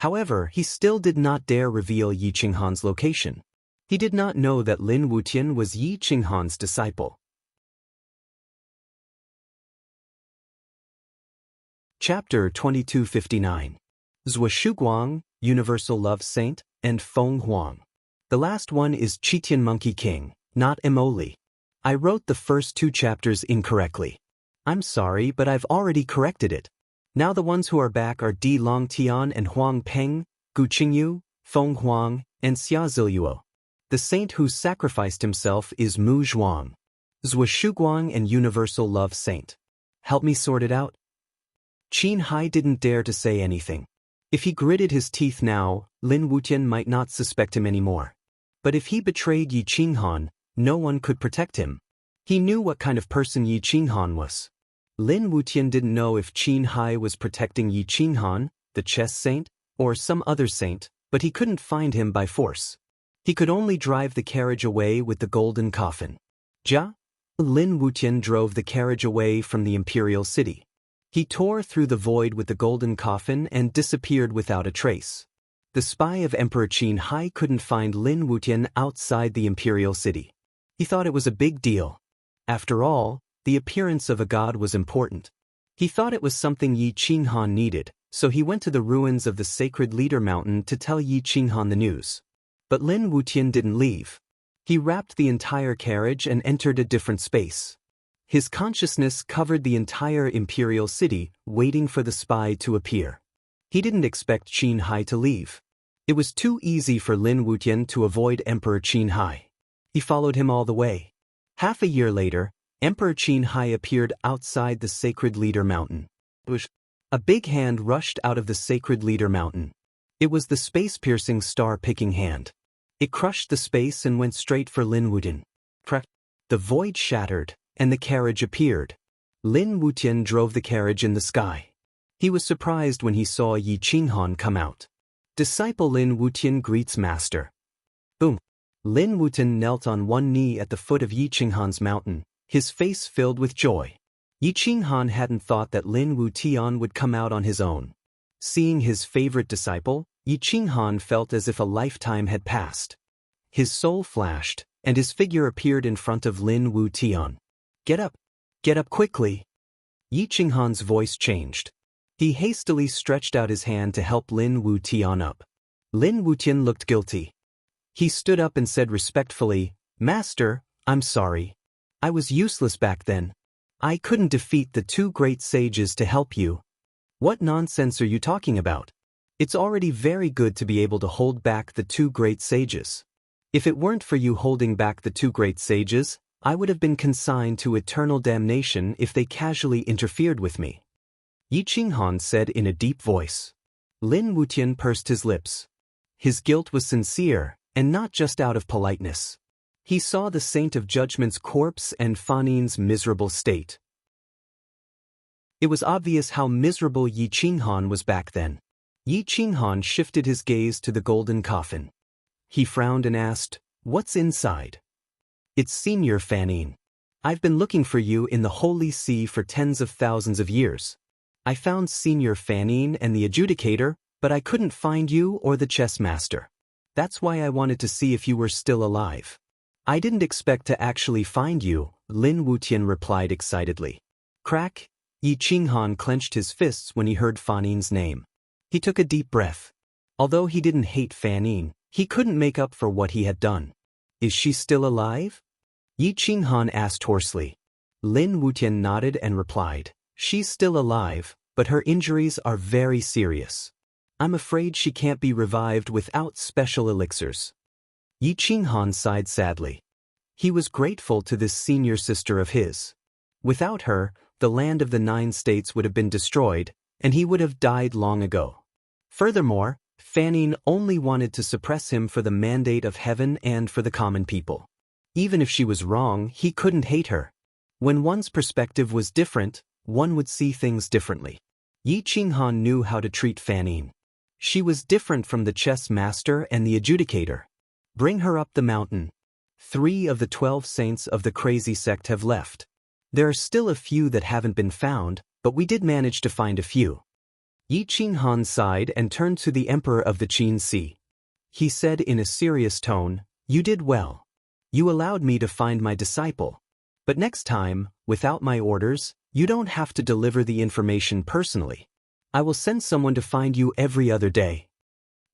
However, he still did not dare reveal Yi Qinghan's location. He did not know that Lin Wutian was Yi Qinghan's disciple. Chapter 2259. Zhua Shuguang, Universal Love Saint, and Feng Huang. The last one is Chitian Monkey King, not Emoli. I wrote the first 2 chapters incorrectly. I'm sorry, but I've already corrected it. Now the ones who are back are Di Long Tian and Huang Peng, Gu Qingyu, Feng Huang, and Xia Ziluo. The saint who sacrificed himself is Mu Zhuang. Zhua Shuguang and universal love saint. Help me sort it out? Qin Hai didn't dare to say anything. If he gritted his teeth now, Lin Wutian might not suspect him anymore. But if he betrayed Yi Qinghan, no one could protect him. He knew what kind of person Yi Qinghan was. Lin Wutian didn't know if Qin Hai was protecting Yi Qinghan, the chess saint, or some other saint, but he couldn't find him by force. He could only drive the carriage away with the golden coffin. Ja? Lin Wutian drove the carriage away from the imperial city. He tore through the void with the golden coffin and disappeared without a trace. The spy of Emperor Qin Hai couldn't find Lin Wutian outside the imperial city. He thought it was a big deal. After all, the appearance of a god was important. He thought it was something Yi Qinghan needed, so he went to the ruins of the sacred leader mountain to tell Yi Qinghan the news. But Lin Wutian didn't leave. He wrapped the entire carriage and entered a different space. His consciousness covered the entire imperial city, waiting for the spy to appear. He didn't expect Qin Hai to leave. It was too easy for Lin Wutian to avoid Emperor Qin Hai. He followed him all the way. Half a year later, Emperor Qin Hai appeared outside the sacred leader mountain. A big hand rushed out of the sacred leader mountain. It was the space-piercing star-picking hand. It crushed the space and went straight for Lin Wutian. The void shattered, and the carriage appeared. Lin Wutian drove the carriage in the sky. He was surprised when he saw Yi Qinghan come out. Disciple Lin Wutian greets master. Boom! Lin Wutian knelt on one knee at the foot of Yi Qinghan's mountain, his face filled with joy. Yi Qinghan hadn't thought that Lin Wutian would come out on his own. Seeing his favorite disciple, Yi Qinghan felt as if a lifetime had passed. His soul flashed, and his figure appeared in front of Lin Wutian. Get up! Get up quickly! Yi Qinghan's voice changed. He hastily stretched out his hand to help Lin Wutian up. Lin Wutian looked guilty. He stood up and said respectfully, "Master, I'm sorry. I was useless back then. I couldn't defeat the two great sages to help you." "What nonsense are you talking about? It's already very good to be able to hold back the two great sages. If it weren't for you holding back the two great sages, I would have been consigned to eternal damnation if they casually interfered with me," Yi Qinghan said in a deep voice. Lin Wutian pursed his lips. His guilt was sincere, and not just out of politeness. He saw the Saint of Judgment's corpse and Fanin's miserable state. It was obvious how miserable Yi Qinghan was back then. Yi Qinghan shifted his gaze to the golden coffin. He frowned and asked, "What's inside?" "It's Senior Fanin. I've been looking for you in the Holy See for tens of thousands of years. I found Senior Fanin and the Adjudicator, but I couldn't find you or the chess master. That's why I wanted to see if you were still alive." "I didn't expect to actually find you," Lin Wutian replied excitedly. Crack! Yi Qinghan clenched his fists when he heard Fanin's name. He took a deep breath. Although he didn't hate Fanin, he couldn't make up for what he had done. "Is she still alive?" Yi Qinghan asked hoarsely. Lin Wutian nodded and replied, "She's still alive, but her injuries are very serious. I'm afraid she can't be revived without special elixirs." Yi Qinghan sighed sadly. He was grateful to this senior sister of his. Without her, the land of the 9 states would have been destroyed, and he would have died long ago. Furthermore, Fanin only wanted to suppress him for the mandate of heaven and for the common people. Even if she was wrong, he couldn't hate her. When one's perspective was different, one would see things differently. Yi Qinghan knew how to treat Fanin. She was different from the chess master and the adjudicator. Bring her up the mountain. 3 of the 12 saints of the crazy sect have left. There are still a few that haven't been found, but we did manage to find a few. Yi Qinghan sighed and turned to the emperor of the Qin Sea. He said in a serious tone, "You did well. You allowed me to find my disciple. But next time, without my orders, you don't have to deliver the information personally. I will send someone to find you every other day."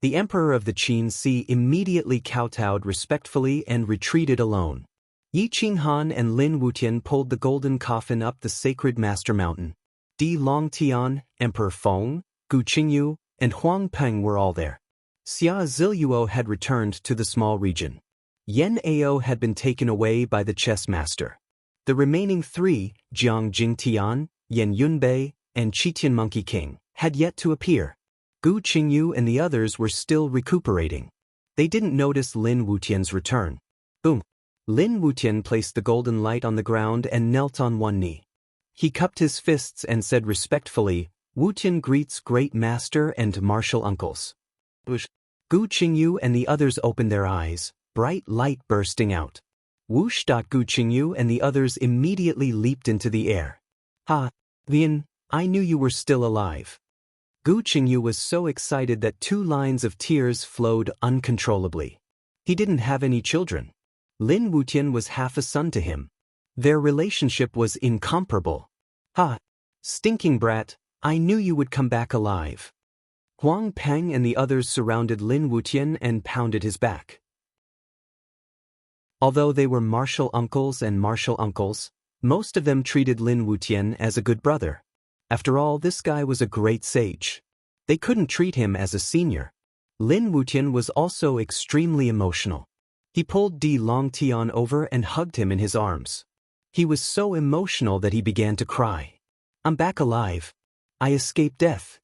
The emperor of the Qin Sea immediately kowtowed respectfully and retreated alone. Yi Qinghan and Lin Wutian pulled the golden coffin up the sacred master mountain. Di Longtian, Emperor Feng, Gu Qingyu, and Huang Peng were all there. Xia Ziluo had returned to the small region. Yan Ao had been taken away by the chess master. The remaining three, Jiang Jingtian, Yan Yunbei, and Qitian Monkey King, had yet to appear. Gu Qingyu and the others were still recuperating. They didn't notice Lin Wutian's return. Boom! Lin Wutian placed the golden light on the ground and knelt on one knee. He cupped his fists and said respectfully, "Wutian greets great master and martial uncles." Gu Qingyu and the others opened their eyes, bright light bursting out. Whoosh! Gu Qingyu and the others immediately leaped into the air. "Ha! Lin, I knew you were still alive." Gu Qingyu was so excited that 2 lines of tears flowed uncontrollably. He didn't have any children. Lin Wutian was half a son to him. Their relationship was incomparable. "Ha! Stinking brat, I knew you would come back alive." Huang Peng and the others surrounded Lin Wutian and pounded his back. Although they were martial uncles, most of them treated Lin Wutian as a good brother. After all, this guy was a great sage. They couldn't treat him as a senior. Lin Wutian was also extremely emotional. He pulled Di Longtian over and hugged him in his arms. He was so emotional that he began to cry. "I'm back alive. I escaped death."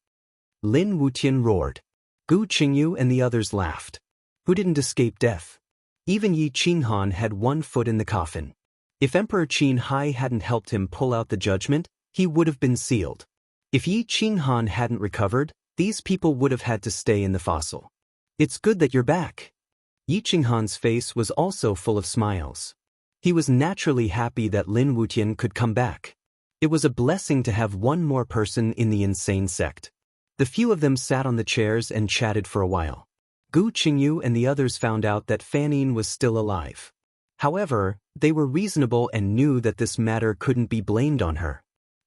Lin Wutian roared. Gu Qingyu and the others laughed. Who didn't escape death? Even Yi Qinghan had 1 foot in the coffin. If Emperor Qin Hai hadn't helped him pull out the judgment, he would have been sealed. If Yi Qinghan hadn't recovered, these people would have had to stay in the fossil. "It's good that you're back." Yi Qinghan's face was also full of smiles. He was naturally happy that Lin Wutian could come back. It was a blessing to have one more person in the insane sect. The few of them sat on the chairs and chatted for a while. Gu Qingyu and the others found out that Fanine was still alive. However, they were reasonable and knew that this matter couldn't be blamed on her.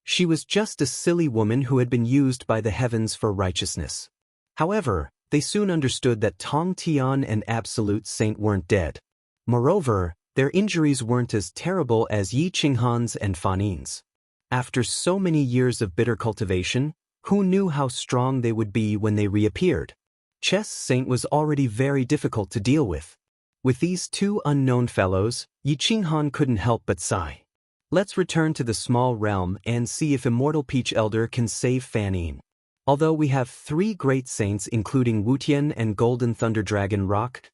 She was just a silly woman who had been used by the heavens for righteousness. However, they soon understood that Tong Tian and Absolute Saint weren't dead. Moreover, their injuries weren't as terrible as Yi Qinghan's and Fanine's. After so many years of bitter cultivation, who knew how strong they would be when they reappeared? Chess Saint was already very difficult to deal with. With these 2 unknown fellows, Yi Qinghan couldn't help but sigh. Let's return to the small realm and see if Immortal Peach Elder can save Fanine. Although we have 3 great saints including Wutian and Golden Thunder Dragon Rock,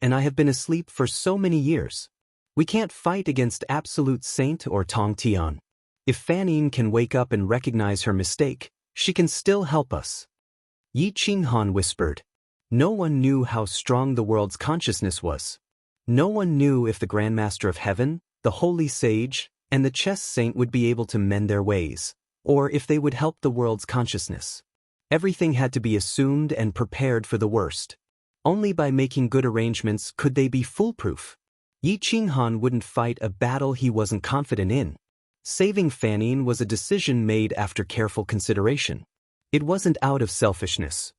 and I have been asleep for so many years. We can't fight against Absolute Saint or Tong Tian. If Fanine can wake up and recognize her mistake, she can still help us. Yi Qinghan whispered. No one knew how strong the world's consciousness was. No one knew if the Grandmaster of Heaven, the Holy Sage, and the Chess Saint would be able to mend their ways, or if they would help the world's consciousness. Everything had to be assumed and prepared for the worst. Only by making good arrangements could they be foolproof. Yi Qinghan wouldn't fight a battle he wasn't confident in. Saving Fanine was a decision made after careful consideration. It wasn't out of selfishness.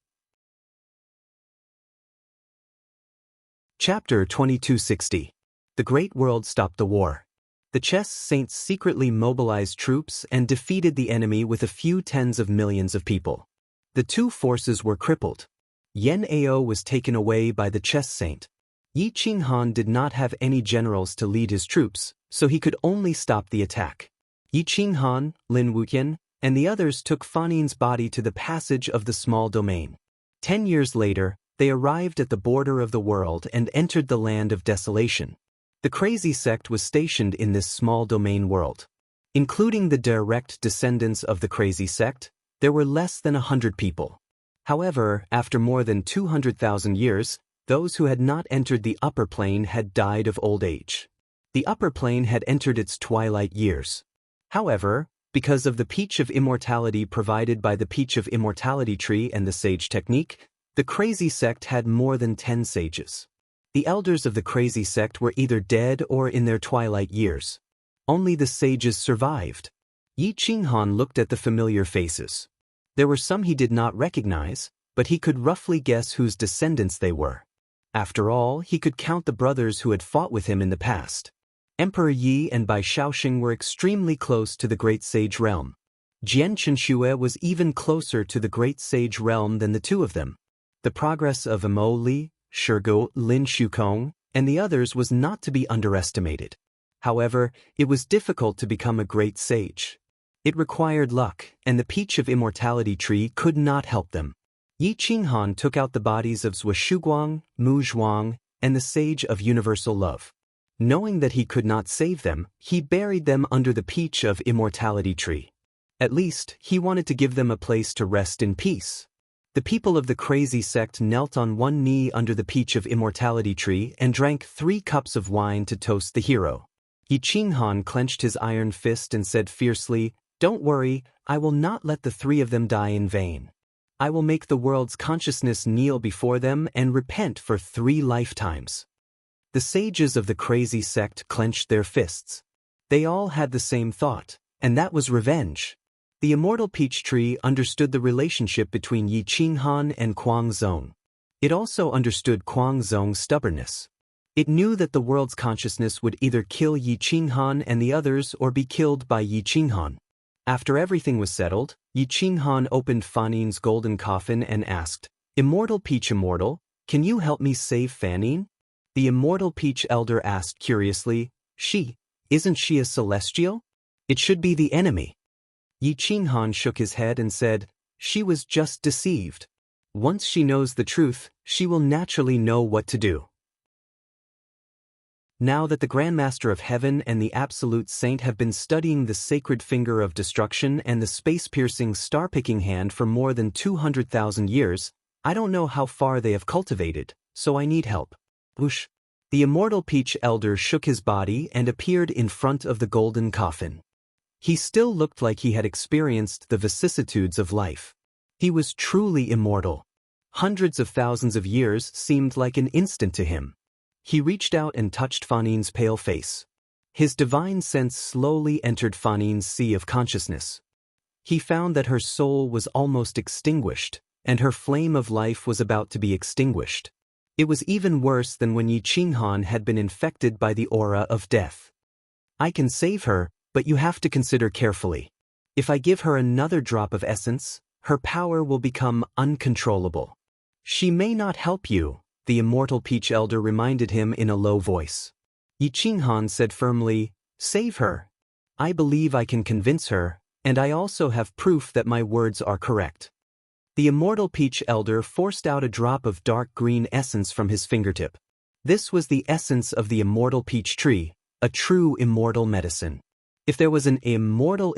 Chapter 2260. The Great World Stopped the War. The Chess Saints secretly mobilized troops and defeated the enemy with a few tens of millions of people. The 2 forces were crippled. Yan Ao was taken away by the Chess Saint. Yi Qinghan did not have any generals to lead his troops, so he could only stop the attack. Yi Qinghan, Lin Wutian, and the others took Fanine's body to the passage of the small domain. 10 years later, they arrived at the border of the world and entered the land of desolation. The crazy sect was stationed in this small domain world. Including the direct descendants of the crazy sect, there were less than 100 people. However, after more than 200,000 years, those who had not entered the upper plane had died of old age. The upper plane had entered its twilight years. However, because of the Peach of Immortality provided by the Peach of Immortality tree and the Sage Technique, the crazy sect had more than 10 sages. The elders of the crazy sect were either dead or in their twilight years. Only the sages survived. Yi Qinghan looked at the familiar faces. There were some he did not recognize, but he could roughly guess whose descendants they were. After all, he could count the brothers who had fought with him in the past. Emperor Yi and Bai Shaoxing were extremely close to the Great Sage Realm. Jian Chenxue was even closer to the Great Sage Realm than the 2 of them. The progress of Imo Li, Shirgo, Lin Shukong, and the others was not to be underestimated. However, it was difficult to become a great sage. It required luck, and the Peach of Immortality tree could not help them. Yi Qinghan took out the bodies of Zhou Shuguang, Mu Zhuang, and the Sage of Universal Love. Knowing that he could not save them, he buried them under the Peach of Immortality tree. At least, he wanted to give them a place to rest in peace. The people of the crazy sect knelt on one knee under the Peach of Immortality tree and drank 3 cups of wine to toast the hero. Yi Qinghan clenched his iron fist and said fiercely, "Don't worry, I will not let the 3 of them die in vain. I will make the world's consciousness kneel before them and repent for 3 lifetimes." The sages of the crazy sect clenched their fists. They all had the same thought, and that was revenge. The immortal peach tree understood the relationship between Yi Qinghan and Kuang Zong. It also understood Kuang Zong's stubbornness. It knew that the world's consciousness would either kill Yi Qinghan and the others or be killed by Yi Qinghan. After everything was settled, Yi Qinghan opened Fannin's golden coffin and asked, "Immortal Peach Immortal, can you help me save Fannin?" The Immortal Peach Elder asked curiously, Isn't she a celestial? It should be the enemy." Yi Qinghan shook his head and said, "She was just deceived. Once she knows the truth, she will naturally know what to do." Now that the Grandmaster of Heaven and the Absolute Saint have been studying the sacred finger of destruction and the space-piercing star-picking hand for more than 200,000 years, I don't know how far they have cultivated, so I need help. Whoosh! The Immortal Peach Elder shook his body and appeared in front of the golden coffin. He still looked like he had experienced the vicissitudes of life. He was truly immortal. Hundreds of thousands of years seemed like an instant to him. He reached out and touched Fannin's pale face. His divine sense slowly entered Fannin's sea of consciousness. He found that her soul was almost extinguished, and her flame of life was about to be extinguished. It was even worse than when Yi Qinghan had been infected by the aura of death. "I can save her, but you have to consider carefully. If I give her another drop of essence, her power will become uncontrollable. She may not help you," the Immortal Peach Elder reminded him in a low voice. Yi Qinghan said firmly, "Save her. I believe I can convince her, and I also have proof that my words are correct." The Immortal Peach Elder forced out a drop of dark green essence from his fingertip. This was the essence of the Immortal Peach Tree, a true immortal medicine. If there was an immortal,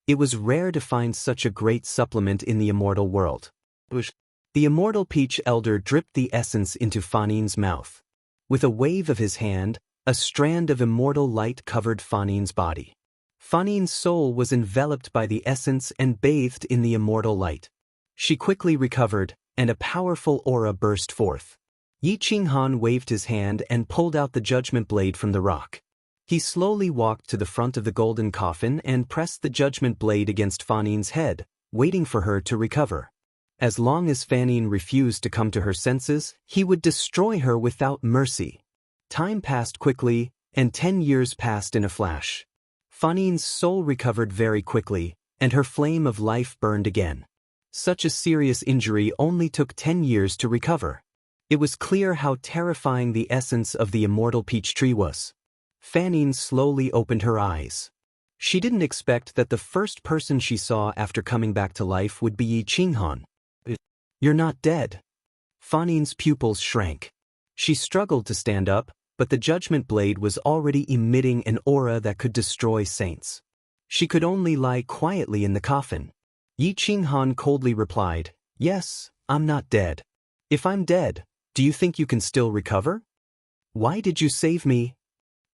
it was rare to find such a great supplement in the immortal world. The Immortal Peach Elder dripped the essence into Fannin's mouth. With a wave of his hand, a strand of immortal light covered Fannin's body. Fannin's soul was enveloped by the essence and bathed in the immortal light. She quickly recovered, and a powerful aura burst forth. Yi Qinghan waved his hand and pulled out the judgment blade from the rock. He slowly walked to the front of the golden coffin and pressed the judgment blade against Fannin's head, waiting for her to recover. As long as Fannin refused to come to her senses, he would destroy her without mercy. Time passed quickly, and 10 years passed in a flash. Fannin's soul recovered very quickly, and her flame of life burned again. Such a serious injury only took 10 years to recover. It was clear how terrifying the essence of the Immortal Peach Tree was. Fannin slowly opened her eyes. She didn't expect that the first person she saw after coming back to life would be Yi Qinghan. "You're not dead." Fannin's pupils shrank. She struggled to stand up, but the judgment blade was already emitting an aura that could destroy saints. She could only lie quietly in the coffin. Yi Qinghan coldly replied, "Yes, I'm not dead. If I'm dead, do you think you can still recover? Why did you save me?"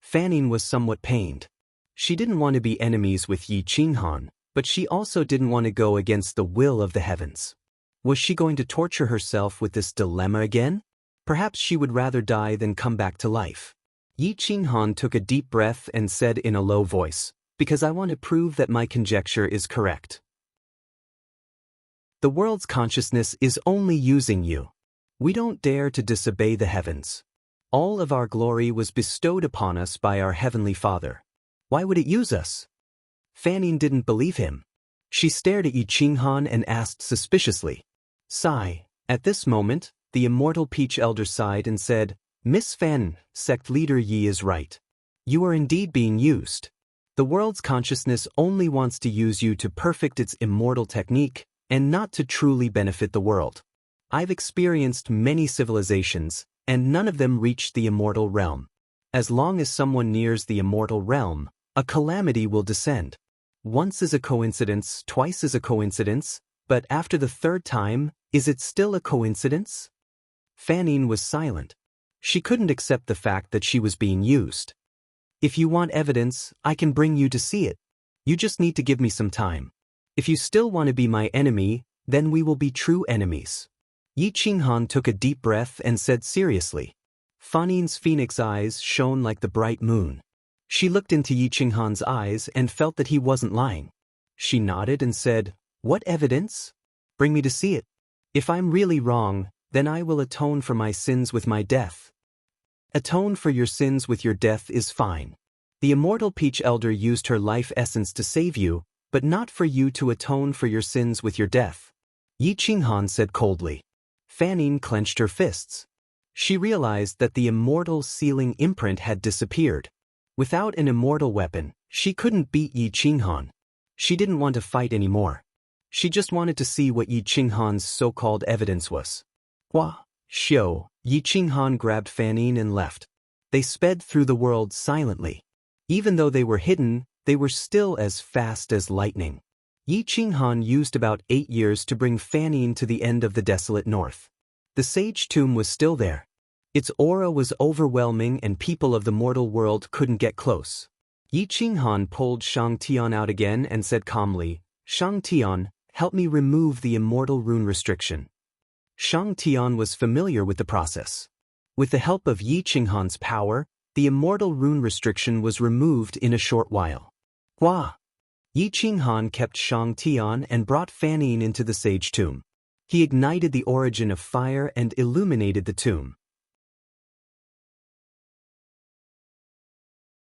Fannin was somewhat pained. She didn't want to be enemies with Yi Qinghan, but she also didn't want to go against the will of the heavens. Was she going to torture herself with this dilemma again? Perhaps she would rather die than come back to life. Yi Qinghan took a deep breath and said in a low voice, "Because I want to prove that my conjecture is correct. The world's consciousness is only using you. We don't dare to disobey the heavens. All of our glory was bestowed upon us by our Heavenly Father. Why would it use us?" Fannin didn't believe him. She stared at Yi Qinghan and asked suspiciously, "Sigh, at this moment, The immortal Peach Elder sighed and said, Miss Fan, sect leader Yi is right. You are indeed being used. The world's consciousness only wants to use you to perfect its immortal technique and not to truly benefit the world. I've experienced many civilizations, and none of them reached the immortal realm. As long as someone nears the immortal realm, a calamity will descend. Once is a coincidence, twice is a coincidence, but after the third time, is it still a coincidence? Fanine was silent. She couldn't accept the fact that she was being used. If you want evidence, I can bring you to see it. You just need to give me some time. If you still want to be my enemy, then we will be true enemies. Yi Qinghan took a deep breath and said seriously. Fanine's phoenix eyes shone like the bright moon. She looked into Yi Qinghan's eyes and felt that he wasn't lying. She nodded and said, What evidence? Bring me to see it. If I'm really wrong, then I will atone for my sins with my death. Atone for your sins with your death is fine. The immortal Peach Elder used her life essence to save you, but not for you to atone for your sins with your death. Yi Qinghan said coldly. Fanine clenched her fists. She realized that the immortal sealing imprint had disappeared. Without an immortal weapon, she couldn't beat Yi Qinghan. She didn't want to fight anymore. She just wanted to see what Yi Qinghan's so-called evidence was. Hua, Xiu, Yi Qinghan grabbed Fanine and left. They sped through the world silently. Even though they were hidden, they were still as fast as lightning. Yi Qinghan used about 8 years to bring Fanine to the end of the desolate north. The sage tomb was still there. Its aura was overwhelming and people of the mortal world couldn't get close. Yi Qinghan pulled Shang Tian out again and said calmly, Shang Tian, help me remove the immortal rune restriction. Shang Tian was familiar with the process. With the help of Yi Qinghan's power, the immortal rune restriction was removed in a short while. Hua! Yi Qinghan kept Shang Tian and brought Fanine into the sage tomb. He ignited the origin of fire and illuminated the tomb.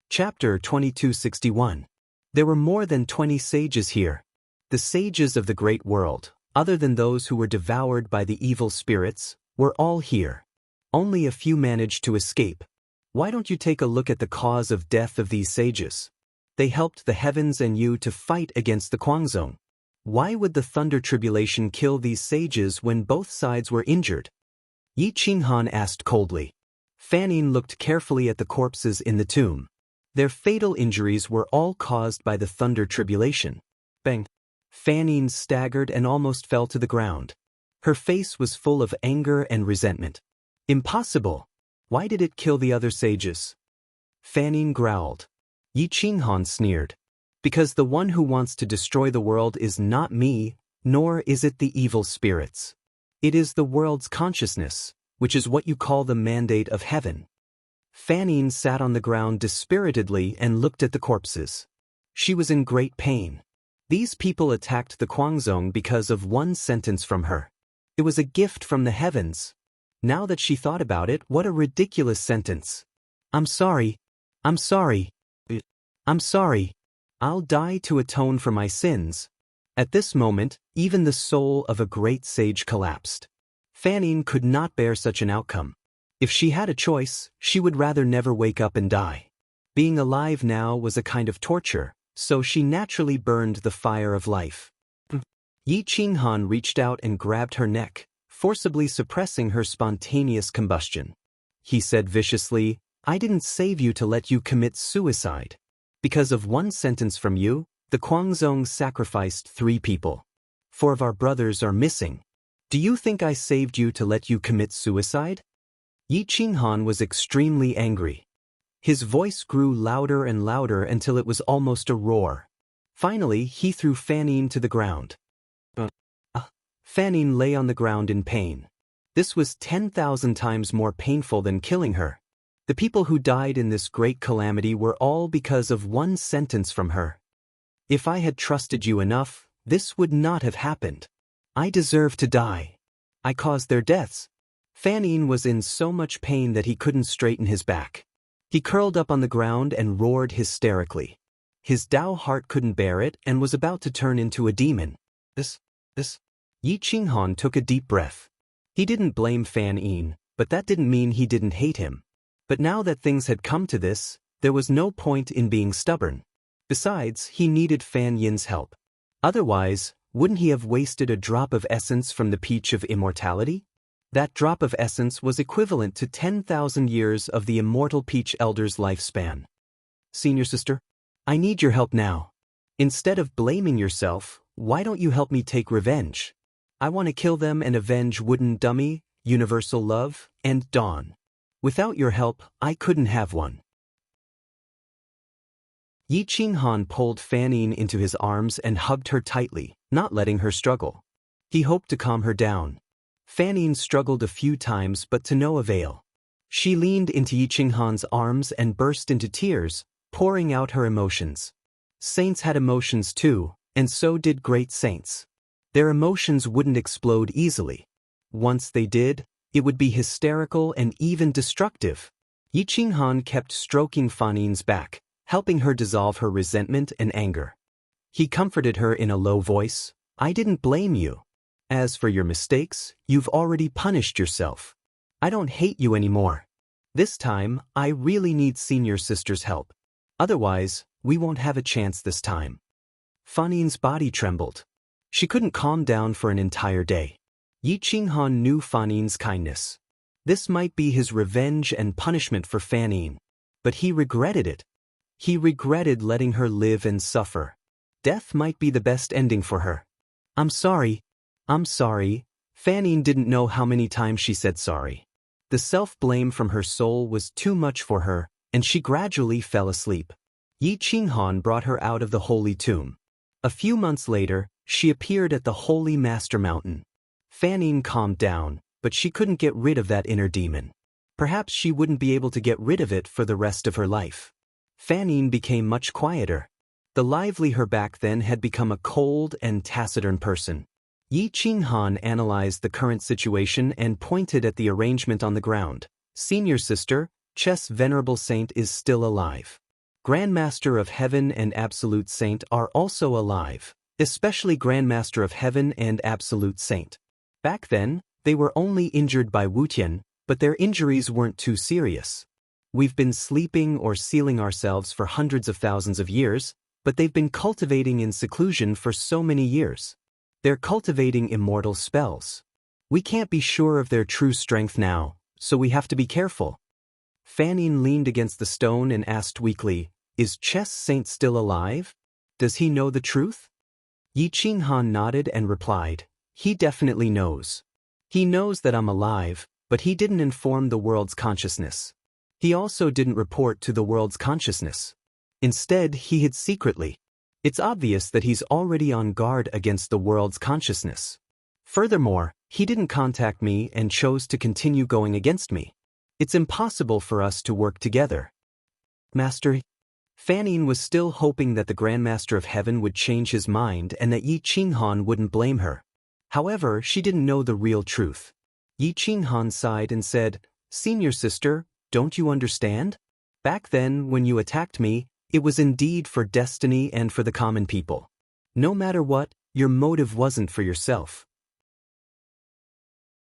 Chapter 2261. There were more than 20 sages here. The sages of the great world, other than those who were devoured by the evil spirits, were all here. Only a few managed to escape. Why don't you take a look at the cause of death of these sages? They helped the heavens and you to fight against the Guangzong. Why would the thunder tribulation kill these sages when both sides were injured? Yi Qinghan asked coldly. Fanine looked carefully at the corpses in the tomb. Their fatal injuries were all caused by the thunder tribulation. Bang! Fanine staggered and almost fell to the ground. Her face was full of anger and resentment. Impossible! Why did it kill the other sages? Fanine growled. Yi Qinghan sneered. Because the one who wants to destroy the world is not me, nor is it the evil spirits. It is the world's consciousness, which is what you call the mandate of heaven. Fanine sat on the ground dispiritedly and looked at the corpses. She was in great pain. These people attacked the Guangzong because of one sentence from her. It was a gift from the heavens. Now that she thought about it, what a ridiculous sentence. I'm sorry. I'm sorry. I'm sorry. I'll die to atone for my sins. At this moment, even the soul of a great sage collapsed. Fanine could not bear such an outcome. If she had a choice, she would rather never wake up and die. Being alive now was a kind of torture, so she naturally burned the fire of life. Yi Qinghan reached out and grabbed her neck, forcibly suppressing her spontaneous combustion. He said viciously, I didn't save you to let you commit suicide. Because of one sentence from you, the Guangzong sacrificed 3 people. 4 of our brothers are missing. Do you think I saved you to let you commit suicide? Yi Qinghan was extremely angry. His voice grew louder and louder until it was almost a roar. Finally, he threw Fanine to the ground. Fanine lay on the ground in pain. This was 10,000 times more painful than killing her. The people who died in this great calamity were all because of one sentence from her. If I had trusted you enough, this would not have happened. I deserve to die. I caused their deaths. Fanine was in so much pain that he couldn't straighten his back. He curled up on the ground and roared hysterically. His Tao heart couldn't bear it and was about to turn into a demon. Yi Qinghan took a deep breath. He didn't blame Fan Yin, but that didn't mean he didn't hate him. But now that things had come to this, there was no point in being stubborn. Besides, he needed Fan Yin's help. Otherwise, wouldn't he have wasted a drop of essence from the peach of immortality? That drop of essence was equivalent to 10,000 years of the immortal peach elder's lifespan. Senior sister, I need your help now. Instead of blaming yourself, why don't you help me take revenge? I want to kill them and avenge Wooden Dummy, Universal Love, and Dawn. Without your help, I couldn't have one. Yi Qinghan pulled Fan Yin into his arms and hugged her tightly, not letting her struggle. He hoped to calm her down. Fan Yin struggled a few times but to no avail. She leaned into Yi Qinghan's arms and burst into tears, pouring out her emotions. Saints had emotions too, and so did great saints. Their emotions wouldn't explode easily. Once they did, it would be hysterical and even destructive. Yi Qinghan kept stroking Fan Yin's back, helping her dissolve her resentment and anger. He comforted her in a low voice, I didn't blame you. As for your mistakes, you've already punished yourself. I don't hate you anymore. This time, I really need senior sister's help. Otherwise, we won't have a chance this time. Fan Yin's body trembled. She couldn't calm down for an entire day. Yi Qinghan knew Fan Yin's kindness. This might be his revenge and punishment for Fan Yin. But he regretted it. He regretted letting her live and suffer. Death might be the best ending for her. I'm sorry. I'm sorry. Fan Yin didn't know how many times she said sorry. The self-blame from her soul was too much for her, and she gradually fell asleep. Yi Qinghan brought her out of the holy tomb. A few months later, she appeared at the Holy Master Mountain. Fan Yin calmed down, but she couldn't get rid of that inner demon. Perhaps she wouldn't be able to get rid of it for the rest of her life. Fan Yin became much quieter. The lively her back then had become a cold and taciturn person. Yi Qinghan analyzed the current situation and pointed at the arrangement on the ground. Senior sister, Chess Venerable Saint is still alive. Grandmaster of Heaven and Absolute Saint are also alive, especially Grandmaster of Heaven and Absolute Saint. Back then, they were only injured by Wutian, but their injuries weren't too serious. We've been sleeping or sealing ourselves for hundreds of thousands of years, but they've been cultivating in seclusion for so many years. They're cultivating immortal spells. We can't be sure of their true strength now, so we have to be careful. Fan Yin leaned against the stone and asked weakly, is Chess Saint still alive? Does he know the truth? Yi Qinghan nodded and replied, he definitely knows. He knows that I'm alive, but he didn't inform the world's consciousness. He also didn't report to the world's consciousness. Instead, he hid secretly. It's obvious that he's already on guard against the world's consciousness. Furthermore, he didn't contact me and chose to continue going against me. It's impossible for us to work together. Master, Fan Yin was still hoping that the Grandmaster of Heaven would change his mind and that Yi Qinghan wouldn't blame her. However, she didn't know the real truth. Yi Qinghan sighed and said, Senior sister, don't you understand? Back then, when you attacked me, it was indeed for destiny and for the common people. No matter what, your motive wasn't for yourself.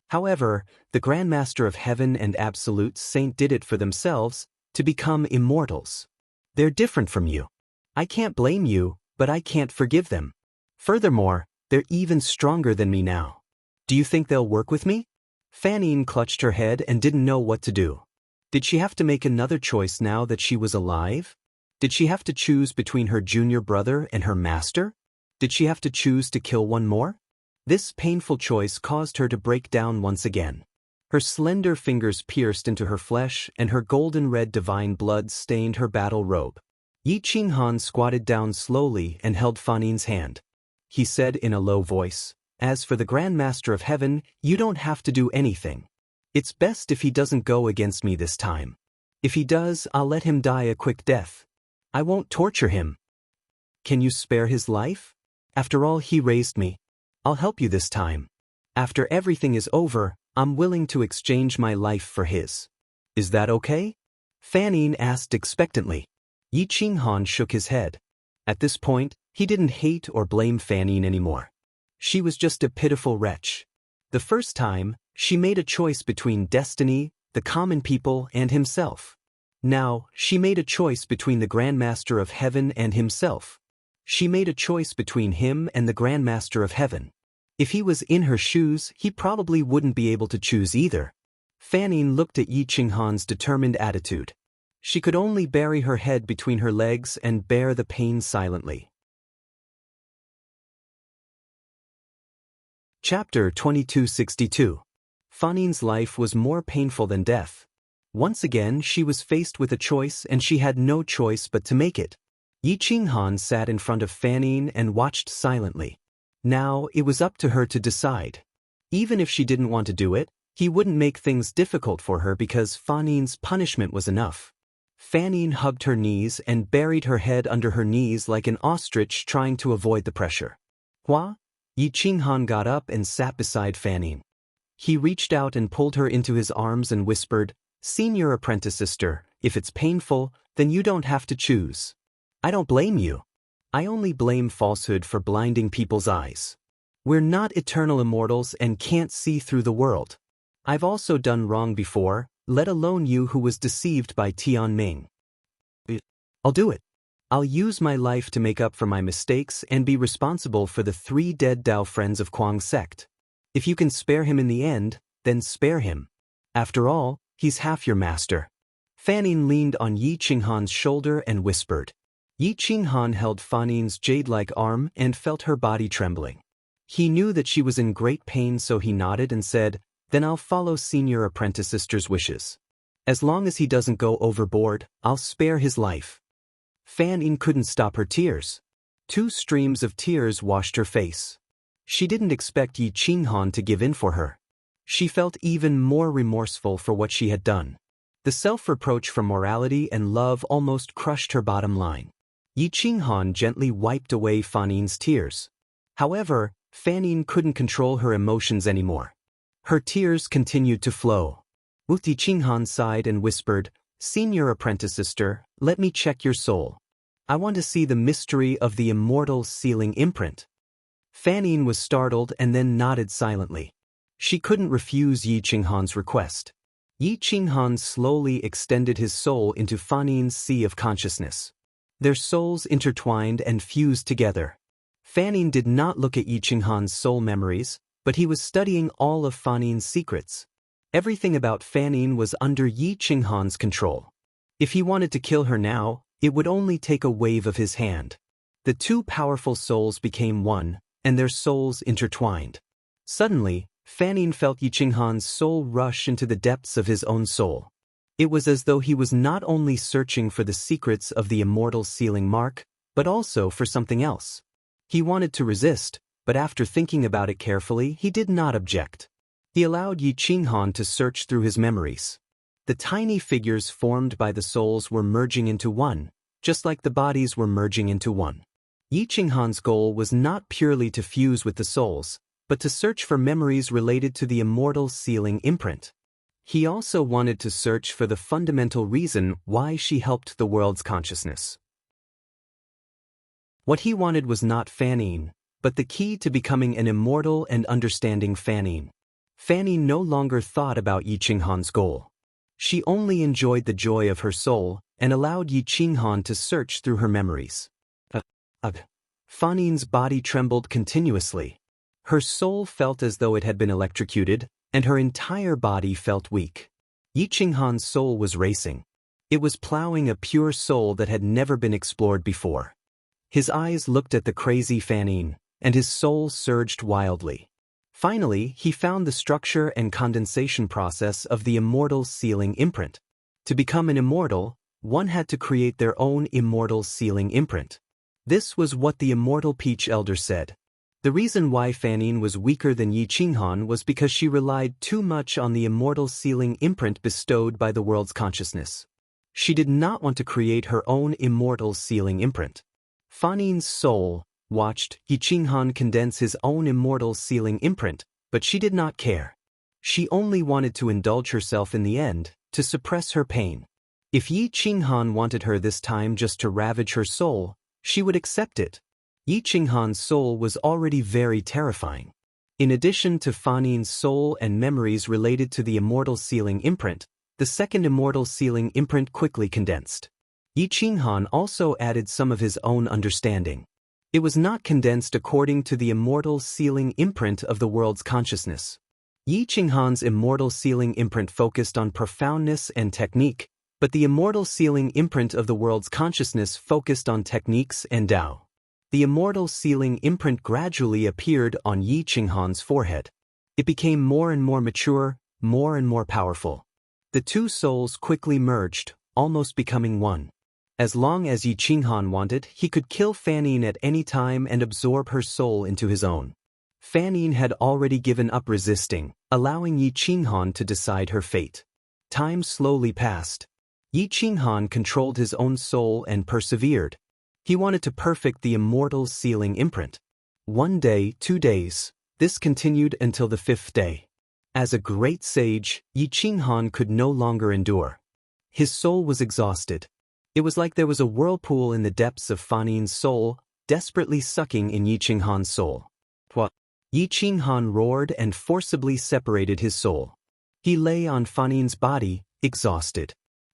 However, the Grandmaster of Heaven and Absolute Saint did it for themselves, to become immortals. They're different from you. I can't blame you, but I can't forgive them. Furthermore, they're even stronger than me now. Do you think they'll work with me? Fan Yin clutched her head and didn't know what to do. Did she have to make another choice now that she was alive? Did she have to choose between her junior brother and her master? Did she have to choose to kill one more? This painful choice caused her to break down once again. Her slender fingers pierced into her flesh and her golden red divine blood stained her battle robe. Yi Qinghan squatted down slowly and held Fan Yin's hand. He said in a low voice, as for the Grandmaster of Heaven, you don't have to do anything. It's best if he doesn't go against me this time. If he does, I'll let him die a quick death. I won't torture him. Can you spare his life? After all, he raised me. I'll help you this time. After everything is over, I'm willing to exchange my life for his. Is that okay? Fan Yin asked expectantly. Yi Qinghan shook his head. At this point, he didn't hate or blame Fan Yin anymore. She was just a pitiful wretch. The first time, she made a choice between destiny, the common people, and himself. Now, she made a choice between the Grandmaster of Heaven and himself. She made a choice between him and the Grandmaster of Heaven. If he was in her shoes, he probably wouldn't be able to choose either. Fanning looked at Yi Qinghan's determined attitude. She could only bury her head between her legs and bear the pain silently. Chapter 2262. Fanning's life was more painful than death. Once again she was faced with a choice and she had no choice but to make it. Yi Qinghan sat in front of Fanning and watched silently. Now it was up to her to decide. Even if she didn't want to do it, he wouldn't make things difficult for her because Fanning's punishment was enough. Fanning hugged her knees and buried her head under her knees like an ostrich trying to avoid the pressure. Hua? Yi Qinghan got up and sat beside Fanning. He reached out and pulled her into his arms and whispered, "Senior apprentice sister, if it's painful, then you don't have to choose. I don't blame you. I only blame falsehood for blinding people's eyes. We're not eternal immortals and can't see through the world. I've also done wrong before, let alone you who was deceived by Tianming. I'll do it. I'll use my life to make up for my mistakes and be responsible for the 3 dead Dao friends of Kuang sect. If you can spare him in the end, then spare him. After all, he's half your master." Fanning leaned on Yi Qinghan's shoulder and whispered. Yi Qinghan held Fanning's jade-like arm and felt her body trembling. He knew that she was in great pain, so he nodded and said, "Then I'll follow senior apprentice sister's wishes. As long as he doesn't go overboard, I'll spare his life." Fanning couldn't stop her tears. 2 streams of tears washed her face. She didn't expect Yi Qinghan to give in for her. She felt even more remorseful for what she had done. The self-reproach from morality and love almost crushed her bottom line. Yi Qinghan gently wiped away Fanning's tears. However, Fanning couldn't control her emotions anymore. Her tears continued to flow. Yi Qinghan sighed and whispered, "Senior apprentice sister, let me check your soul. I want to see the mystery of the immortal sealing imprint." Fanning was startled and then nodded silently. She couldn't refuse Yi Qinghan's request. Yi Qinghan slowly extended his soul into Fanning's sea of consciousness. Their souls intertwined and fused together. Fanning did not look at Yi Qinghan's soul memories, but he was studying all of Fanning's secrets. Everything about Fanning was under Yi Qinghan's control. If he wanted to kill her now, it would only take a wave of his hand. The 2 powerful souls became one, and their souls intertwined. Suddenly, Fanning felt Yi Qinghan's soul rush into the depths of his own soul. It was as though he was not only searching for the secrets of the immortal sealing mark, but also for something else. He wanted to resist, but after thinking about it carefully, he did not object. He allowed Yi Qinghan to search through his memories. The tiny figures formed by the souls were merging into one, just like the bodies were merging into one. Yi Qinghan's goal was not purely to fuse with the souls, but to search for memories related to the immortal sealing imprint. He also wanted to search for the fundamental reason why she helped the world's consciousness. What he wanted was not Fanning, but the key to becoming an immortal and understanding Fanning. Fanning no longer thought about Yi Qinghan's goal. She only enjoyed the joy of her soul and allowed Yi Qinghan to search through her memories. Fanning's body trembled continuously. Her soul felt as though it had been electrocuted, and her entire body felt weak. Yi Qinghan's soul was racing. It was plowing a pure soul that had never been explored before. His eyes looked at the crazy Fanning, and his soul surged wildly. Finally, he found the structure and condensation process of the immortal sealing imprint. To become an immortal, one had to create their own immortal sealing imprint. This was what the immortal Peach Elder said. The reason why Fanning was weaker than Yi Qinghan was because she relied too much on the immortal sealing imprint bestowed by the world's consciousness. She did not want to create her own immortal sealing imprint. Fanning's soul watched Yi Qinghan condense his own immortal sealing imprint, but she did not care. She only wanted to indulge herself in the end, to suppress her pain. If Yi Qinghan wanted her this time just to ravage her soul, she would accept it. Yi Qinghan's soul was already very terrifying. In addition to Fanin's soul and memories related to the immortal sealing imprint, the second immortal sealing imprint quickly condensed. Yi Qinghan also added some of his own understanding. It was not condensed according to the immortal sealing imprint of the world's consciousness. Yi Qinghan's immortal sealing imprint focused on profoundness and technique, but the immortal sealing imprint of the world's consciousness focused on techniques and Tao. The immortal sealing imprint gradually appeared on Yi Qinghan's forehead. It became more and more mature, more and more powerful. The two souls quickly merged, almost becoming one. As long as Yi Qinghan wanted, he could kill Fanin at any time and absorb her soul into his own. Fanin had already given up resisting, allowing Yi Qinghan to decide her fate. Time slowly passed. Yi Qinghan controlled his own soul and persevered. He wanted to perfect the immortal sealing imprint. 1 day, 2 days, this continued until the 5th day. As a great sage, Yi Qinghan could no longer endure. His soul was exhausted. It was like there was a whirlpool in the depths of Fanin's soul, desperately sucking in Yi Qinghan's soul. Yi Qinghan roared and forcibly separated his soul. He lay on Fanin's body, exhausted.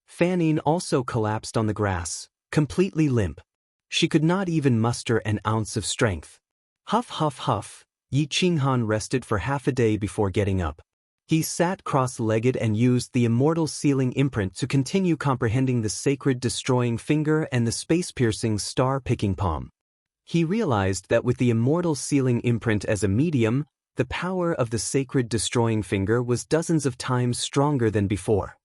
Fanin also collapsed on the grass, completely limp. She could not even muster an ounce of strength. Huff, huff, huff, Yi Qinghan rested for half a day before getting up. He sat cross-legged and used the immortal sealing imprint to continue comprehending the sacred destroying finger and the space-piercing star-picking palm. He realized that with the immortal sealing imprint as a medium, the power of the sacred destroying finger was dozens of times stronger than before.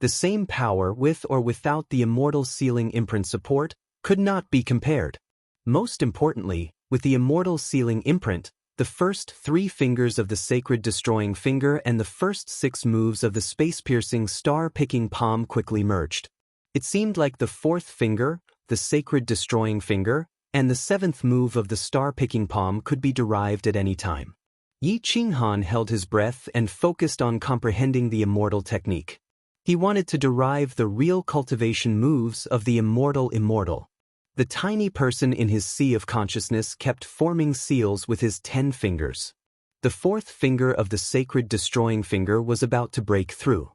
The same power with or without the immortal sealing imprint support could not be compared. Most importantly, with the immortal sealing imprint, the first 3 fingers of the sacred destroying finger and the first 6 moves of the space-piercing star-picking palm quickly merged. It seemed like the 4th finger, the sacred destroying finger, and the 7th move of the star-picking palm could be derived at any time. Yi Qinghan held his breath and focused on comprehending the immortal technique. He wanted to derive the real cultivation moves of the immortal. The tiny person in his sea of consciousness kept forming seals with his 10 fingers. The 4th finger of the sacred destroying finger was about to break through.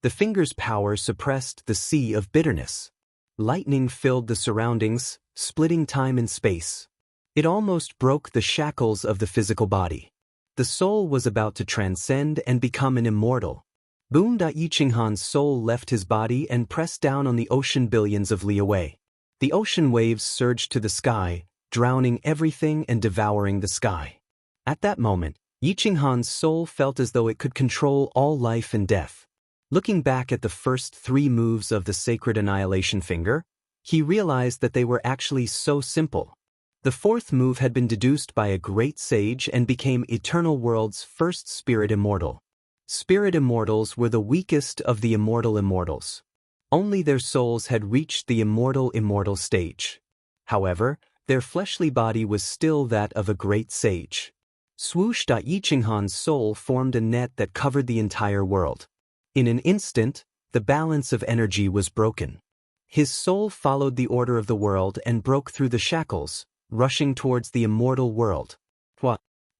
The finger's power suppressed the sea of bitterness. Lightning filled the surroundings, splitting time and space. It almost broke the shackles of the physical body. The soul was about to transcend and become an immortal. Boom! Yi Qinghan's soul left his body and pressed down on the ocean billions of li away. The ocean waves surged to the sky, drowning everything and devouring the sky. At that moment, Yi Qinghan's soul felt as though it could control all life and death. Looking back at the first 3 moves of the sacred annihilation finger, he realized that they were actually so simple. The 4th move had been deduced by a great sage and became Eternal World's first spirit immortal. Spirit immortals were the weakest of the immortal immortals. Only their souls had reached the immortal stage. However, their fleshly body was still that of a great sage. Swoosh! Yi Qinghan's soul formed a net that covered the entire world. In an instant, the balance of energy was broken. His soul followed the order of the world and broke through the shackles, rushing towards the immortal world.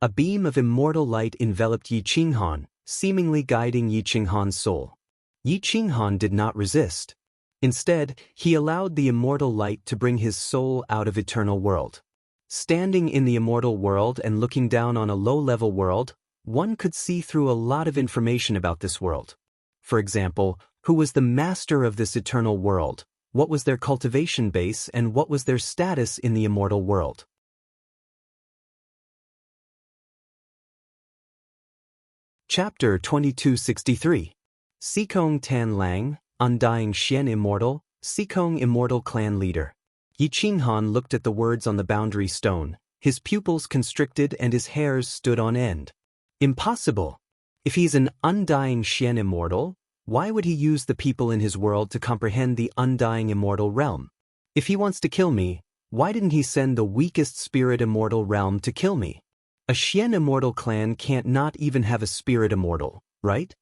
A beam of immortal light enveloped Yi Qinghan, seemingly guiding Yi Qinghan's soul. Yi Qinghan did not resist. Instead, he allowed the immortal light to bring his soul out of eternal world. Standing in the immortal world and looking down on a low-level world, one could see through a lot of information about this world. For example, who was the master of this eternal world, what was their cultivation base, and what was their status in the immortal world. Chapter 2263. Sikong Tan Lang, Undying Xian Immortal, Sikong Immortal Clan Leader. Yi Qinghan looked at the words on the boundary stone, his pupils constricted and his hairs stood on end. Impossible! If he's an undying Xian Immortal, why would he use the people in his world to comprehend the undying immortal realm? If he wants to kill me, why didn't he send the weakest spirit immortal realm to kill me? A Xian Immortal clan can't not even have a spirit immortal, right?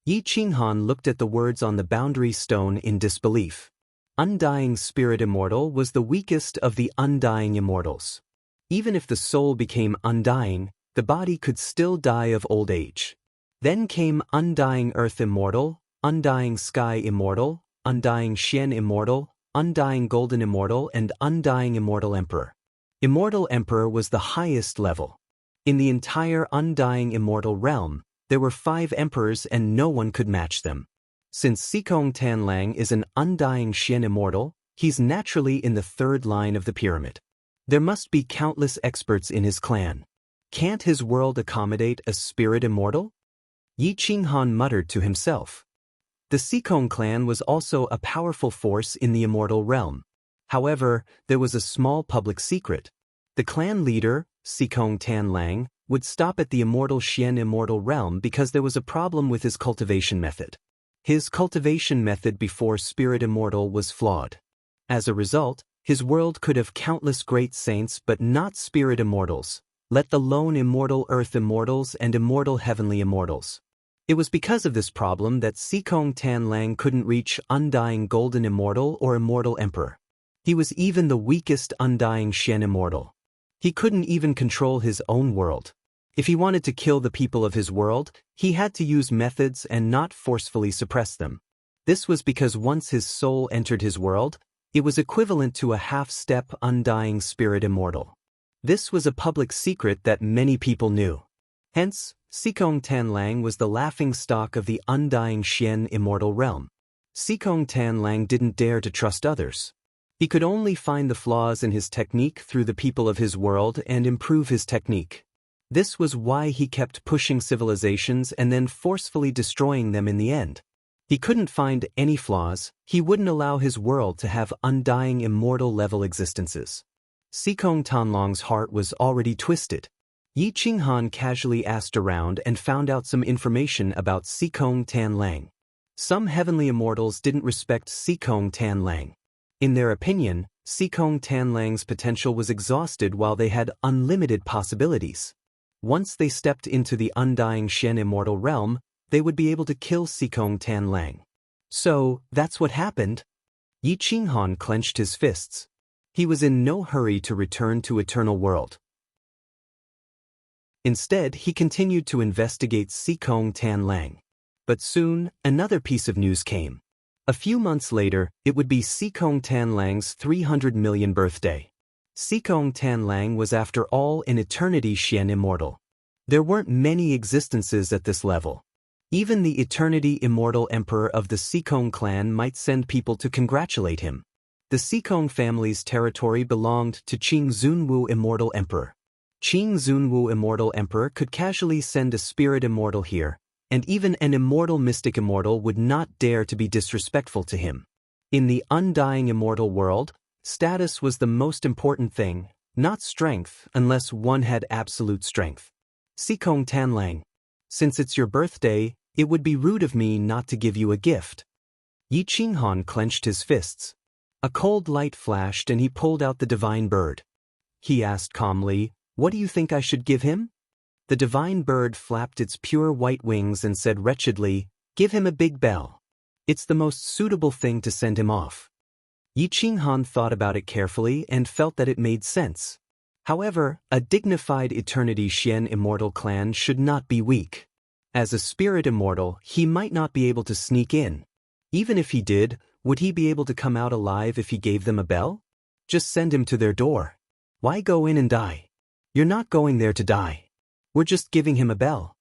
Yi Qinghan looked at the words on the boundary stone in disbelief. Undying spirit immortal was the weakest of the undying immortals. Even if the soul became undying, the body could still die of old age. Then came undying earth immortal, undying sky immortal, undying Xian immortal, undying golden immortal, and undying immortal emperor. Immortal emperor was the highest level. In the entire undying immortal realm, there were 5 emperors and no one could match them. Since Xikong Tanlang is an undying Xian immortal, he's naturally in the 3rd line of the pyramid. There must be countless experts in his clan. Can't his world accommodate a spirit immortal? Yi Qinghan muttered to himself. The Xikong clan was also a powerful force in the immortal realm. However, there was a small public secret. The clan leader, Xikong Tanlang, would stop at the immortal Xian immortal realm because there was a problem with his cultivation method. His cultivation method before spirit immortal was flawed. As a result, his world could have countless great saints but not spirit immortals, let alone immortal earth immortals and immortal heavenly immortals. It was because of this problem that Xikong Tanlang couldn't reach undying golden immortal or immortal emperor. He was even the weakest undying Xian immortal. He couldn't even control his own world. If he wanted to kill the people of his world, he had to use methods and not forcefully suppress them. This was because once his soul entered his world, it was equivalent to a half-step undying spirit immortal. This was a public secret that many people knew. Hence, Xikong Tanlang was the laughingstock of the undying Xian immortal realm. Xikong Tanlang didn't dare to trust others. He could only find the flaws in his technique through the people of his world and improve his technique. This was why he kept pushing civilizations and then forcefully destroying them in the end. He couldn't find any flaws, he wouldn't allow his world to have undying immortal level existences. Xikong Tanlang's heart was already twisted. Yi Qinghan casually asked around and found out some information about Xikong Tanlang. Some heavenly immortals didn't respect Xikong Tanlang. In their opinion, Xikong Tanlang's potential was exhausted while they had unlimited possibilities. Once they stepped into the undying Xian immortal realm, they would be able to kill Xikong Tanlang. So, that's what happened? Yi Qinghan clenched his fists. He was in no hurry to return to Eternal World. Instead, he continued to investigate Xikong Tanlang. But soon, another piece of news came. A few months later, it would be Xikong Tanlang's 300 million birthday. Xikong Tanlang was after all an eternity Xian immortal. There weren't many existences at this level. Even the eternity immortal emperor of the Xikong clan might send people to congratulate him. The Xikong family's territory belonged to Qing Zunwu immortal emperor. Qing Zunwu immortal emperor could casually send a spirit immortal here, and even an immortal mystic immortal would not dare to be disrespectful to him. In the undying immortal world, status was the most important thing, not strength unless one had absolute strength. Xikong Tanlang, since it's your birthday, it would be rude of me not to give you a gift. Yi Qinghan clenched his fists. A cold light flashed and he pulled out the divine bird. He asked calmly, "What do you think I should give him?" The divine bird flapped its pure white wings and said wretchedly, "Give him a big bell. It's the most suitable thing to send him off." Yi Qinghan thought about it carefully and felt that it made sense. However, a dignified Eternity Xian immortal clan should not be weak. As a spirit immortal, he might not be able to sneak in. Even if he did, would he be able to come out alive if he gave them a bell? Just send him to their door. Why go in and die? You're not going there to die. We're just giving him a bell.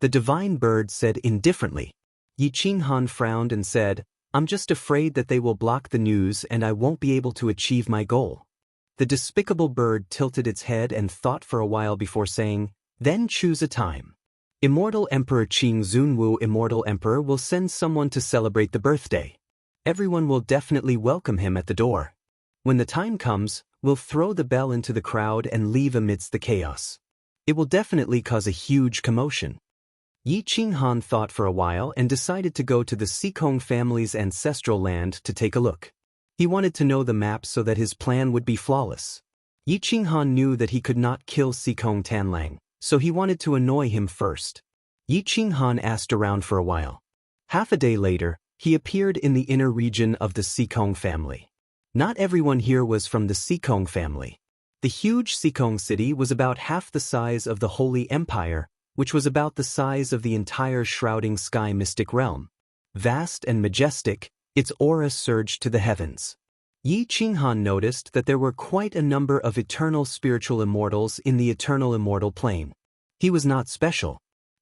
The divine bird said indifferently. Yi Qinghan frowned and said, "I'm just afraid that they will block the news and I won't be able to achieve my goal." The despicable bird tilted its head and thought for a while before saying, "Then choose a time. Immortal Emperor Qing Zunwu Immortal Emperor will send someone to celebrate the birthday. Everyone will definitely welcome him at the door. When the time comes, we'll throw the bell into the crowd and leave amidst the chaos. It will definitely cause a huge commotion." Yi Qinghan thought for a while and decided to go to the Xikong family's ancestral land to take a look. He wanted to know the map so that his plan would be flawless. Yi Qinghan knew that he could not kill Xikong Tanlang, so he wanted to annoy him first. Yi Qinghan asked around for a while. Half a day later, he appeared in the inner region of the Xikong family. Not everyone here was from the Xikong family. The huge Sikong city was about half the size of the Holy Empire, which was about the size of the entire shrouding sky mystic realm. Vast and majestic, its aura surged to the heavens. Yi Qinghan noticed that there were quite a number of eternal spiritual immortals in the eternal immortal plane. He was not special.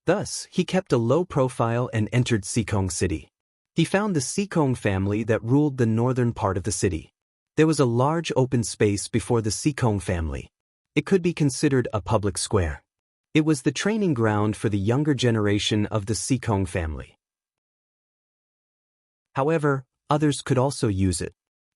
Thus, he kept a low profile and entered Sikong City. He found the Sikong family that ruled the northern part of the city. There was a large open space before the Sikong family. It could be considered a public square. It was the training ground for the younger generation of the Sikong family. However, others could also use it.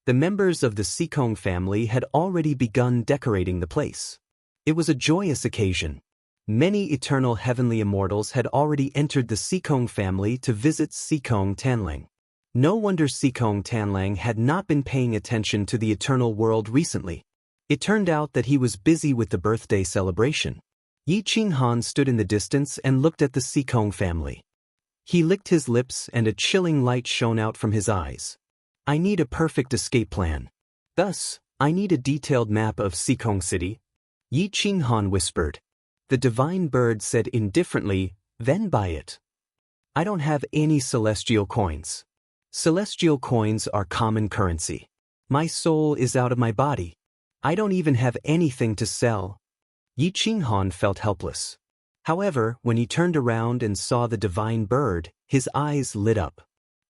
The members of the Sikong family had already begun decorating the place. It was a joyous occasion. Many eternal heavenly immortals had already entered the Sikong family to visit Sikong Tanlang. No wonder Sikong Tanlang had not been paying attention to the eternal world recently. It turned out that he was busy with the birthday celebration. Yi Qinghan stood in the distance and looked at the Sikong family. He licked his lips and a chilling light shone out from his eyes. I need a perfect escape plan. Thus, I need a detailed map of Sikong City. Yi Qinghan whispered. The divine bird said indifferently, then buy it. I don't have any celestial coins. Celestial coins are common currency. My soul is out of my body. I don't even have anything to sell. Yi Qinghan felt helpless. However, when he turned around and saw the divine bird, his eyes lit up.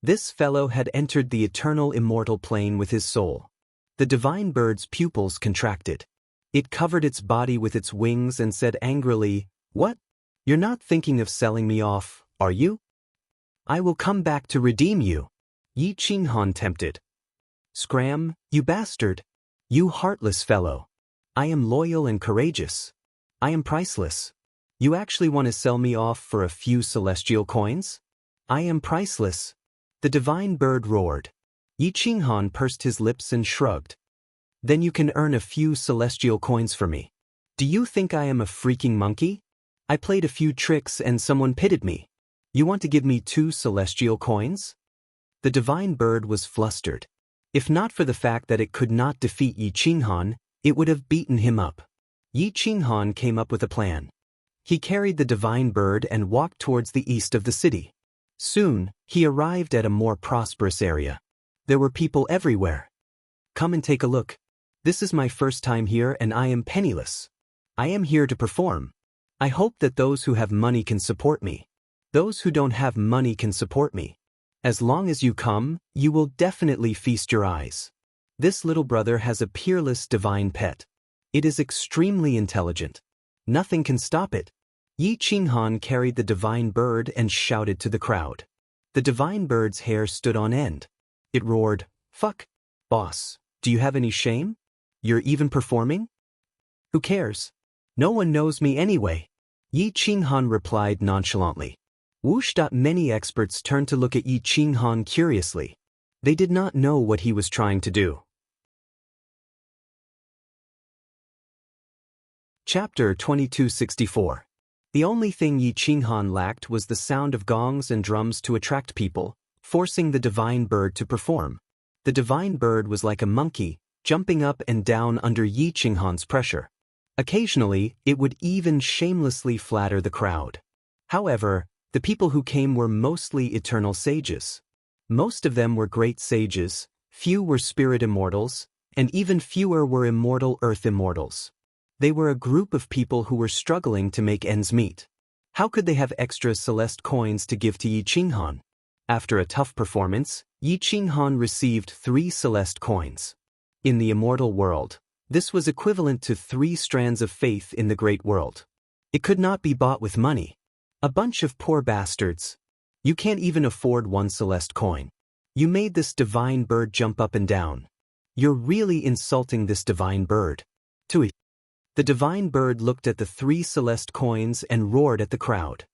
This fellow had entered the eternal immortal plane with his soul. The divine bird's pupils contracted. It covered its body with its wings and said angrily, "What? You're not thinking of selling me off, are you? I will come back to redeem you." Yi Qinghan tempted. "Scram, you bastard! You heartless fellow! I am loyal and courageous. I am priceless. You actually want to sell me off for a few celestial coins? I am priceless." The divine bird roared. Yi Qinghan pursed his lips and shrugged. "Then you can earn a few celestial coins for me. Do you think I am a freaking monkey? I played a few tricks and someone pitted me. You want to give me 2 celestial coins?" The divine bird was flustered. If not for the fact that it could not defeat Yi Qinghan, it would have beaten him up. Yi Qinghan came up with a plan. He carried the divine bird and walked towards the east of the city. Soon, he arrived at a more prosperous area. There were people everywhere. "Come and take a look. This is my first time here and I am penniless. I am here to perform. I hope that those who have money can support me. Those who don't have money can support me. As long as you come, you will definitely feast your eyes. This little brother has a peerless divine pet. It is extremely intelligent. Nothing can stop it." Yi Qinghan carried the divine bird and shouted to the crowd. The divine bird's hair stood on end. It roared, "Fuck, boss, do you have any shame? You're even performing? Who cares? No one knows me anyway." Yi Qinghan replied nonchalantly. Whoosh! Many experts turned to look at Yi Qinghan curiously. They did not know what he was trying to do. Chapter 2264. The only thing Yi Qinghan lacked was the sound of gongs and drums to attract people, forcing the divine bird to perform. The divine bird was like a monkey, jumping up and down under Yi Qinghan's pressure. Occasionally, it would even shamelessly flatter the crowd. However, the people who came were mostly eternal sages. Most of them were great sages, few were spirit immortals, and even fewer were immortal earth immortals. They were a group of people who were struggling to make ends meet. How could they have extra celeste coins to give to Yi Qinghan? After a tough performance, Yi Qinghan received 3 celeste coins. In the immortal world, this was equivalent to 3 strands of faith in the great world. It could not be bought with money. A bunch of poor bastards. You can't even afford 1 celeste coin. You made this divine bird jump up and down. You're really insulting this divine bird. Tui. The divine bird looked at the 3 celeste coins and roared at the crowd.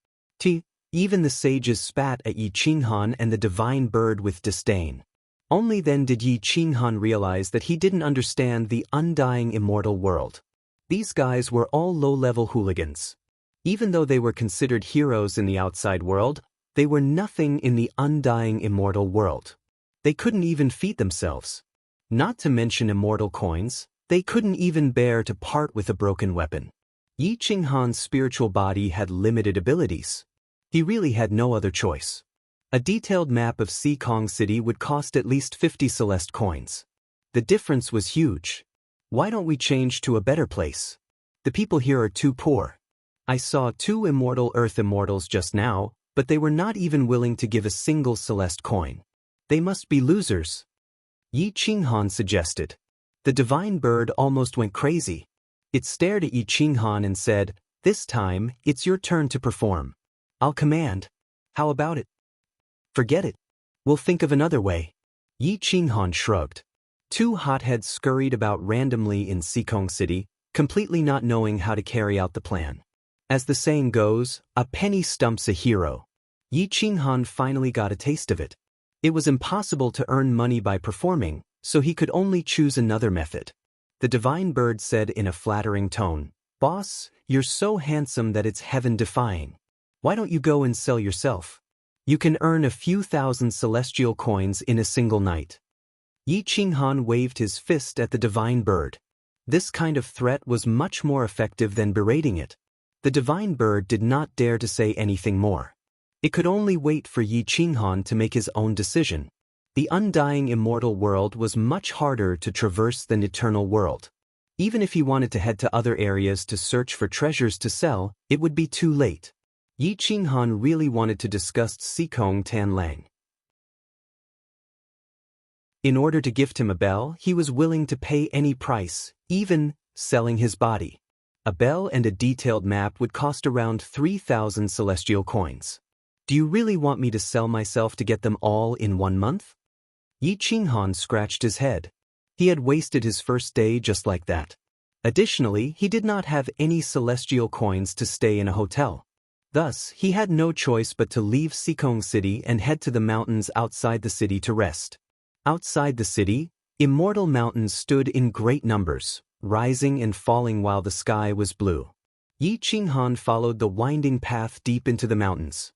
Even the sages spat at Yi Qinghan and the divine bird with disdain. Only then did Yi Qinghan realize that he didn't understand the undying immortal world. These guys were all low-level hooligans. Even though they were considered heroes in the outside world, they were nothing in the undying immortal world. They couldn't even feed themselves. Not to mention immortal coins, They couldn't even bear to part with a broken weapon. Yi Qinghan's spiritual body had limited abilities. He really had no other choice. A detailed map of Xikong City would cost at least 50 Celeste coins. The difference was huge. Why don't we change to a better place? The people here are too poor. I saw 2 immortal Earth immortals just now, but they were not even willing to give a single Celeste coin. They must be losers. Yi Qinghan suggested. The divine bird almost went crazy. It stared at Yi Qinghan and said, "This time, it's your turn to perform. I'll command. How about it?" "Forget it. We'll think of another way." Yi Qinghan shrugged. 2 hotheads scurried about randomly in Xikong City, completely not knowing how to carry out the plan. As the saying goes, a penny stumps a hero. Yi Qinghan finally got a taste of it. It was impossible to earn money by performing, so he could only choose another method. The divine bird said in a flattering tone, "Boss, you're so handsome that it's heaven-defying. Why don't you go and sell yourself? You can earn a few thousand celestial coins in a single night." Yi Qinghan waved his fist at the divine bird. This kind of threat was much more effective than berating it. The divine bird did not dare to say anything more. It could only wait for Yi Qinghan to make his own decision. The undying immortal world was much harder to traverse than eternal world. Even if he wanted to head to other areas to search for treasures to sell, it would be too late. Yi Qinghan really wanted to discuss Xikong Tanlang. In order to gift him a bell, he was willing to pay any price, even selling his body. A bell and a detailed map would cost around 3,000 celestial coins. Do you really want me to sell myself to get them all in 1 month? Yi Qinghan scratched his head. He had wasted his first day just like that. Additionally, he did not have any celestial coins to stay in a hotel. Thus, he had no choice but to leave Xikong City and head to the mountains outside the city to rest. Outside the city, immortal mountains stood in great numbers, rising and falling while the sky was blue. Yi Qinghan followed the winding path deep into the mountains.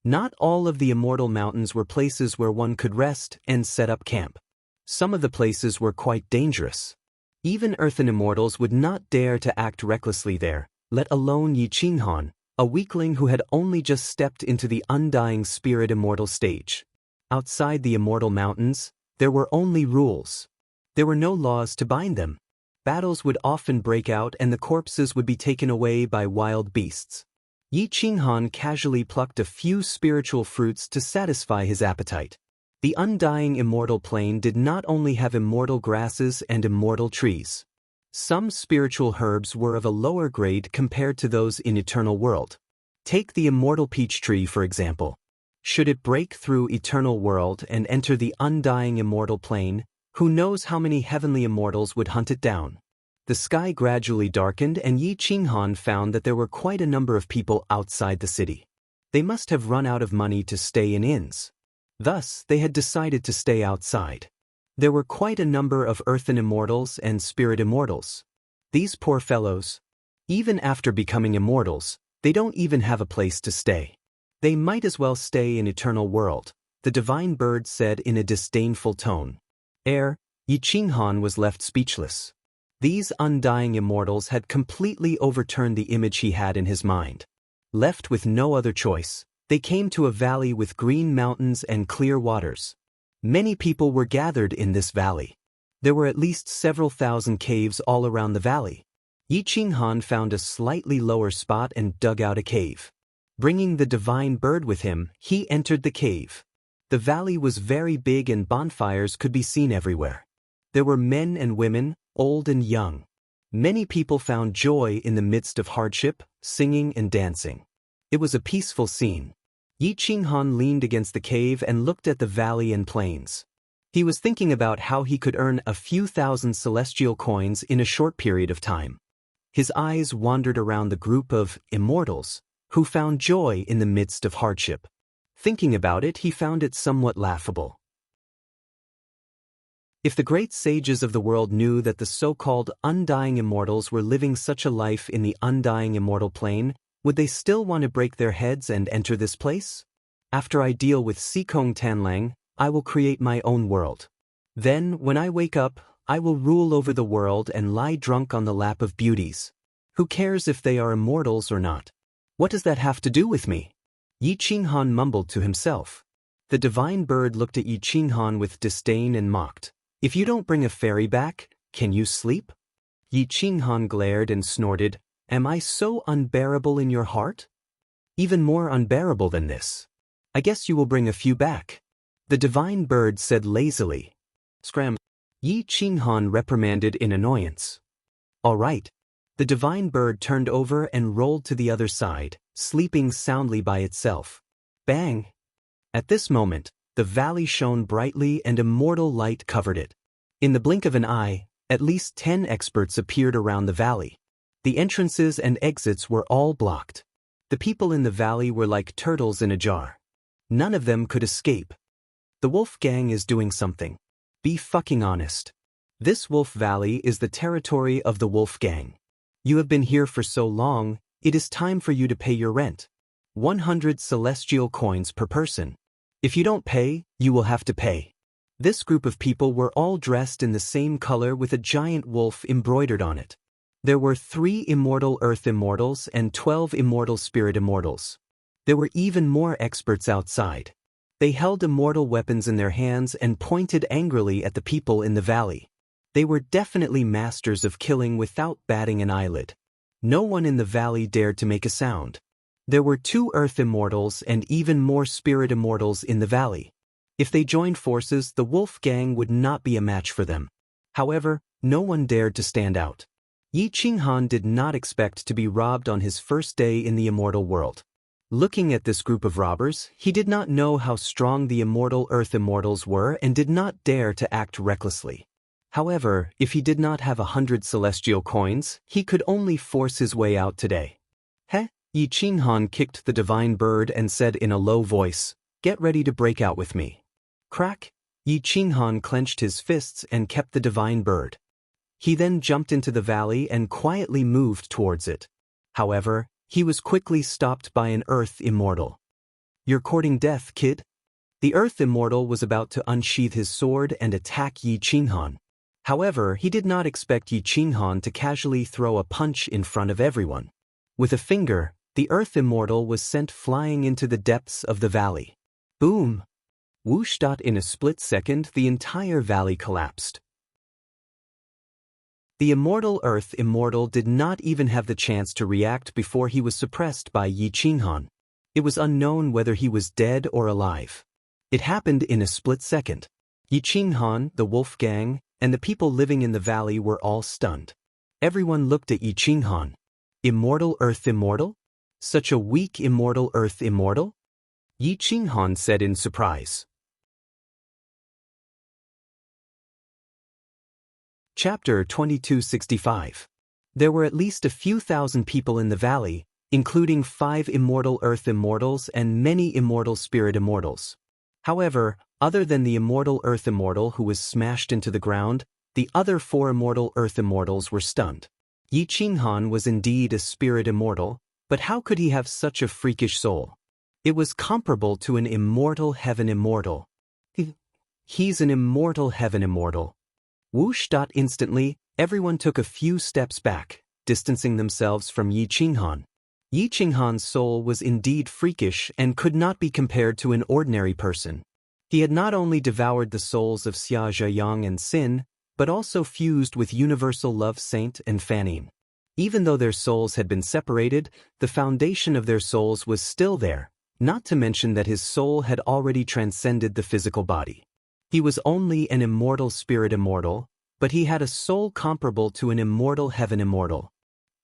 Not all of the immortal mountains were places where one could rest and set up camp. Some of the places were quite dangerous. Even earthen immortals would not dare to act recklessly there, let alone Yi Qinghan, a weakling who had only just stepped into the undying spirit immortal stage. Outside the immortal mountains, there were only rules. There were no laws to bind them. Battles would often break out and the corpses would be taken away by wild beasts. Yi Qinghan casually plucked a few spiritual fruits to satisfy his appetite. The undying immortal plane did not only have immortal grasses and immortal trees. Some spiritual herbs were of a lower grade compared to those in eternal world. Take the immortal peach tree for example. Should it break through eternal world and enter the undying immortal plane, who knows how many heavenly immortals would hunt it down? The sky gradually darkened and Yi Qinghan found that there were quite a number of people outside the city. They must have run out of money to stay in inns. Thus, they had decided to stay outside. There were quite a number of earthen immortals and spirit immortals. These poor fellows. Even after becoming immortals, they don't even have a place to stay. They might as well stay in eternal world, the divine bird said in a disdainful tone. Yi Qinghan was left speechless. These undying immortals had completely overturned the image he had in his mind. Left with no other choice, they came to a valley with green mountains and clear waters. Many people were gathered in this valley. There were at least several thousand caves all around the valley. Yi Qinghan found a slightly lower spot and dug out a cave. Bringing the divine bird with him, he entered the cave. The valley was very big and bonfires could be seen everywhere. There were men and women, old and young. Many people found joy in the midst of hardship, singing and dancing. It was a peaceful scene. Yi Qinghan leaned against the cave and looked at the valley and plains. He was thinking about how he could earn a few thousand celestial coins in a short period of time. His eyes wandered around the group of immortals, who found joy in the midst of hardship. Thinking about it, he found it somewhat laughable. If the great sages of the world knew that the so-called undying immortals were living such a life in the undying immortal plane, would they still want to break their heads and enter this place? After I deal with Xikong Tanlang, I will create my own world. Then, when I wake up, I will rule over the world and lie drunk on the lap of beauties. Who cares if they are immortals or not? What does that have to do with me? Yi Qinghan mumbled to himself. The divine bird looked at Yi Qinghan with disdain and mocked. If you don't bring a fairy back, can you sleep? Yi Qinghan glared and snorted. Am I so unbearable in your heart? Even more unbearable than this. I guess you will bring a few back. The divine bird said lazily. Scram. Yi Qinghan reprimanded in annoyance. All right. The divine bird turned over and rolled to the other side, sleeping soundly by itself. Bang! At this moment, the valley shone brightly and immortal light covered it. In the blink of an eye, at least 10 experts appeared around the valley. The entrances and exits were all blocked. The people in the valley were like turtles in a jar. None of them could escape. The wolf gang is doing something. Be fucking honest. This wolf valley is the territory of the wolf gang. You have been here for so long, it is time for you to pay your rent. 100 celestial coins per person. If you don't pay, you will have to pay. This group of people were all dressed in the same color with a giant wolf embroidered on it. There were 3 immortal earth immortals and 12 immortal spirit immortals. There were even more experts outside. They held immortal weapons in their hands and pointed angrily at the people in the valley. They were definitely masters of killing without batting an eyelid. No one in the valley dared to make a sound. There were 2 earth immortals and even more spirit immortals in the valley. If they joined forces, the wolf gang would not be a match for them. However, no one dared to stand out. Yi Qinghan did not expect to be robbed on his first day in the immortal world. Looking at this group of robbers, he did not know how strong the immortal earth immortals were and did not dare to act recklessly. However, if he did not have 100 celestial coins, he could only force his way out today. Heh? Yi Qinghan kicked the divine bird and said in a low voice, "Get ready to break out with me." Crack! Yi Qinghan clenched his fists and kept the divine bird. He then jumped into the valley and quietly moved towards it. However, he was quickly stopped by an earth immortal. "You're courting death, kid?" The earth immortal was about to unsheath his sword and attack Yi Qinghan. However, he did not expect Yi Qinghan to casually throw a punch in front of everyone. With a finger, the earth immortal was sent flying into the depths of the valley. Boom! Whoosh! In a split second, the entire valley collapsed. The immortal earth immortal did not even have the chance to react before he was suppressed by Yi Qinghan. It was unknown whether he was dead or alive. It happened in a split second. Yi Qinghan, the wolf gang, and the people living in the valley were all stunned. Everyone looked at Yi Qinghan. Immortal earth immortal? Such a weak immortal earth immortal? Yi Qinghan said in surprise. Chapter 2265. There were at least a few thousand people in the valley, including 5 immortal earth immortals and many immortal spirit immortals. However, other than the immortal earth immortal who was smashed into the ground, the other 4 immortal earth immortals were stunned. Yi Qinghan was indeed a spirit immortal, but how could he have such a freakish soul? It was comparable to an immortal heaven immortal. He's an immortal heaven immortal. Whoosh! Instantly, everyone took a few steps back, distancing themselves from Yi Qinghan. Yi Qinghan's soul was indeed freakish and could not be compared to an ordinary person. He had not only devoured the souls of Xia Zheyang and Xin, but also fused with universal love Saint and Fanine. Even though their souls had been separated, the foundation of their souls was still there, not to mention that his soul had already transcended the physical body. He was only an immortal spirit immortal, but he had a soul comparable to an immortal heaven immortal.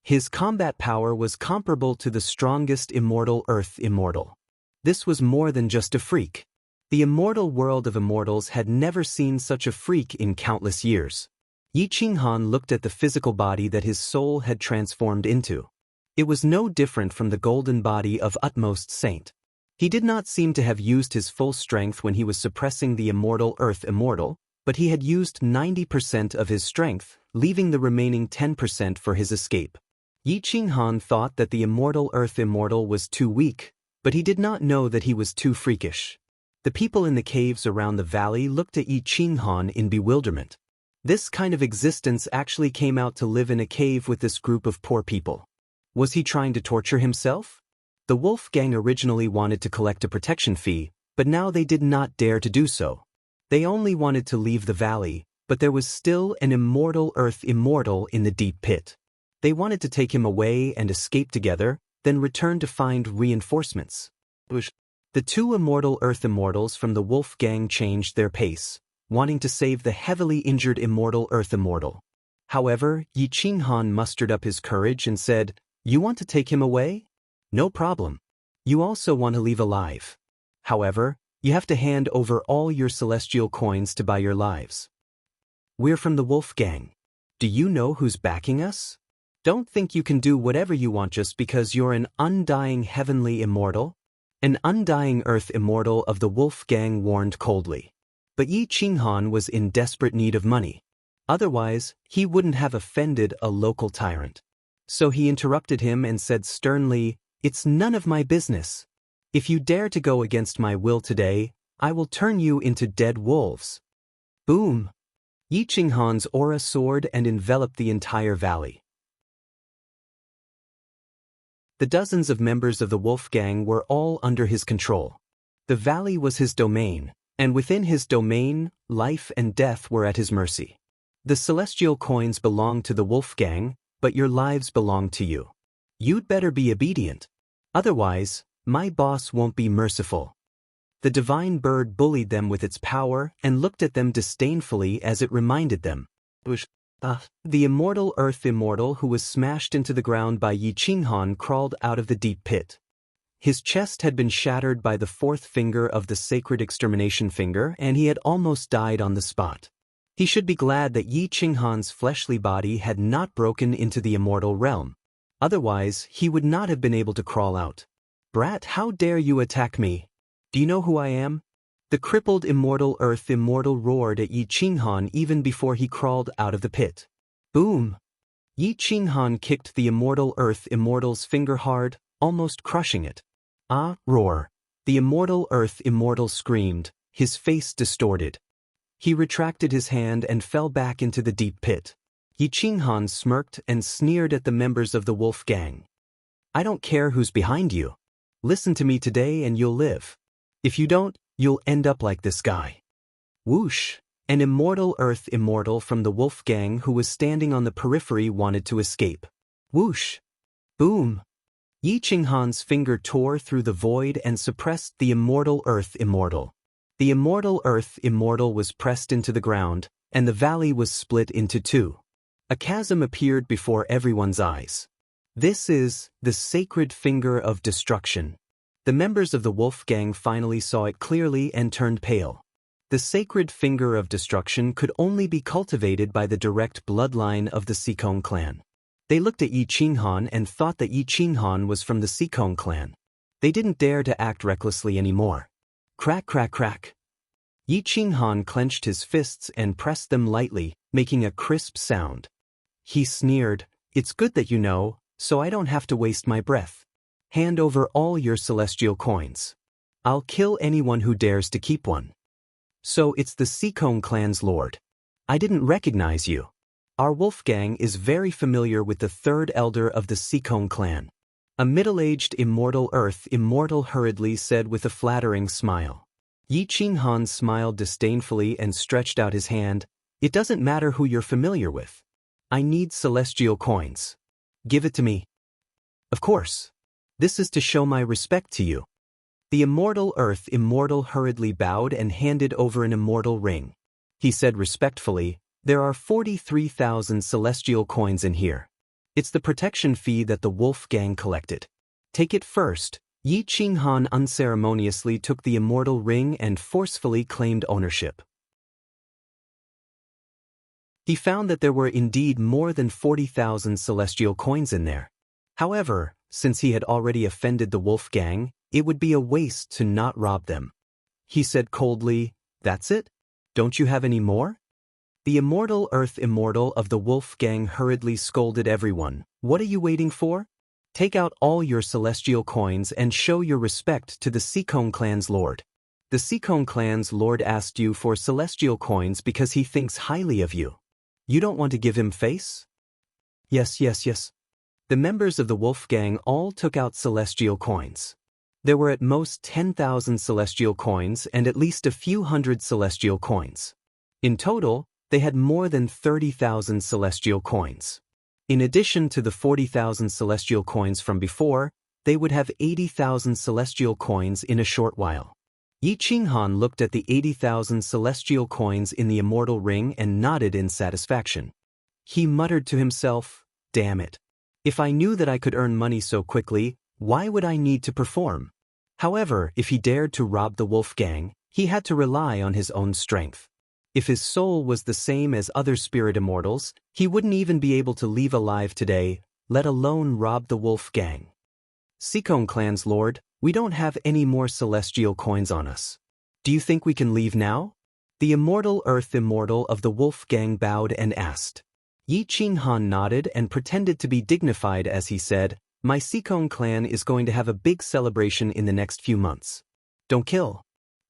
His combat power was comparable to the strongest immortal earth immortal. This was more than just a freak. The immortal world of immortals had never seen such a freak in countless years. Yi Qinghan looked at the physical body that his soul had transformed into. It was no different from the golden body of utmost saint. He did not seem to have used his full strength when he was suppressing the immortal earth immortal, but he had used 90% of his strength, leaving the remaining 10% for his escape. Yi Qinghan thought that the immortal earth immortal was too weak, but he did not know that he was too freakish. The people in the caves around the valley looked at Yi Qinghan in bewilderment. This kind of existence actually came out to live in a cave with this group of poor people. Was he trying to torture himself? The wolf gang originally wanted to collect a protection fee, but now they did not dare to do so. They only wanted to leave the valley, but there was still an immortal earth immortal in the deep pit. They wanted to take him away and escape together, then return to find reinforcements. The two immortal earth immortals from the wolf gang changed their pace, wanting to save the heavily injured immortal earth immortal. However, Yi Qinghan mustered up his courage and said, "You want to take him away? No problem. You also want to leave alive. However, you have to hand over all your celestial coins to buy your lives. We're from the wolf gang. Do you know who's backing us? Don't think you can do whatever you want just because you're an undying heavenly immortal." An undying earth immortal of the wolf gang warned coldly. But Yi Qinghan was in desperate need of money. Otherwise, he wouldn't have offended a local tyrant. So he interrupted him and said sternly, "It's none of my business. If you dare to go against my will today, I will turn you into dead wolves." Boom! Yi Qinghan's aura soared and enveloped the entire valley. The dozens of members of the wolf gang were all under his control. The valley was his domain, and within his domain, life and death were at his mercy. The celestial coins belong to the wolf gang, but your lives belong to you. You'd better be obedient. Otherwise, my boss won't be merciful. The divine bird bullied them with its power and looked at them disdainfully as it reminded them. The immortal earth immortal who was smashed into the ground by Yi Qinghan crawled out of the deep pit. His chest had been shattered by the fourth finger of the sacred extermination finger, and he had almost died on the spot. He should be glad that Yi Qinghan's fleshly body had not broken into the immortal realm. Otherwise, he would not have been able to crawl out. "Brat, how dare you attack me? Do you know who I am?" The crippled immortal earth immortal roared at Yi Qinghan even before he crawled out of the pit. Boom! Yi Qinghan kicked the immortal earth immortal's finger hard, almost crushing it. Ah, roar! The immortal earth immortal screamed, his face distorted. He retracted his hand and fell back into the deep pit. Yi Qinghan smirked and sneered at the members of the wolf gang. "I don't care who's behind you. Listen to me today and you'll live. If you don't, you'll end up like this guy." Whoosh! An immortal earth immortal from the wolf gang who was standing on the periphery wanted to escape. Whoosh! Boom! Yi Qinghan's finger tore through the void and suppressed the immortal earth immortal. The immortal earth immortal was pressed into the ground, and the valley was split into two. A chasm appeared before everyone's eyes. This is the sacred finger of destruction. The members of the wolf gang finally saw it clearly and turned pale. The sacred finger of destruction could only be cultivated by the direct bloodline of the Sikong clan. They looked at Yi Qinghan and thought that Yi Qinghan was from the Sikong clan. They didn't dare to act recklessly anymore. Crack, crack, crack. Yi Qinghan clenched his fists and pressed them lightly, making a crisp sound. He sneered, "It's good that you know, so I don't have to waste my breath. Hand over all your celestial coins. I'll kill anyone who dares to keep one." "So it's the Sikong clan's lord. I didn't recognize you. Our wolf gang is very familiar with the third elder of the Sikong clan." A middle-aged immortal earth immortal hurriedly said with a flattering smile. Yi Qinghan smiled disdainfully and stretched out his hand. "It doesn't matter who you're familiar with. I need celestial coins. Give it to me." "Of course. This is to show my respect to you." The immortal earth immortal hurriedly bowed and handed over an immortal ring. He said respectfully, "There are 43,000 celestial coins in here. It's the protection fee that the wolf gang collected. Take it first." Yi Qinghan unceremoniously took the immortal ring and forcefully claimed ownership. He found that there were indeed more than 40,000 celestial coins in there. However, since he had already offended the wolf gang, it would be a waste to not rob them. He said coldly, "That's it? Don't you have any more?" The immortal earth immortal of the wolf gang hurriedly scolded everyone. "What are you waiting for? Take out all your celestial coins and show your respect to the Sikong clan's lord. The Sikong clan's lord asked you for celestial coins because he thinks highly of you. You don't want to give him face? Yes, yes, yes. The members of the wolf gang all took out celestial coins. There were at most 10,000 celestial coins and at least a few hundred celestial coins. In total, they had more than 30,000 celestial coins. In addition to the 40,000 celestial coins from before, they would have 80,000 celestial coins in a short while. Yi Qinghan looked at the 80,000 celestial coins in the immortal ring and nodded in satisfaction. He muttered to himself, "Damn it. If I knew that I could earn money so quickly, why would I need to perform?" However, if he dared to rob the wolf gang, he had to rely on his own strength. If his soul was the same as other spirit immortals, he wouldn't even be able to leave alive today, let alone rob the wolf gang. Sikong clan's lord, we don't have any more celestial coins on us. Do you think we can leave now? The immortal earth immortal of the wolf gang bowed and asked. Yi Qinghan nodded and pretended to be dignified as he said, "My Sikong clan is going to have a big celebration in the next few months. Don't kill.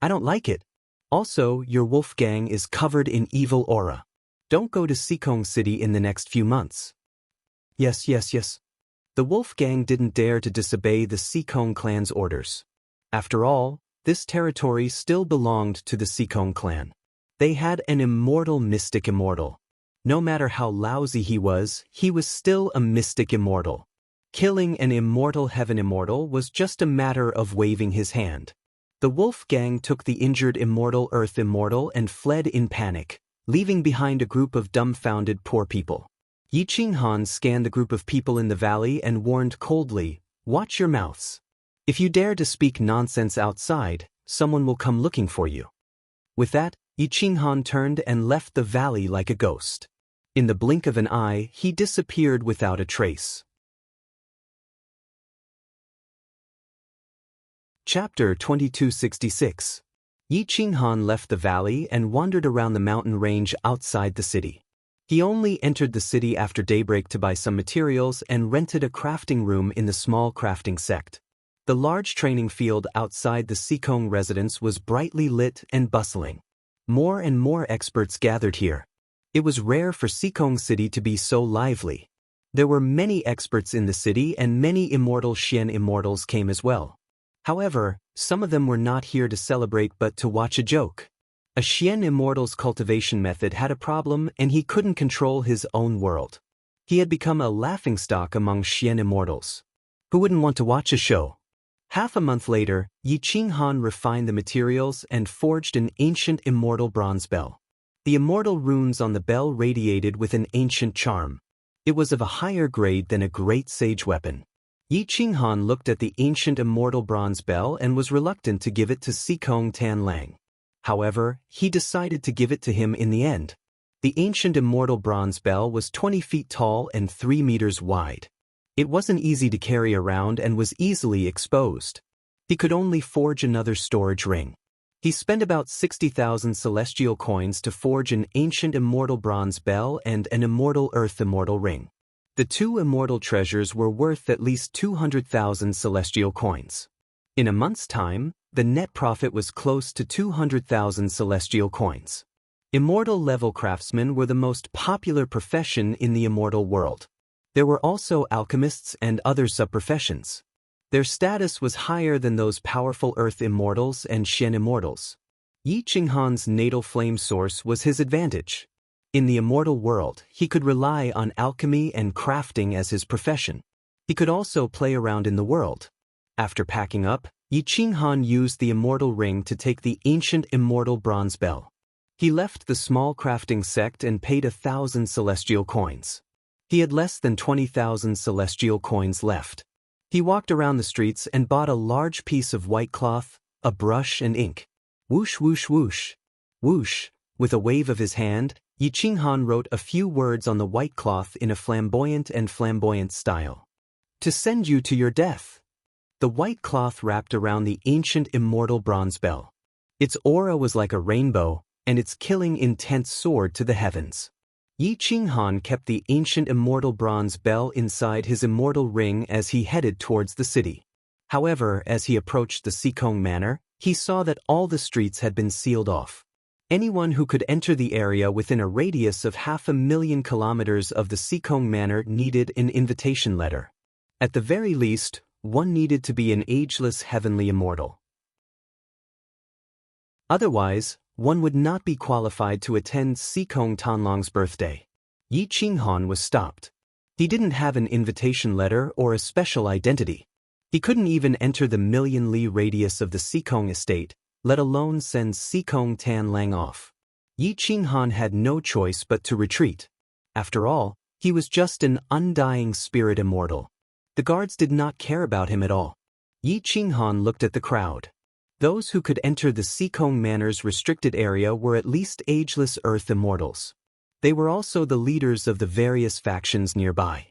I don't like it. Also, your wolf gang is covered in evil aura. Don't go to Sikong City in the next few months." Yes, yes, yes. The wolf gang didn't dare to disobey the Sikong clan's orders. After all, this territory still belonged to the Sikong clan. They had an immortal mystic immortal. No matter how lousy he was still a mystic immortal. Killing an immortal heaven immortal was just a matter of waving his hand. The wolf gang took the injured immortal earth immortal and fled in panic, leaving behind a group of dumbfounded poor people. Yi Qinghan scanned the group of people in the valley and warned coldly, "Watch your mouths. If you dare to speak nonsense outside, someone will come looking for you." With that, Yi Qinghan turned and left the valley like a ghost. In the blink of an eye, he disappeared without a trace. Chapter 2266. Yi Qinghan left the valley and wandered around the mountain range outside the city. He only entered the city after daybreak to buy some materials and rented a crafting room in the small crafting sect. The large training field outside the Sikong residence was brightly lit and bustling. More and more experts gathered here. It was rare for Sikong City to be so lively. There were many experts in the city and many immortal Xian immortals came as well. However, some of them were not here to celebrate but to watch a joke. A Xian immortal's cultivation method had a problem and he couldn't control his own world. He had become a laughingstock among Xian immortals. Who wouldn't want to watch a show? Half a month later, Yi Qinghan refined the materials and forged an ancient immortal bronze bell. The immortal runes on the bell radiated with an ancient charm. It was of a higher grade than a great sage weapon. Yi Qinghan looked at the ancient immortal bronze bell and was reluctant to give it to Sikong Tanlang. However, he decided to give it to him in the end. The ancient immortal bronze bell was 20 feet tall and 3 meters wide. It wasn't easy to carry around and was easily exposed. He could only forge another storage ring. He spent about 60,000 celestial coins to forge an ancient immortal bronze bell and an immortal earth immortal ring. The two immortal treasures were worth at least 200,000 celestial coins. In a month's time, the net profit was close to 200,000 celestial coins. Immortal level craftsmen were the most popular profession in the immortal world. There were also alchemists and other sub-professions. Their status was higher than those powerful earth immortals and Xian immortals. Yi Qinghan's natal flame source was his advantage. In the immortal world, he could rely on alchemy and crafting as his profession. He could also play around in the world. After packing up, Yi Qinghan used the immortal ring to take the ancient immortal bronze bell. He left the small crafting sect and paid 1,000 celestial coins. He had less than 20,000 celestial coins left. He walked around the streets and bought a large piece of white cloth, a brush and ink. Whoosh whoosh whoosh. Whoosh. With a wave of his hand, Yi Qinghan wrote a few words on the white cloth in a flamboyant style. "To send you to your death." The white cloth wrapped around the ancient immortal bronze bell. Its aura was like a rainbow, and its killing intent soared to the heavens. Yi Qinghan kept the ancient immortal bronze bell inside his immortal ring as he headed towards the city. However, as he approached the Sikong Manor, he saw that all the streets had been sealed off. Anyone who could enter the area within a radius of 500,000 kilometers of the Sikong Manor needed an invitation letter. At the very least, one needed to be an ageless heavenly immortal. Otherwise, one would not be qualified to attend Sikong Tanlong's birthday. Yi Qinghan was stopped. He didn't have an invitation letter or a special identity. He couldn't even enter the million-li radius of the Sikong estate, let alone send Sikong Tanlang off. Yi Qinghan had no choice but to retreat. After all, he was just an undying spirit immortal. The guards did not care about him at all. Yi Qinghan looked at the crowd. Those who could enter the Sikong Manor's restricted area were at least ageless earth immortals. They were also the leaders of the various factions nearby.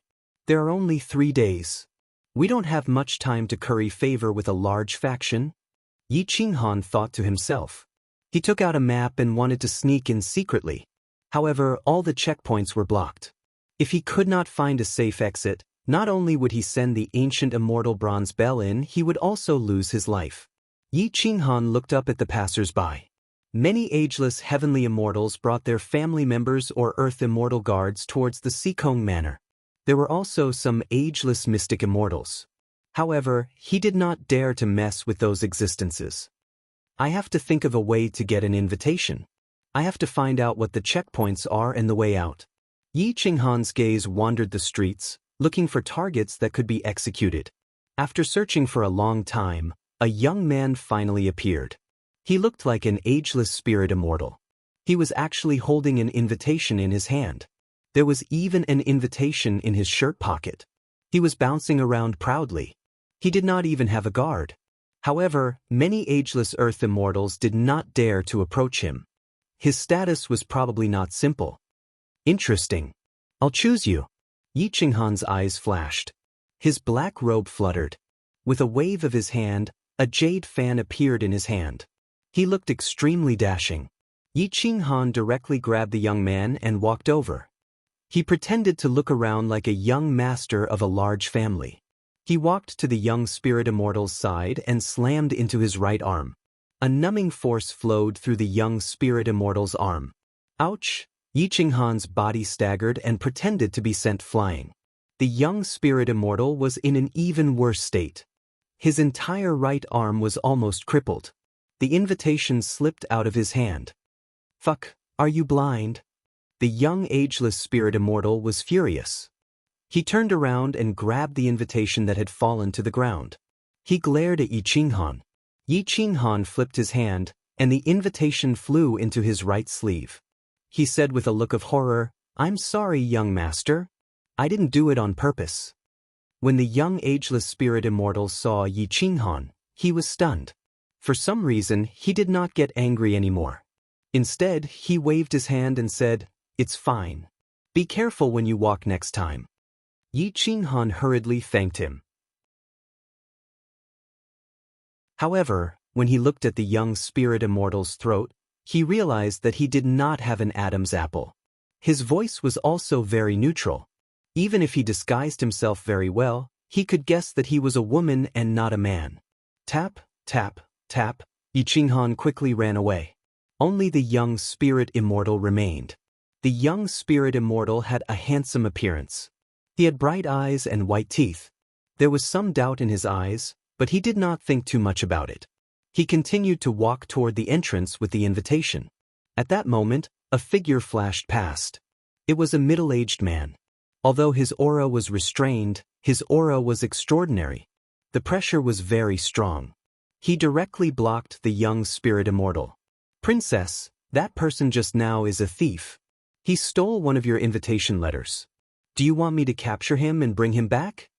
There are only 3 days. We don't have much time to curry favor with a large faction. Yi Qinghan thought to himself. He took out a map and wanted to sneak in secretly. However, all the checkpoints were blocked. If he could not find a safe exit, not only would he send the ancient immortal bronze bell in, he would also lose his life. Yi Qinghan looked up at the passers-by. Many ageless heavenly immortals brought their family members or earth immortal guards towards the Sikong Manor. There were also some ageless mystic immortals. However, he did not dare to mess with those existences. I have to think of a way to get an invitation. I have to find out what the checkpoints are and the way out. Yi Qinghan's gaze wandered the streets, looking for targets that could be executed. After searching for a long time, a young man finally appeared. He looked like an ageless spirit immortal. He was actually holding an invitation in his hand. There was even an invitation in his shirt pocket. He was bouncing around proudly. He did not even have a guard. However, many ageless earth immortals did not dare to approach him. His status was probably not simple. Interesting. I'll choose you. Yi Qinghan's eyes flashed. His black robe fluttered. With a wave of his hand, a jade fan appeared in his hand. He looked extremely dashing. Yi Qinghan directly grabbed the young man and walked over. He pretended to look around like a young master of a large family. He walked to the young spirit immortal's side and slammed into his right arm. A numbing force flowed through the young spirit immortal's arm. Ouch! Yi Qinghan's body staggered and pretended to be sent flying. The young spirit immortal was in an even worse state. His entire right arm was almost crippled. The invitation slipped out of his hand. Fuck, are you blind? The young ageless spirit immortal was furious. He turned around and grabbed the invitation that had fallen to the ground. He glared at Yi Qinghan. Yi Qinghan flipped his hand, and the invitation flew into his right sleeve. He said with a look of horror, "I'm sorry, young master. I didn't do it on purpose." When the young ageless spirit immortal saw Yi Qinghan, he was stunned. For some reason, he did not get angry anymore. Instead, he waved his hand and said, "It's fine. Be careful when you walk next time." Yi Qinghan hurriedly thanked him. However, when he looked at the young spirit immortal's throat, he realized that he did not have an Adam's apple. His voice was also very neutral. Even if he disguised himself very well, he could guess that he was a woman and not a man. Tap, tap, tap, Yi Qinghan quickly ran away. Only the young spirit immortal remained. The young spirit immortal had a handsome appearance. He had bright eyes and white teeth. There was some doubt in his eyes, but he did not think too much about it. He continued to walk toward the entrance with the invitation. At that moment, a figure flashed past. It was a middle-aged man. Although his aura was restrained, his aura was extraordinary. The pressure was very strong. He directly blocked the young spirit immortal. "Princess, that person just now is a thief. He stole one of your invitation letters. Do you want me to capture him and bring him back?"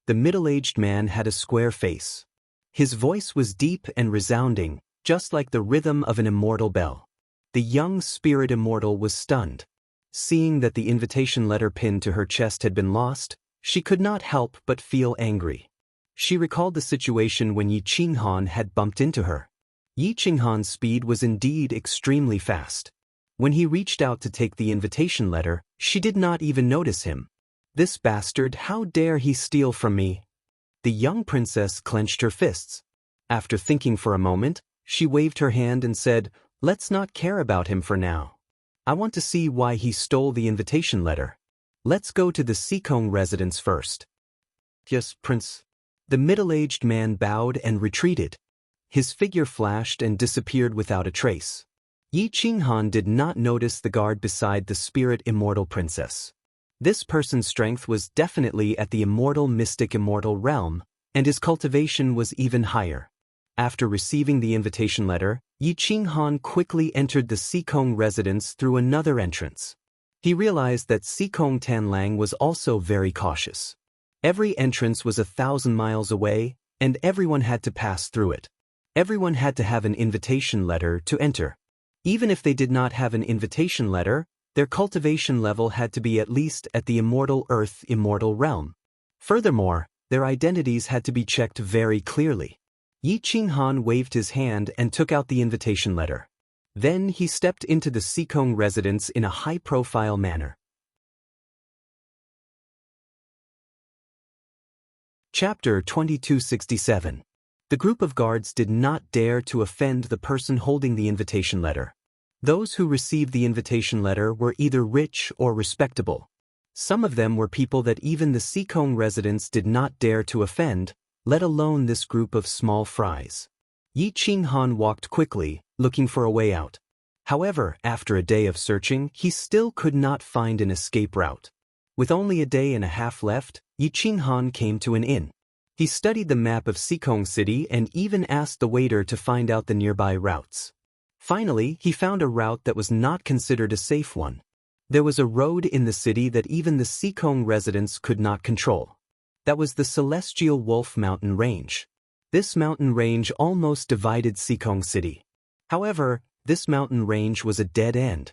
The middle-aged man had a square face. His voice was deep and resounding, just like the rhythm of an immortal bell. The young spirit immortal was stunned. Seeing that the invitation letter pinned to her chest had been lost, she could not help but feel angry. She recalled the situation when Yi Qinghan had bumped into her. Yi Qinghan's speed was indeed extremely fast. When he reached out to take the invitation letter, she did not even notice him. "This bastard, how dare he steal from me?" The young princess clenched her fists. After thinking for a moment, she waved her hand and said, Let's not care about him for now. I want to see why he stole the invitation letter. Let's go to the Sikong residence first. Yes, Prince. The middle-aged man bowed and retreated. His figure flashed and disappeared without a trace. Yi Qinghan did not notice the guard beside the spirit immortal princess. This person's strength was definitely at the immortal mystic immortal realm, and his cultivation was even higher. After receiving the invitation letter, Yi Qinghan quickly entered the Sikong residence through another entrance. He realized that Sikong Tanlang was also very cautious. Every entrance was 1,000 miles away, and everyone had to pass through it. Everyone had to have an invitation letter to enter. Even if they did not have an invitation letter, their cultivation level had to be at least at the immortal earth immortal realm. Furthermore, their identities had to be checked very clearly. Yi Qinghan waved his hand and took out the invitation letter. Then he stepped into the Sikong residence in a high-profile manner. Chapter 2267. The group of guards did not dare to offend the person holding the invitation letter. Those who received the invitation letter were either rich or respectable. Some of them were people that even the Sikong residents did not dare to offend, let alone this group of small fries. Yi Qinghan walked quickly, looking for a way out. However, after a day of searching, he still could not find an escape route. With only a day and a half left, Yi Qinghan came to an inn. He studied the map of Sikong City and even asked the waiter to find out the nearby routes. Finally, he found a route that was not considered a safe one. There was a road in the city that even the Sikong residents could not control. That was the Celestial Wolf Mountain Range. This mountain range almost divided Sikong City. However, this mountain range was a dead end.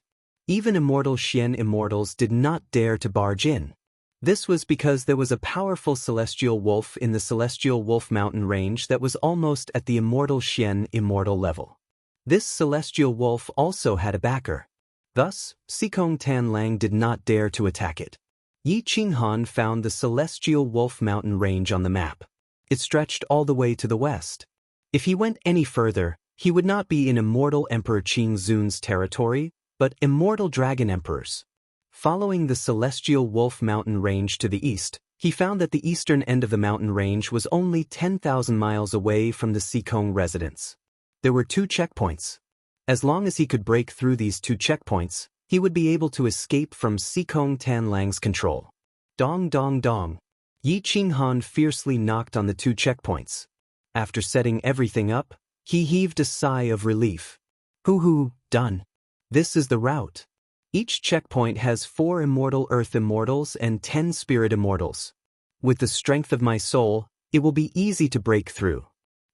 Even immortal Xian immortals did not dare to barge in. This was because there was a powerful celestial wolf in the Celestial Wolf Mountain Range that was almost at the immortal Xian immortal level. This celestial wolf also had a backer. Thus, Sikong Tanlang did not dare to attack it. Yi Qinghan found the Celestial Wolf Mountain Range on the map. It stretched all the way to the west. If he went any further, he would not be in immortal Emperor Qing Zun's territory, but immortal Dragon Emperor's. Following the Celestial Wolf Mountain Range to the east, he found that the eastern end of the mountain range was only 10,000 miles away from the Sikong residence. There were 2 checkpoints. As long as he could break through these 2 checkpoints, he would be able to escape from Sikong Tanlang's control. Dong dong dong. Yi Qinghan fiercely knocked on the 2 checkpoints. After setting everything up, he heaved a sigh of relief. Hoo-hoo, done. This is the route. Each checkpoint has 4 immortal earth immortals and 10 spirit immortals. With the strength of my soul, it will be easy to break through.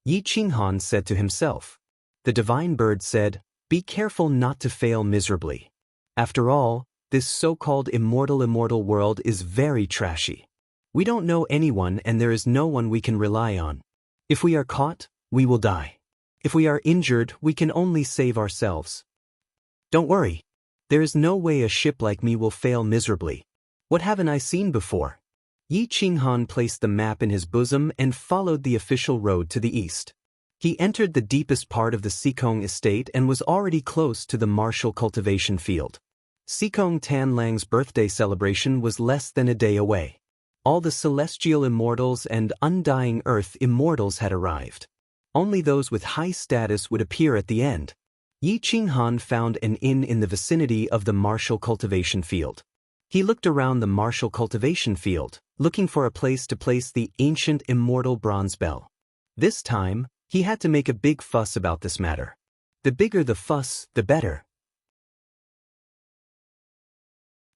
Yi Qinghan said to himself. The divine bird said, "Be careful not to fail miserably. After all, this so-called immortal world is very trashy. We don't know anyone and there is no one we can rely on. If we are caught, we will die. If we are injured, we can only save ourselves. Don't worry. There is no way a ship like me will fail miserably. What haven't I seen before?" Yi Qinghan placed the map in his bosom and followed the official road to the east. He entered the deepest part of the Sikong estate and was already close to the martial cultivation field. Sikong Tanlang's birthday celebration was less than a day away. All the celestial immortals and undying earth immortals had arrived. Only those with high status would appear at the end. Yi Qinghan found an inn in the vicinity of the martial cultivation field. He looked around the martial cultivation field, looking for a place to place the ancient immortal bronze bell. This time, he had to make a big fuss about this matter. The bigger the fuss, the better.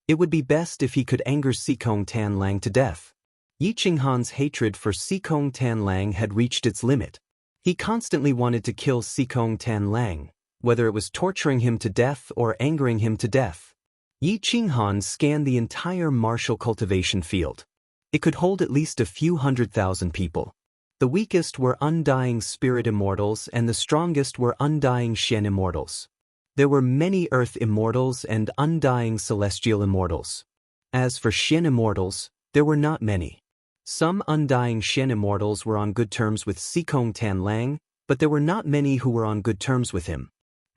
It would be best if he could anger Sikong Tanlang to death. Yi Qinghan's hatred for Sikong Tanlang had reached its limit. He constantly wanted to kill Sikong Tanlang, whether it was torturing him to death or angering him to death. Yi Qinghan scanned the entire martial cultivation field. It could hold at least a few 100,000 people. The weakest were undying spirit immortals and the strongest were undying Xian immortals. There were many earth immortals and undying celestial immortals. As for Xian immortals, there were not many. Some undying Xian immortals were on good terms with Sikong Tanlang, but there were not many who were on good terms with him.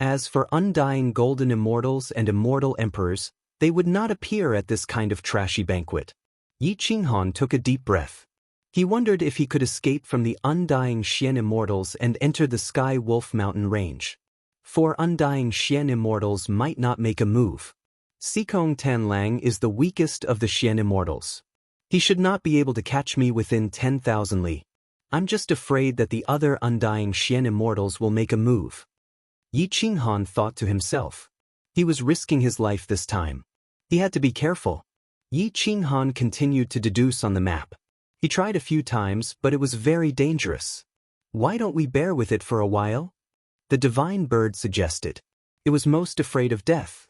As for undying golden immortals and immortal emperors, they would not appear at this kind of trashy banquet. Yi Qinghan took a deep breath. He wondered if he could escape from the undying Xian immortals and enter the Sky Wolf Mountain range. 4 undying Xian immortals might not make a move. Xikong Tanlang is the weakest of the Xian immortals. He should not be able to catch me within 10,000 li. I'm just afraid that the other undying Xian immortals will make a move. Yi Qinghan thought to himself. He was risking his life this time. He had to be careful. Yi Qinghan continued to deduce on the map. He tried a few times, but it was very dangerous. Why don't we bear with it for a while? The divine bird suggested. It was most afraid of death.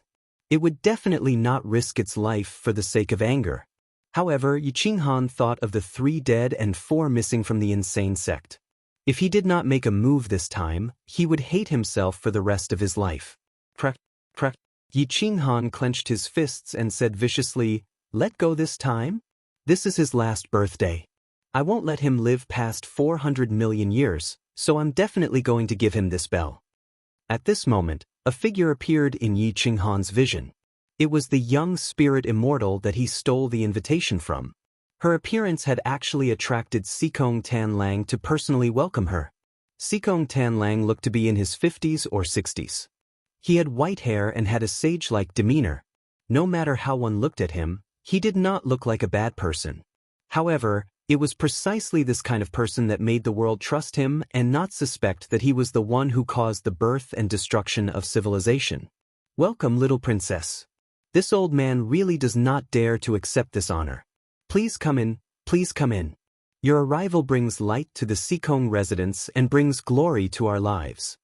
It would definitely not risk its life for the sake of anger. However, Yi Qinghan thought of the 3 dead and 4 missing from the insane sect. If he did not make a move this time, he would hate himself for the rest of his life. Crack, crack. Yi Qinghan clenched his fists and said viciously, "Let go this time? This is his last birthday. I won't let him live past 400 million years, so I'm definitely going to give him this bell." At this moment, a figure appeared in Yi Qinghan's vision. It was the young spirit immortal that he stole the invitation from. Her appearance had actually attracted Xikong Tanlang to personally welcome her. Xikong Tanlang looked to be in his 50s or 60s. He had white hair and had a sage-like demeanor. No matter how one looked at him, he did not look like a bad person. However, it was precisely this kind of person that made the world trust him and not suspect that he was the one who caused the birth and destruction of civilization. "Welcome, little princess. This old man really does not dare to accept this honor. Please come in, please come in. Your arrival brings light to the Xikong residence and brings glory to our lives."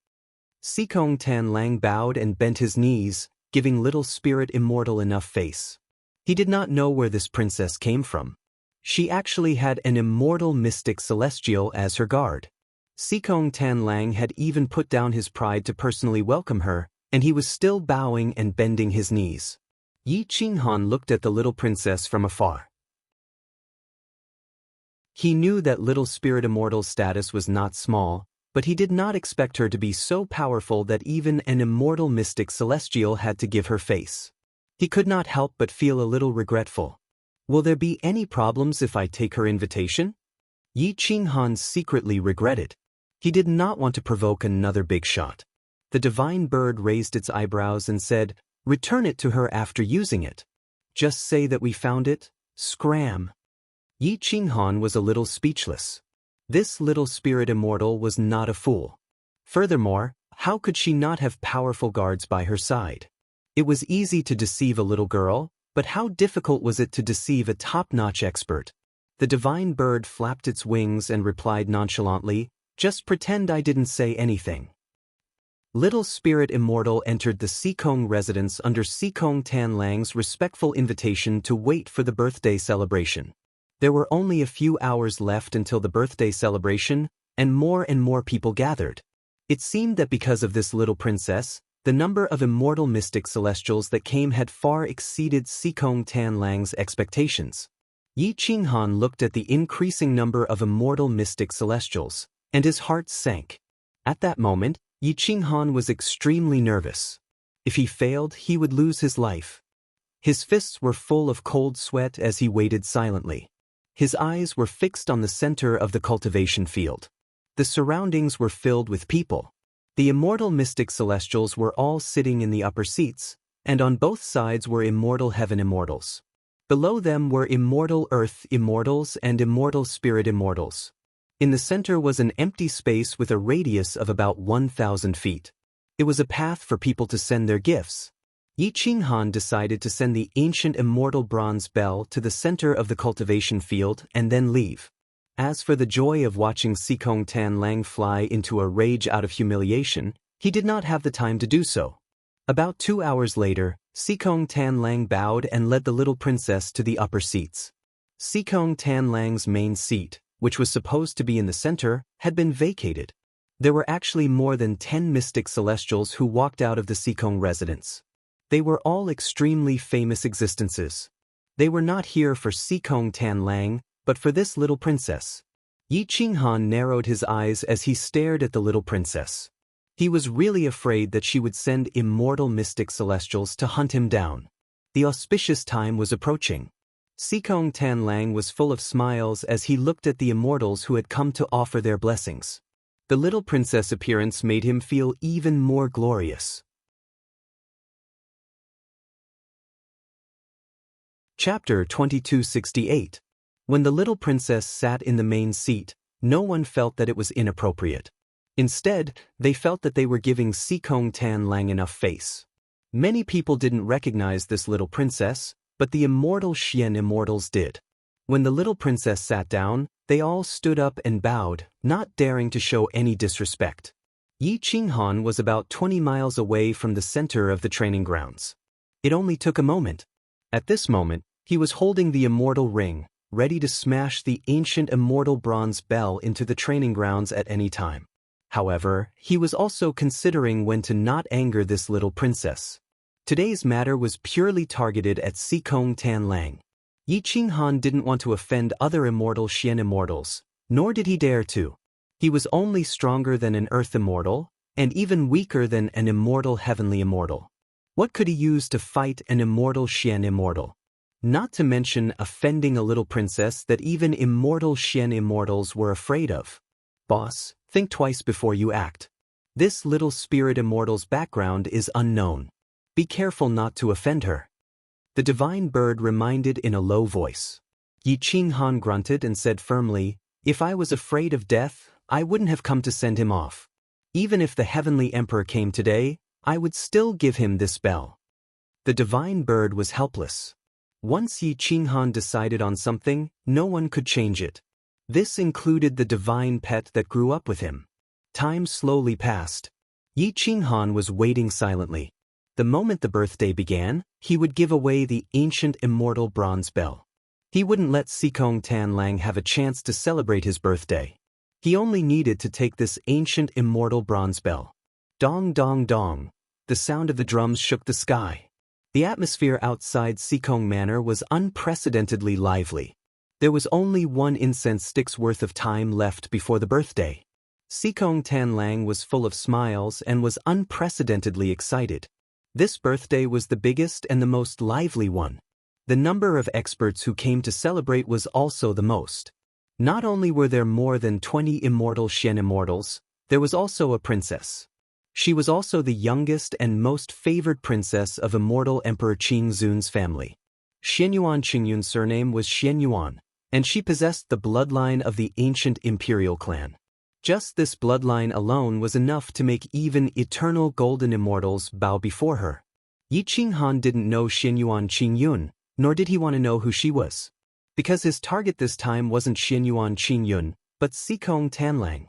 Xikong Tanlang bowed and bent his knees, giving little spirit immortal enough face. He did not know where this princess came from. She actually had an immortal mystic celestial as her guard. Xikong Tanlang had even put down his pride to personally welcome her, and he was still bowing and bending his knees. Yi Qinghan looked at the little princess from afar. He knew that little spirit immortal's status was not small, but he did not expect her to be so powerful that even an immortal mystic celestial had to give her face. He could not help but feel a little regretful. Will there be any problems if I take her invitation? Yi Qinghan secretly regretted. He did not want to provoke another big shot. The divine bird raised its eyebrows and said, "Return it to her after using it. Just say that we found it, scram." Yi Qinghan was a little speechless. This little spirit immortal was not a fool. Furthermore, how could she not have powerful guards by her side? It was easy to deceive a little girl, but how difficult was it to deceive a top-notch expert? The divine bird flapped its wings and replied nonchalantly, "Just pretend I didn't say anything." Little spirit immortal entered the Xikong residence under Xikong Tanlang's respectful invitation to wait for the birthday celebration. There were only a few hours left until the birthday celebration, and more people gathered. It seemed that because of this little princess, the number of immortal mystic celestials that came had far exceeded Xikong Tanlang's expectations. Yi Qinghan looked at the increasing number of immortal mystic celestials, and his heart sank. At that moment, Yi Qinghan was extremely nervous. If he failed, he would lose his life. His fists were full of cold sweat as he waited silently. His eyes were fixed on the center of the cultivation field. The surroundings were filled with people. The immortal mystic celestials were all sitting in the upper seats, and on both sides were immortal heaven immortals. Below them were immortal earth immortals and immortal spirit immortals. In the center was an empty space with a radius of about 1,000 feet. It was a path for people to send their gifts. Yi Qinghan decided to send the ancient immortal bronze bell to the center of the cultivation field and then leave. As for the joy of watching Xikong Tanlang fly into a rage out of humiliation, he did not have the time to do so. About 2 hours later, Xikong Tanlang bowed and led the little princess to the upper seats. Xikong Tanlang's main seat, which was supposed to be in the center, had been vacated. There were actually more than 10 mystic celestials who walked out of the Xikong residence. They were all extremely famous existences. They were not here for Xikong Tanlang, but for this little princess. Yi Qinghan narrowed his eyes as he stared at the little princess. He was really afraid that she would send immortal mystic celestials to hunt him down. The auspicious time was approaching. Sikong Tanlang was full of smiles as he looked at the immortals who had come to offer their blessings. The little princess appearance made him feel even more glorious. Chapter 2268. When the little princess sat in the main seat, no one felt that it was inappropriate. Instead, they felt that they were giving Sikong Tanlang enough face. Many people didn't recognize this little princess, but the immortal Xian immortals did. When the little princess sat down, they all stood up and bowed, not daring to show any disrespect. Yi Qinghan was about 20 miles away from the center of the training grounds. It only took a moment. At this moment, he was holding the immortal ring, ready to smash the ancient immortal bronze bell into the training grounds at any time. However, he was also considering when to not anger this little princess. Today's matter was purely targeted at Sikong Tanlang. Yi Qinghan didn't want to offend other immortal Xian immortals, nor did he dare to. He was only stronger than an earth immortal, and even weaker than an immortal heavenly immortal. What could he use to fight an immortal Xian immortal? Not to mention offending a little princess that even immortal Xian immortals were afraid of. Boss, think twice before you act. This little spirit immortal's background is unknown. Be careful not to offend her. The divine bird reminded in a low voice. Yi Qinghan grunted and said firmly, "If I was afraid of death, I wouldn't have come to send him off. Even if the heavenly emperor came today, I would still give him this bell." The divine bird was helpless. Once Yi Qinghan decided on something, no one could change it. This included the divine pet that grew up with him. Time slowly passed. Yi Qinghan was waiting silently. The moment the birthday began, he would give away the ancient immortal bronze bell. He wouldn't let Sikong Tanlang have a chance to celebrate his birthday. He only needed to take this ancient immortal bronze bell. Dong dong dong. The sound of the drums shook the sky. The atmosphere outside Sikong Manor was unprecedentedly lively. There was only one incense stick's worth of time left before the birthday. Sikong Tanlang was full of smiles and was unprecedentedly excited. This birthday was the biggest and the most lively one. The number of experts who came to celebrate was also the most. Not only were there more than 20 immortal Xian immortals, there was also a princess. She was also the youngest and most favored princess of immortal Emperor Qingzun's family. Xianyuan Qingyun's surname was Xianyuan, and she possessed the bloodline of the ancient imperial clan. Just this bloodline alone was enough to make even eternal golden immortals bow before her. Yi Qinghan didn't know Xianyuan Qingyun, nor did he want to know who she was. Because his target this time wasn't Xianyuan Qingyun, but Sikong Tanlang.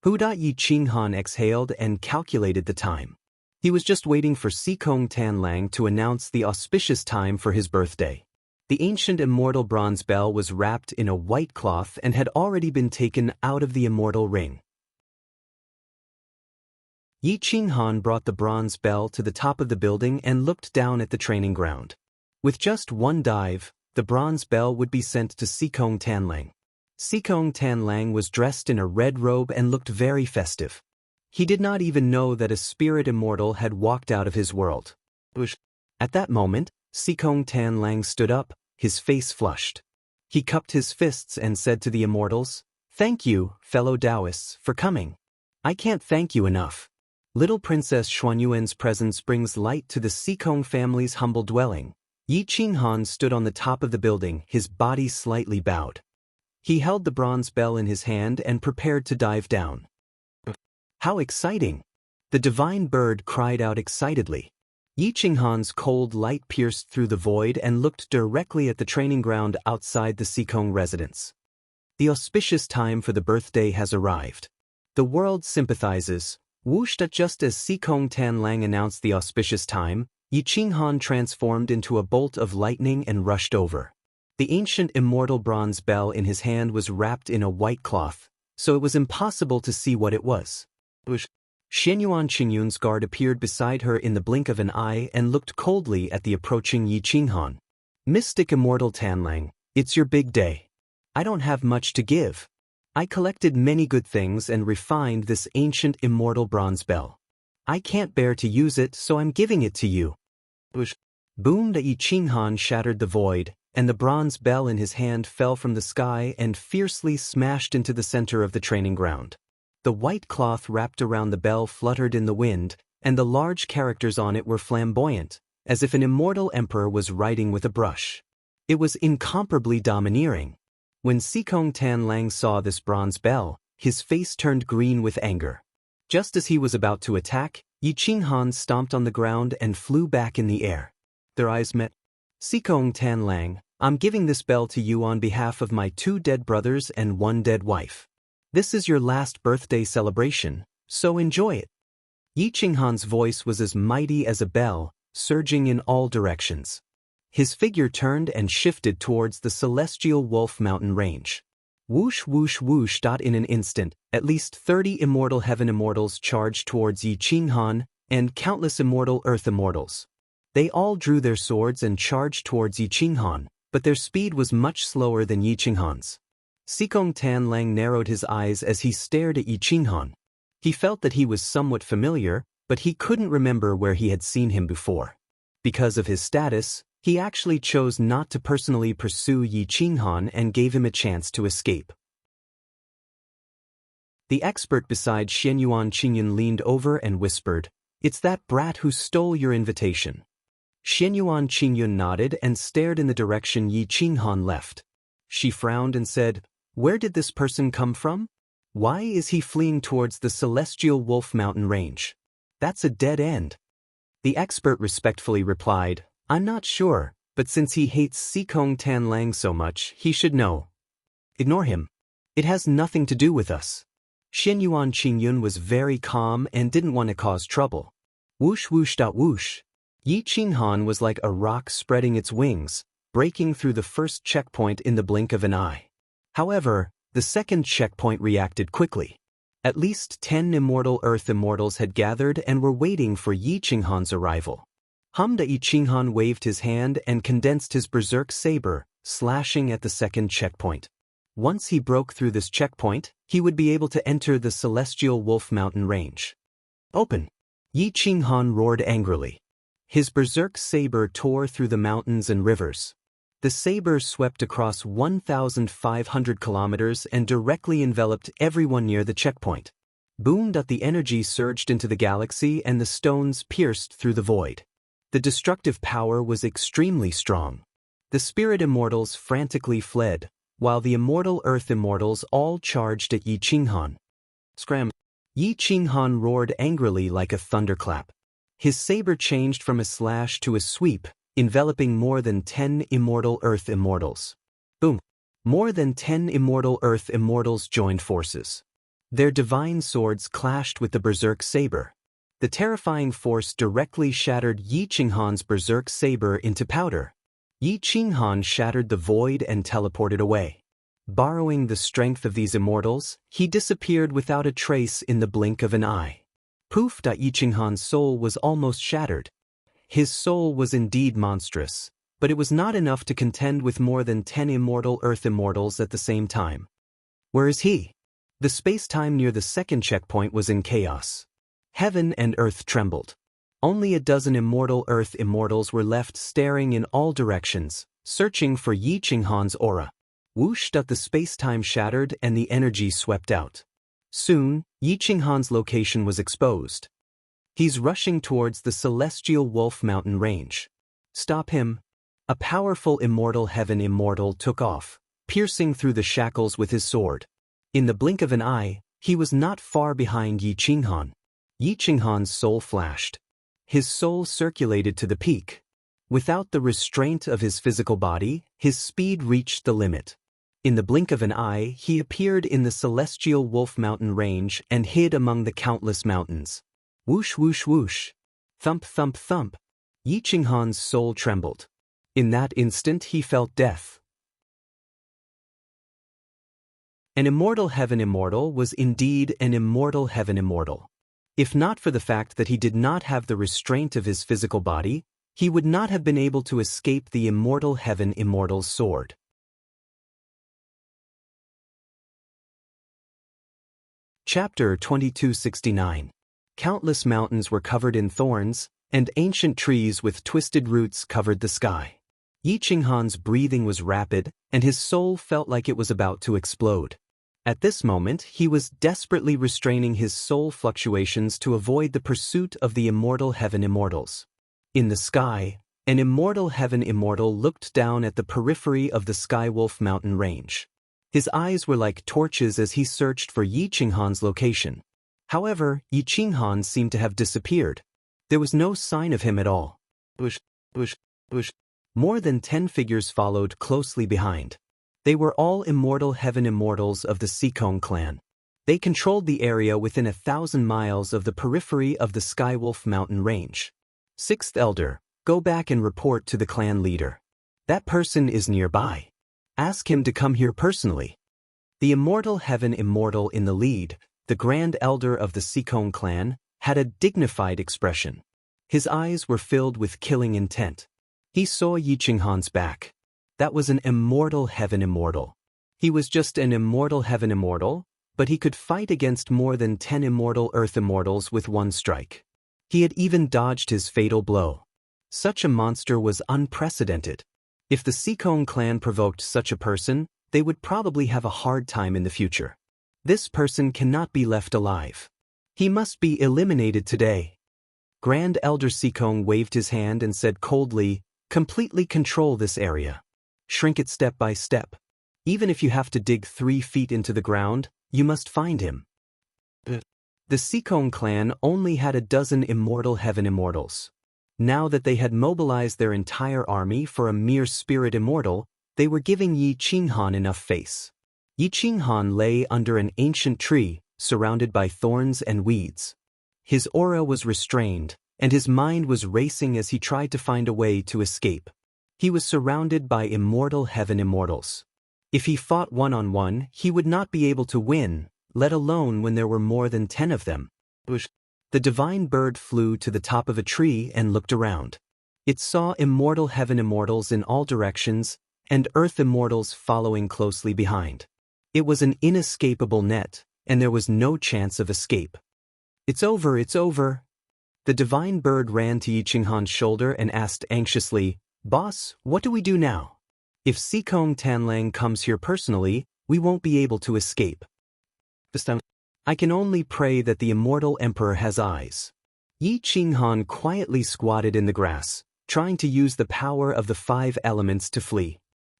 Yi Qinghan exhaled and calculated the time. He was just waiting for Sikong Tanlang to announce the auspicious time for his birthday. The ancient immortal bronze bell was wrapped in a white cloth and had already been taken out of the immortal ring. Yi Qinghan brought the bronze bell to the top of the building and looked down at the training ground. With just one dive, the bronze bell would be sent to Sikong Tanlang. Sikong Tanlang was dressed in a red robe and looked very festive. He did not even know that a spirit immortal had walked out of his world. At that moment, Sikong Tanlang stood up, his face flushed. He cupped his fists and said to the immortals, "Thank you, fellow Taoists, for coming. I can't thank you enough. Little Princess Xuanyuan's presence brings light to the Sikong family's humble dwelling." Yi Qinghan stood on the top of the building, his body slightly bowed. He held the bronze bell in his hand and prepared to dive down. "How exciting!" The divine bird cried out excitedly. Yi Qinghan's cold light pierced through the void and looked directly at the training ground outside the Sikong residence. The auspicious time for the birthday has arrived. The world sympathizes. Whooshed. Just as Sikong Tanlang announced the auspicious time, Yi Qinghan transformed into a bolt of lightning and rushed over. The ancient immortal bronze bell in his hand was wrapped in a white cloth, so it was impossible to see what it was. Xianyuan Qingyun's guard appeared beside her in the blink of an eye and looked coldly at the approaching Yi Qinghan. "Mystic Immortal Tanlang, it's your big day. I don't have much to give. I collected many good things and refined this ancient immortal bronze bell. I can't bear to use it, so I'm giving it to you. Whoosh. Boom! The I Ching Han shattered the void, and the bronze bell in his hand fell from the sky and fiercely smashed into the center of the training ground. The white cloth wrapped around the bell fluttered in the wind, and the large characters on it were flamboyant, as if an immortal emperor was writing with a brush. It was incomparably domineering. When Sikong Tan Lang saw this bronze bell, his face turned green with anger. Just as he was about to attack, Yi Ching Han stomped on the ground and flew back in the air. Their eyes met. Sikong Tan Lang, I'm giving this bell to you on behalf of my 2 dead brothers and 1 dead wife. This is your last birthday celebration, so enjoy it. Yi Ching Han's voice was as mighty as a bell, surging in all directions. His figure turned and shifted towards the celestial Wolf Mountain range. Whoosh whoosh whoosh. In an instant, at least 30 immortal heaven immortals charged towards Yi Ching Han, and countless immortal earth immortals. They all drew their swords and charged towards Yi Ching Han, but their speed was much slower than Yi Ching Han's. Sikong Tan Lang narrowed his eyes as he stared at Yi Ching Han. He felt that he was somewhat familiar, but he couldn't remember where he had seen him before. Because of his status, he actually chose not to personally pursue Yi Ching Han and gave him a chance to escape. The expert beside Xianyuan Qingyun leaned over and whispered, "It's that brat who stole your invitation." Xianyuan Qingyun nodded and stared in the direction Yi Ching Han left. She frowned and said, "Where did this person come from? Why is he fleeing towards the celestial Wolf Mountain range? That's a dead end." The expert respectfully replied, "I'm not sure, but since he hates Sikong Tan Lang so much, he should know. Ignore him. It has nothing to do with us." Xianyuan Qingyun was very calm and didn't want to cause trouble. Whoosh whoosh. Whoosh. Yi Ching Han was like a rock spreading its wings, breaking through the first checkpoint in the blink of an eye. However, the second checkpoint reacted quickly. At least 10 immortal earth immortals had gathered and were waiting for Yi Ching Han's arrival. Yi Ching Han waved his hand and condensed his berserk saber, slashing at the second checkpoint. Once he broke through this checkpoint, he would be able to enter the celestial Wolf Mountain range. "Open!" Yi Ching Han roared angrily. His berserk saber tore through the mountains and rivers. The saber swept across 1,500 kilometers and directly enveloped everyone near the checkpoint. Boom! The energy surged into the galaxy and the stones pierced through the void. The destructive power was extremely strong. The spirit immortals frantically fled, while the immortal earth immortals all charged at Yi Ching Han. Scram! Yi Ching Han roared angrily like a thunderclap. His saber changed from a slash to a sweep, enveloping more than 10 immortal earth immortals. Boom! More than 10 immortal earth immortals joined forces. Their divine swords clashed with the berserk saber. The terrifying force directly shattered Yi Ching Han's berserk saber into powder. Yi Ching Han shattered the void and teleported away. Borrowing the strength of these immortals, he disappeared without a trace in the blink of an eye. Poof! Yi Ching Han's soul was almost shattered. His soul was indeed monstrous, but it was not enough to contend with more than 10 immortal earth immortals at the same time. Where is he? The space-time near the second checkpoint was in chaos. Heaven and earth trembled. Only a dozen immortal earth immortals were left staring in all directions, searching for Yi Ching Han's aura. Whoosh! The space-time shattered and the energy swept out. Soon, Yi Ching Han's location was exposed. He's rushing towards the celestial Wolf Mountain range. Stop him! A powerful immortal heaven immortal took off, piercing through the shackles with his sword. In the blink of an eye, he was not far behind Yi Ching Han. Yi Ching Han's soul flashed. His soul circulated to the peak. Without the restraint of his physical body, his speed reached the limit. In the blink of an eye, he appeared in the celestial Wolf Mountain range and hid among the countless mountains. Whoosh whoosh whoosh. Thump thump thump. Yi Ching Han's soul trembled. In that instant he felt death. An immortal heaven immortal was indeed an immortal heaven immortal. If not for the fact that he did not have the restraint of his physical body, he would not have been able to escape the immortal heaven immortal's sword. Chapter 2269. Countless mountains were covered in thorns, and ancient trees with twisted roots covered the sky. Yi Qinghan's breathing was rapid, and his soul felt like it was about to explode. At this moment, he was desperately restraining his soul fluctuations to avoid the pursuit of the immortal heaven immortals. In the sky, an immortal heaven immortal looked down at the periphery of the Skywolf mountain range. His eyes were like torches as he searched for Yi Qinghan's location. However, Yi Qinghan seemed to have disappeared. There was no sign of him at all. Bush. More than 10 figures followed closely behind. They were all immortal heaven immortals of the Sikong clan. They controlled the area within 1,000 miles of the periphery of the Skywolf mountain range. Sixth Elder, go back and report to the clan leader. That person is nearby. Ask him to come here personally. The immortal heaven immortal in the lead, the Grand Elder of the Sikong clan, had a dignified expression. His eyes were filled with killing intent. He saw Yi Qinghan's back. That was an immortal heaven immortal. He was just an immortal heaven immortal, but he could fight against more than 10 immortal earth immortals with one strike. He had even dodged his fatal blow. Such a monster was unprecedented. If the Sikong clan provoked such a person, they would probably have a hard time in the future. This person cannot be left alive. He must be eliminated today. Grand Elder Sikong waved his hand and said coldly, completely control this area. Shrink it step by step. Even if you have to dig 3 feet into the ground, you must find him. The Sikong clan only had a dozen immortal heaven immortals. Now that they had mobilized their entire army for a mere spirit immortal, they were giving Yi Qinghan enough face. Yi Qinghan lay under an ancient tree, surrounded by thorns and weeds. His aura was restrained, and his mind was racing as he tried to find a way to escape. He was surrounded by immortal heaven immortals. If he fought one-on-one, he would not be able to win, let alone when there were more than 10 of them. The divine bird flew to the top of a tree and looked around. It saw immortal heaven immortals in all directions, and earth immortals following closely behind. It was an inescapable net, and there was no chance of escape. It's over, it's over. The divine bird ran to Yi Qinghan's shoulder and asked anxiously, Boss, what do we do now? If Sikong Tanlang comes here personally, we won't be able to escape. I can only pray that the immortal emperor has eyes. Yi Qinghan quietly squatted in the grass, trying to use the power of the 5 elements to flee.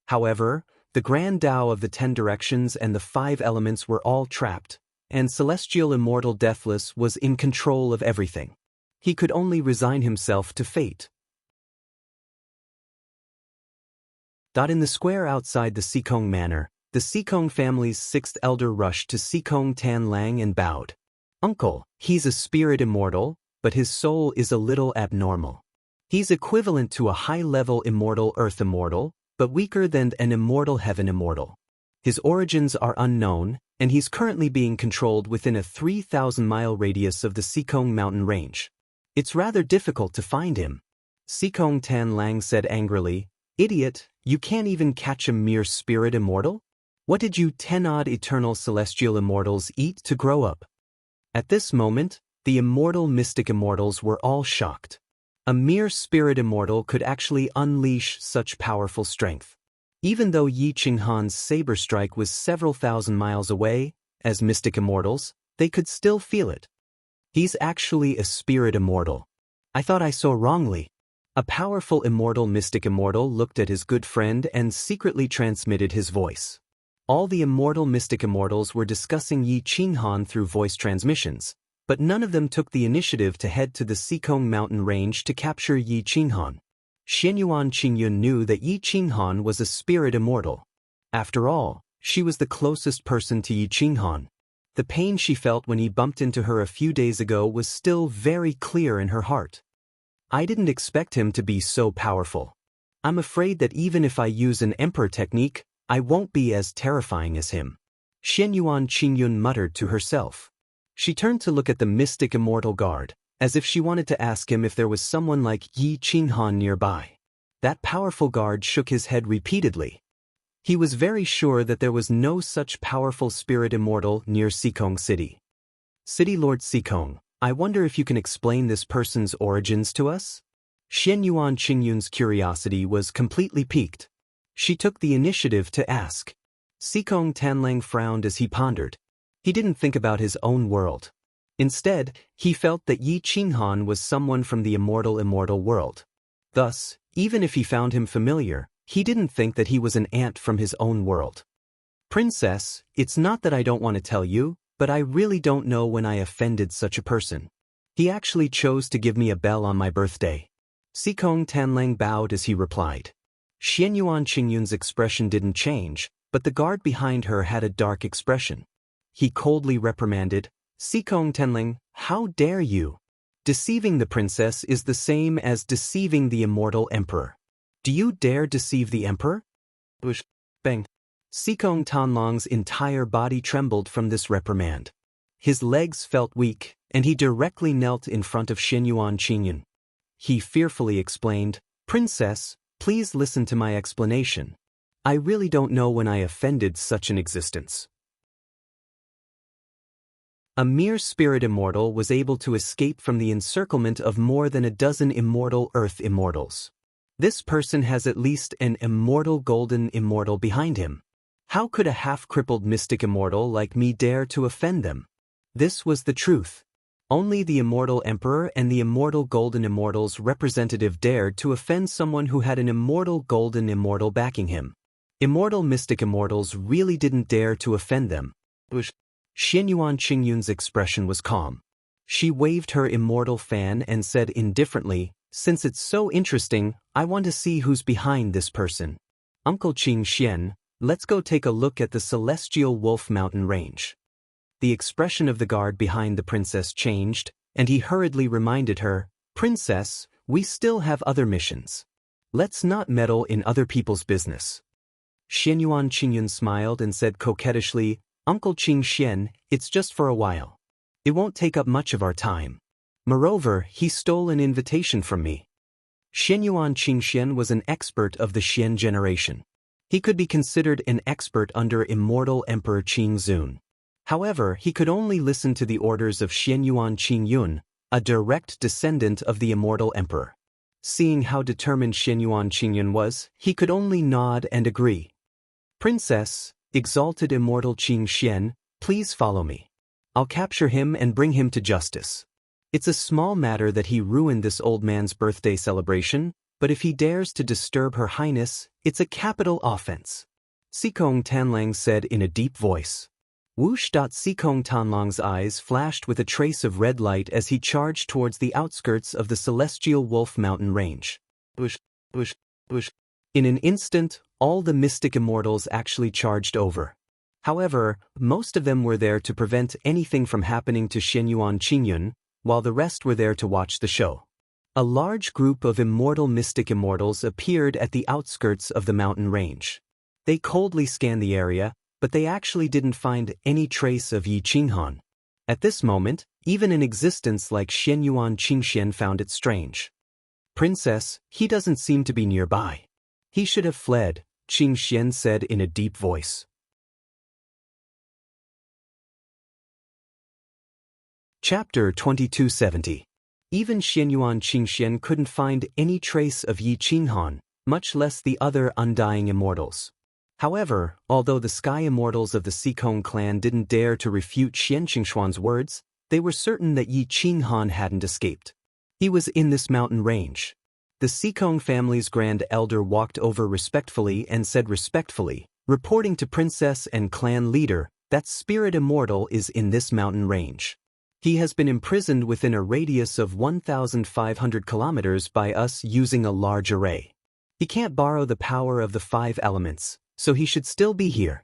However, the Grand Tao of the 10 directions and the 5 elements were all trapped, and Celestial Immortal Deathless was in control of everything. He could only resign himself to fate. In the square outside the Sikong Manor, the Sikong family's 6th elder rushed to Sikong Tanlang and bowed. Uncle, he's a spirit immortal, but his soul is a little abnormal. He's equivalent to a high-level immortal earth immortal, but weaker than an immortal heaven immortal. His origins are unknown, and he's currently being controlled within a 3,000-mile radius of the Sikong mountain range. It's rather difficult to find him. Sikong Tanlang said angrily, Idiot, you can't even catch a mere spirit immortal? What did you 10-odd eternal celestial immortals eat to grow up? At this moment, the immortal mystic immortals were all shocked. A mere spirit immortal could actually unleash such powerful strength. Even though Yi Qinghan's saber strike was several thousand miles away, as mystic immortals, they could still feel it. He's actually a spirit immortal. I thought I saw wrongly. A powerful immortal mystic immortal looked at his good friend and secretly transmitted his voice. All the immortal mystic immortals were discussing Yi Qinghan through voice transmissions, but none of them took the initiative to head to the Sikong mountain range to capture Yi Qinghan. Xianyuan Qingyun knew that Yi Qinghan was a spirit immortal. After all, she was the closest person to Yi Qinghan. The pain she felt when he bumped into her a few days ago was still very clear in her heart. I didn't expect him to be so powerful. I'm afraid that even if I use an emperor technique, I won't be as terrifying as him. Xianyuan Qingyun muttered to herself. She turned to look at the mystic immortal guard, as if she wanted to ask him if there was someone like Yi Qinghan nearby. That powerful guard shook his head repeatedly. He was very sure that there was no such powerful spirit immortal near Sikong City. City Lord Sikong, I wonder if you can explain this person's origins to us? Xian Yuan Qingyun's curiosity was completely piqued. She took the initiative to ask. Sikong Tanlang frowned as he pondered. He didn't think about his own world. Instead, he felt that Yi Qinghan was someone from the immortal world. Thus, even if he found him familiar, he didn't think that he was an ant from his own world. Princess, it's not that I don't want to tell you, but I really don't know when I offended such a person. He actually chose to give me a bell on my birthday. Sikong Tanlang bowed as he replied. Xian Yuan Qingyun's expression didn't change, but the guard behind her had a dark expression. He coldly reprimanded, Sikong Tanlang, how dare you? Deceiving the princess is the same as deceiving the immortal emperor. Do you dare deceive the emperor? Whoosh, bang. Sikong Tanlang's entire body trembled from this reprimand. His legs felt weak, and he directly knelt in front of Xian Yuan Qingyun. He fearfully explained, Princess, please listen to my explanation. I really don't know when I offended such an existence. A mere spirit immortal was able to escape from the encirclement of more than a dozen immortal earth immortals. This person has at least an immortal golden immortal behind him. How could a half-crippled mystic immortal like me dare to offend them? This was the truth. Only the immortal emperor and the immortal golden immortal's representative dared to offend someone who had an immortal golden immortal backing him. Immortal mystic immortals really didn't dare to offend them. Xian Yuan Qingyun's expression was calm. She waved her immortal fan and said indifferently, since it's so interesting, I want to see who's behind this person. Uncle Qing Xian, let's go take a look at the celestial wolf mountain range. The expression of the guard behind the princess changed, and he hurriedly reminded her, Princess, we still have other missions. Let's not meddle in other people's business. Xian Yuan Qingyun smiled and said coquettishly, Uncle Qing Xian, it's just for a while. It won't take up much of our time. Moreover, he stole an invitation from me. Xian Yuan Qing Xian was an expert of the Xian generation. He could be considered an expert under immortal Emperor Qing Zun. However, he could only listen to the orders of Xian Yuan Qingyun, a direct descendant of the immortal emperor. Seeing how determined Xian Yuan Qingyun was, he could only nod and agree. Princess, exalted immortal Qing Xian, please follow me. I'll capture him and bring him to justice. It's a small matter that he ruined this old man's birthday celebration, but if he dares to disturb Her Highness, it's a capital offense. Sikong Tanlang said in a deep voice. Whoosh! Sikong Tanlang's eyes flashed with a trace of red light as he charged towards the outskirts of the celestial wolf mountain range. Whoosh, whoosh, whoosh. In an instant, all the mystic immortals actually charged over. However, most of them were there to prevent anything from happening to Xian Yuan Qingyun, while the rest were there to watch the show. A large group of immortal mystic immortals appeared at the outskirts of the mountain range. They coldly scanned the area, but they actually didn't find any trace of Yi Qinghan. At this moment, even an existence like Xian Yuan Qingxian found it strange. Princess, he doesn't seem to be nearby. He should have fled, Qing Xian said in a deep voice. Chapter 2270. Even Xian Yuan Qingxian couldn't find any trace of Yi Qinghan, much less the other undying immortals. However, although the sky immortals of the Sikong clan didn't dare to refute Xian Qingshuan's words, they were certain that Yi Qinghan hadn't escaped. He was in this mountain range. The Sikong family's grand elder walked over respectfully and said respectfully, reporting to princess and clan leader, that spirit immortal is in this mountain range. He has been imprisoned within a radius of 1,500 kilometers by us using a large array. He can't borrow the power of the 5 elements, so he should still be here.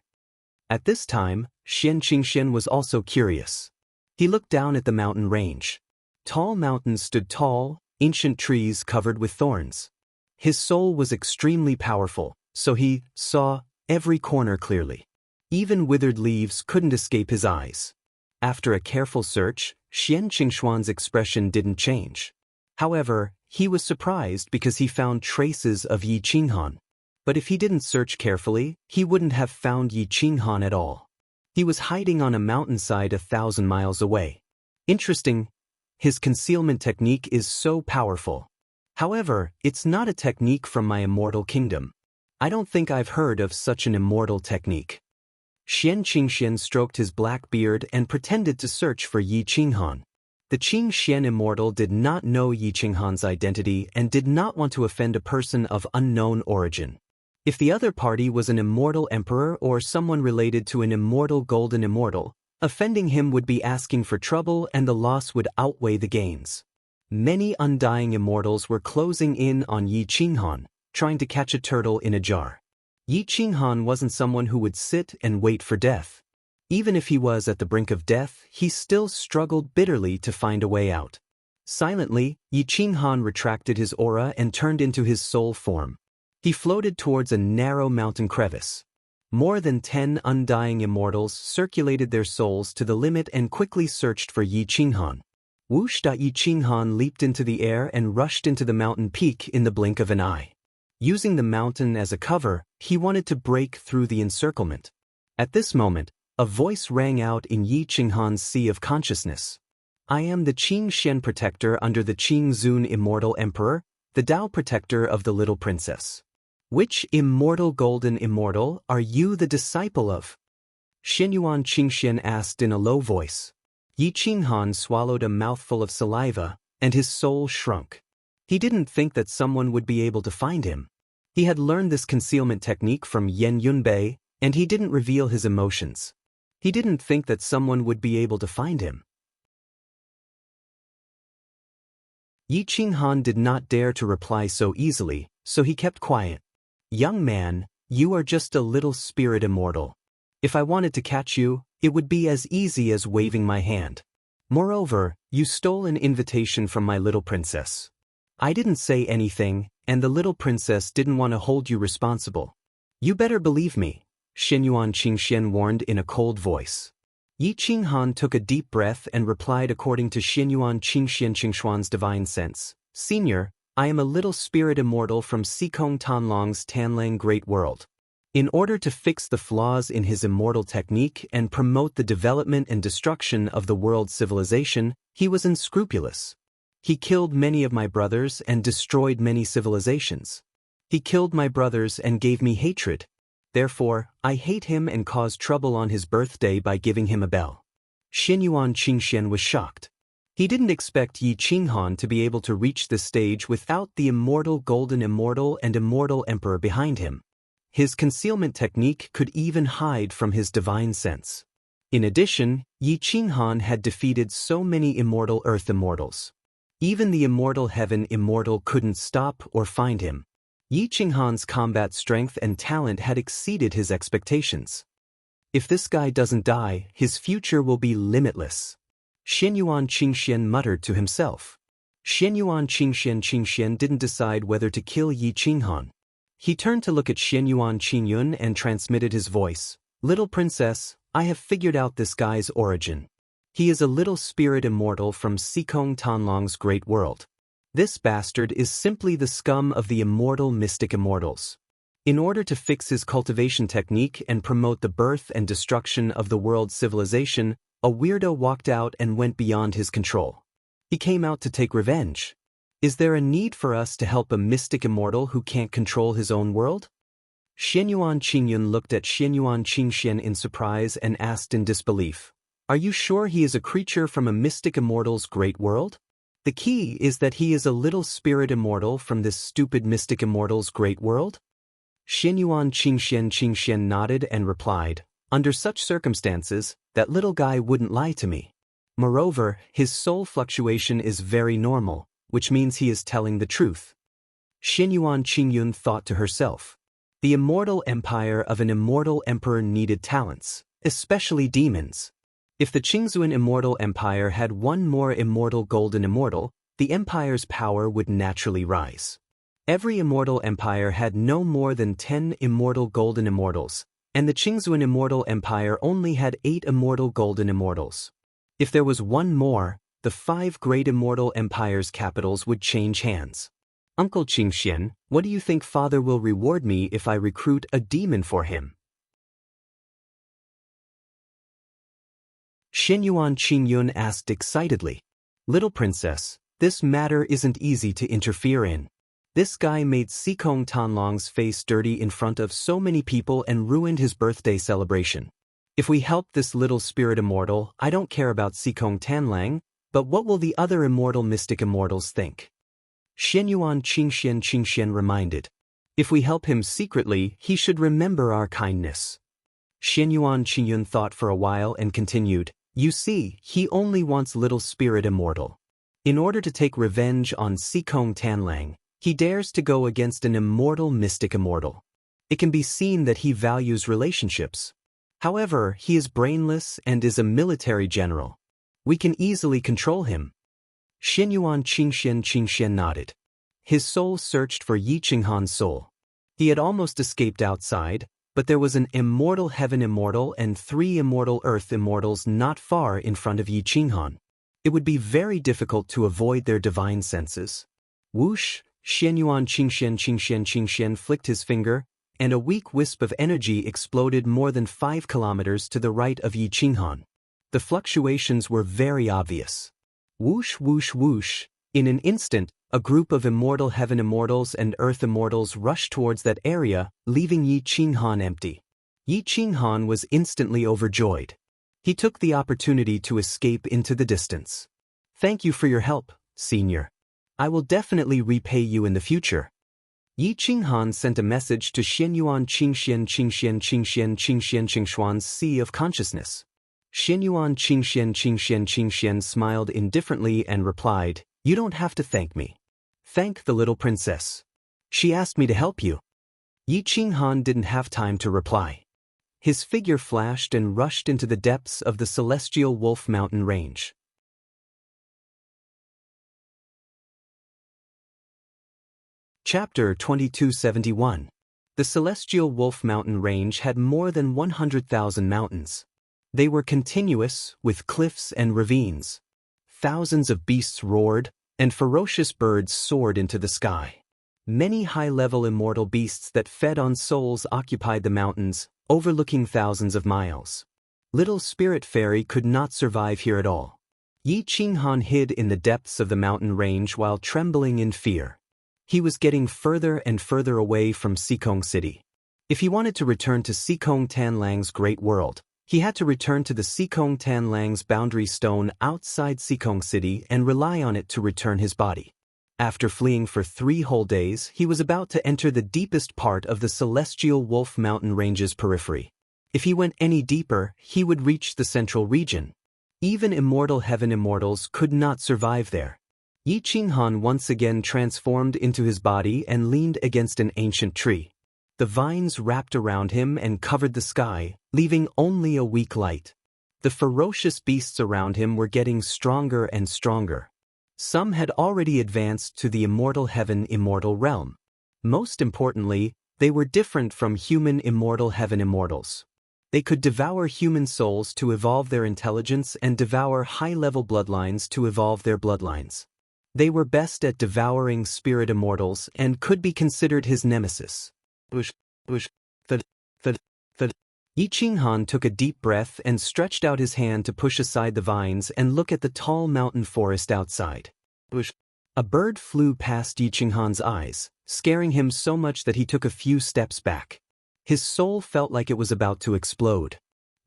At this time, Xian Qingxian was also curious. He looked down at the mountain range. Tall mountains stood tall, ancient trees covered with thorns. His soul was extremely powerful, so he saw every corner clearly. Even withered leaves couldn't escape his eyes. After a careful search, Xian Qingshuan's expression didn't change. However, he was surprised because he found traces of Yi Qinghan. But if he didn't search carefully, he wouldn't have found Yi Qinghan at all. He was hiding on a mountainside 1,000 miles away. Interesting. His concealment technique is so powerful. However, it's not a technique from my immortal kingdom. I don't think I've heard of such an immortal technique. Xian Qingxian stroked his black beard and pretended to search for Yi Qinghan. The Qing Xian immortal did not know Yi Qinghan's identity and did not want to offend a person of unknown origin. If the other party was an immortal emperor or someone related to an immortal golden immortal, offending him would be asking for trouble and the loss would outweigh the gains. Many undying immortals were closing in on Yi Qinghan, trying to catch a turtle in a jar. Yi Qinghan wasn't someone who would sit and wait for death. Even if he was at the brink of death, he still struggled bitterly to find a way out. Silently, Yi Qinghan retracted his aura and turned into his soul form. He floated towards a narrow mountain crevice. More than 10 undying immortals circulated their souls to the limit and quickly searched for Yi Qinghan. Whoosh! Yi Qinghan leaped into the air and rushed into the mountain peak in the blink of an eye. Using the mountain as a cover, he wanted to break through the encirclement. At this moment, a voice rang out in Yi Qinghan's sea of consciousness. I am the Qing Xian protector under the Qing Zun immortal emperor, the Tao protector of the little princess. Which immortal golden immortal are you the disciple of? Xianyuan Qingxian asked in a low voice. Yi Qinghan swallowed a mouthful of saliva, and his soul shrunk. He didn't think that someone would be able to find him. He had learned this concealment technique from Yan Yunbei, and he didn't reveal his emotions. He didn't think that someone would be able to find him. Yi Qinghan did not dare to reply so easily, so he kept quiet. Young man, you are just a little spirit immortal. If I wanted to catch you, it would be as easy as waving my hand. Moreover, you stole an invitation from my little princess. I didn't say anything, and the little princess didn't want to hold you responsible. You better believe me, Xianyuan Qingxian warned in a cold voice. Yi Qinghan took a deep breath and replied according to Xianyuan Qingshuan's divine sense. Senior, I am a little spirit immortal from Sikong Tanlong's Tanlang Great World. In order to fix the flaws in his immortal technique and promote the development and destruction of the world's civilization, he was unscrupulous. He killed many of my brothers and destroyed many civilizations. He killed my brothers and gave me hatred. Therefore, I hate him and caused trouble on his birthday by giving him a bell. Xianyuan Qingxian was shocked. He didn't expect Yi Qinghan to be able to reach this stage without the immortal golden immortal and immortal emperor behind him. His concealment technique could even hide from his divine sense. In addition, Yi Qinghan had defeated so many immortal earth immortals. Even the immortal heaven immortal couldn't stop or find him. Yi Qinghan's combat strength and talent had exceeded his expectations. If this guy doesn't die, his future will be limitless. Xianyuan Qingxian muttered to himself. Xianyuan Qingxian didn't decide whether to kill Yi Qinghan. He turned to look at Xianyuan Qingyun and transmitted his voice. Little princess, I have figured out this guy's origin. He is a little spirit immortal from Sikong Tanlong's great world. This bastard is simply the scum of the immortal mystic immortals. In order to fix his cultivation technique and promote the birth and destruction of the world's civilization, a weirdo walked out and went beyond his control. He came out to take revenge. Is there a need for us to help a mystic immortal who can't control his own world? Xianyuan Qingyun looked at Xianyuan Qingxian in surprise and asked in disbelief. Are you sure he is a creature from a mystic immortal's great world? The key is that he is a little spirit immortal from this stupid mystic immortal's great world? Xianyuan Qingxian nodded and replied, under such circumstances, that little guy wouldn't lie to me. Moreover, his soul fluctuation is very normal, which means he is telling the truth. Xianyuan Qingyun thought to herself. The immortal empire of an immortal emperor needed talents, especially demons. If the Qingzuan immortal empire had one more immortal golden immortal, the empire's power would naturally rise. Every immortal empire had no more than 10 immortal golden immortals, and the Qingzuan immortal empire only had 8 immortal golden immortals. If there was one more, the 5 great immortal empires' capitals would change hands. Uncle Qingxian, what do you think father will reward me if I recruit a demon for him? Xianyuan Qingyun asked excitedly. Little princess, this matter isn't easy to interfere in. This guy made Sikong Tanlong's face dirty in front of so many people and ruined his birthday celebration. If we help this little spirit immortal, I don't care about Sikong Tanlang, but what will the other immortal mystic immortals think? Xianyuan Qingxian reminded. If we help him secretly, he should remember our kindness. Xianyuan Qingyun thought for a while and continued, you see, he only wants little spirit immortal. In order to take revenge on Sikong Tanlang, he dares to go against an immortal mystic immortal. It can be seen that he values relationships. However, he is brainless and is a military general. We can easily control him. Xianyuan Qingxian nodded. His soul searched for Yi Qinghan's soul. He had almost escaped outside, but there was an immortal heaven immortal and 3 immortal earth immortals not far in front of Yi Qinghan. It would be very difficult to avoid their divine senses. Whoosh! Xianyuan Qingxian flicked his finger, and a weak wisp of energy exploded more than 5 kilometers to the right of Yi Qinghan. The fluctuations were very obvious. Whoosh whoosh whoosh. In an instant, a group of immortal heaven immortals and earth immortals rushed towards that area, leaving Yi Qinghan empty. Yi Qinghan was instantly overjoyed. He took the opportunity to escape into the distance. Thank you for your help, senior. I will definitely repay you in the future. Yi Qinghan sent a message to Xianyuan Qingxuan's Sea of Consciousness. Xianyuan Qingxian smiled indifferently and replied, you don't have to thank me. Thank the little princess. She asked me to help you. Yi Qinghan didn't have time to reply. His figure flashed and rushed into the depths of the celestial Wolf Mountain range. Chapter 2271. The celestial Wolf Mountain range had more than 100,000 mountains. They were continuous, with cliffs and ravines. Thousands of beasts roared, and ferocious birds soared into the sky. Many high-level immortal beasts that fed on souls occupied the mountains, overlooking thousands of miles. Little Spirit Fairy could not survive here at all. Yi Qinghan hid in the depths of the mountain range while trembling in fear. He was getting further and further away from Sikong City. If he wanted to return to Sikong Tanlang's great world, he had to return to the Sikong Tanlang's boundary stone outside Sikong City and rely on it to return his body. After fleeing for 3 whole days, he was about to enter the deepest part of the celestial Wolf Mountain Range's periphery. If he went any deeper, he would reach the central region. Even immortal heaven immortals could not survive there. Yi Qinghan once again transformed into his body and leaned against an ancient tree. The vines wrapped around him and covered the sky, leaving only a weak light. The ferocious beasts around him were getting stronger and stronger. Some had already advanced to the immortal heaven immortal realm. Most importantly, they were different from human immortal heaven immortals. They could devour human souls to evolve their intelligence and devour high-level bloodlines to evolve their bloodlines. They were best at devouring spirit immortals and could be considered his nemesis. Yi Qinghan took a deep breath and stretched out his hand to push aside the vines and look at the tall mountain forest outside. A bird flew past Yi Qinghan's eyes, scaring him so much that he took a few steps back. His soul felt like it was about to explode.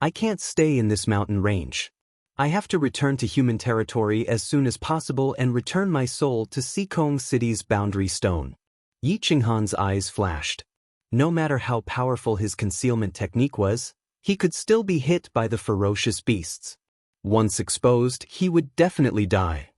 I can't stay in this mountain range. I have to return to human territory as soon as possible and return my soul to Sikong City's boundary stone. Yi Qinghan's eyes flashed. No matter how powerful his concealment technique was, he could still be hit by the ferocious beasts. Once exposed, he would definitely die.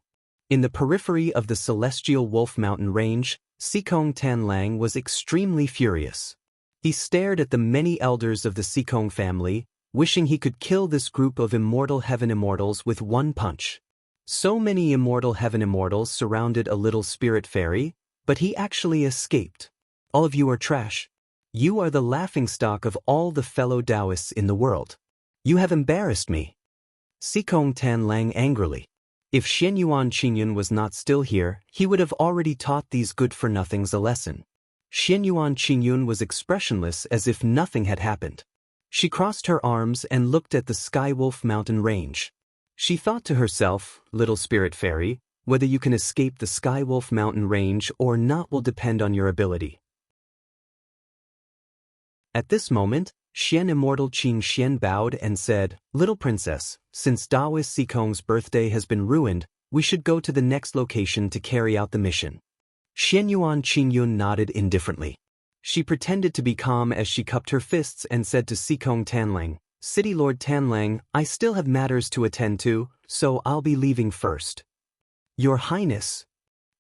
In the periphery of the celestial Wolf Mountain range, Sikong Tanlang was extremely furious. He stared at the many elders of the Sikong family, wishing he could kill this group of immortal heaven immortals with one punch. So many immortal heaven immortals surrounded a little spirit fairy, but he actually escaped. All of you are trash. You are the laughingstock of all the fellow Taoists in the world. You have embarrassed me. Sikong Tanlang angrily. If Xianyuan Qingyun was not still here, he would have already taught these good-for-nothings a lesson. Xianyuan Qingyun was expressionless as if nothing had happened. She crossed her arms and looked at the Skywolf Mountain range. She thought to herself, little spirit fairy, whether you can escape the Skywolf mountain range or not will depend on your ability. At this moment, Xian Immortal Qing Xian bowed and said, Little princess, since Daoist Sikong's birthday has been ruined, we should go to the next location to carry out the mission. Xian Yuan Qingyun nodded indifferently. She pretended to be calm as she cupped her fists and said to Sikong Tanlang, City Lord Tanlang, I still have matters to attend to, so I'll be leaving first. Your Highness.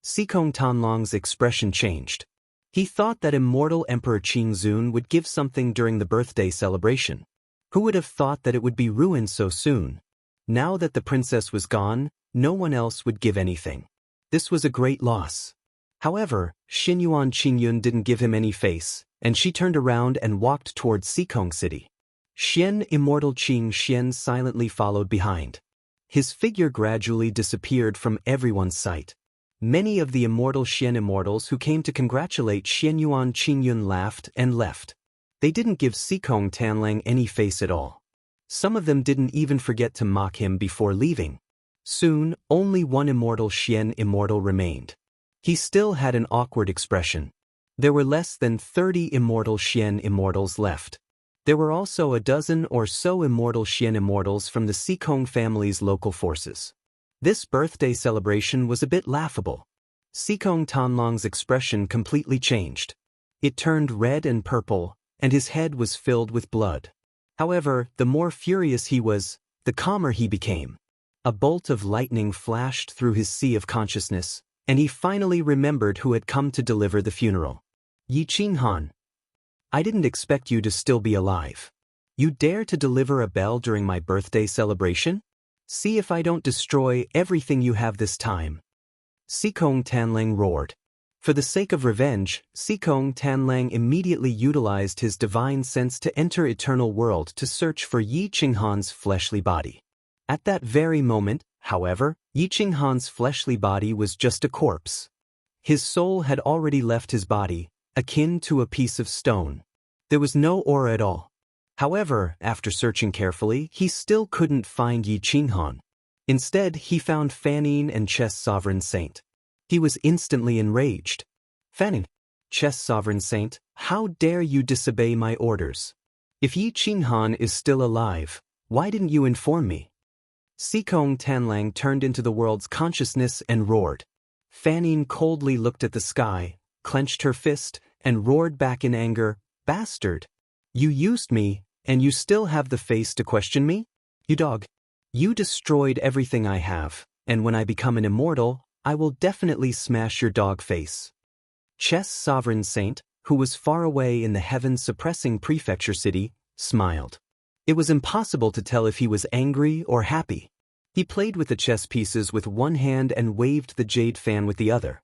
Sikong Tanlang's expression changed. He thought that Immortal Emperor Qingzun would give something during the birthday celebration. Who would have thought that it would be ruined so soon? Now that the princess was gone, no one else would give anything. This was a great loss. However, Xinyuan Qingyun didn't give him any face, and she turned around and walked towards Sikong City. Xian Immortal Qing Xian silently followed behind. His figure gradually disappeared from everyone's sight. Many of the immortal Xian immortals who came to congratulate Xianyuan Qingyun laughed and left. They didn't give Sikong Tanlang any face at all. Some of them didn't even forget to mock him before leaving. Soon, only one immortal Xian immortal remained. He still had an awkward expression. There were less than 30 immortal Xian immortals left. There were also a dozen or so immortal Xian immortals from the Sikong family's local forces. This birthday celebration was a bit laughable. Sikong Tanlang's expression completely changed. It turned red and purple, and his head was filled with blood. However, the more furious he was, the calmer he became. A bolt of lightning flashed through his sea of consciousness, and he finally remembered who had come to deliver the funeral. Yi Qinghan. I didn't expect you to still be alive. You dare to deliver a bell during my birthday celebration? See if I don't destroy everything you have this time. Sikong Tanlang roared. For the sake of revenge, Sikong Tanlang immediately utilized his divine sense to enter Eternal World to search for Yi Qinghan's fleshly body. At that very moment, however, Yi Qinghan's fleshly body was just a corpse. His soul had already left his body, akin to a piece of stone. There was no aura at all. However, after searching carefully, he still couldn't find Yi Qinghan. Instead, he found Fanning and Chess Sovereign Saint. He was instantly enraged. Fanning, Chess Sovereign Saint, how dare you disobey my orders? If Yi Qinghan is still alive, why didn't you inform me? Sikong Tanlang turned into the world's consciousness and roared. Fanning coldly looked at the sky, clenched her fist, and roared back in anger, Bastard! You used me, and you still have the face to question me? You dog! You destroyed everything I have, and when I become an immortal, I will definitely smash your dog face. Chess Sovereign Saint, who was far away in the heaven-suppressing prefecture city, smiled. It was impossible to tell if he was angry or happy. He played with the chess pieces with one hand and waved the jade fan with the other.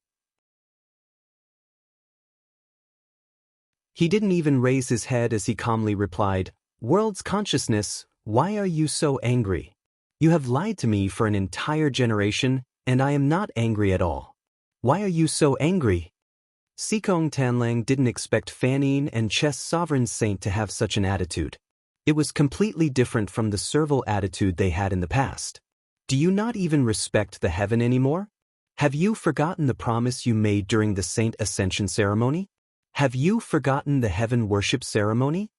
He didn't even raise his head as he calmly replied, World's consciousness, why are you so angry? You have lied to me for an entire generation, and I am not angry at all. Why are you so angry? Sikong Tanlang didn't expect Fanning and Chess Sovereign Saint to have such an attitude. It was completely different from the servile attitude they had in the past. Do you not even respect the heaven anymore? Have you forgotten the promise you made during the Saint Ascension ceremony? Have you forgotten the heaven worship ceremony?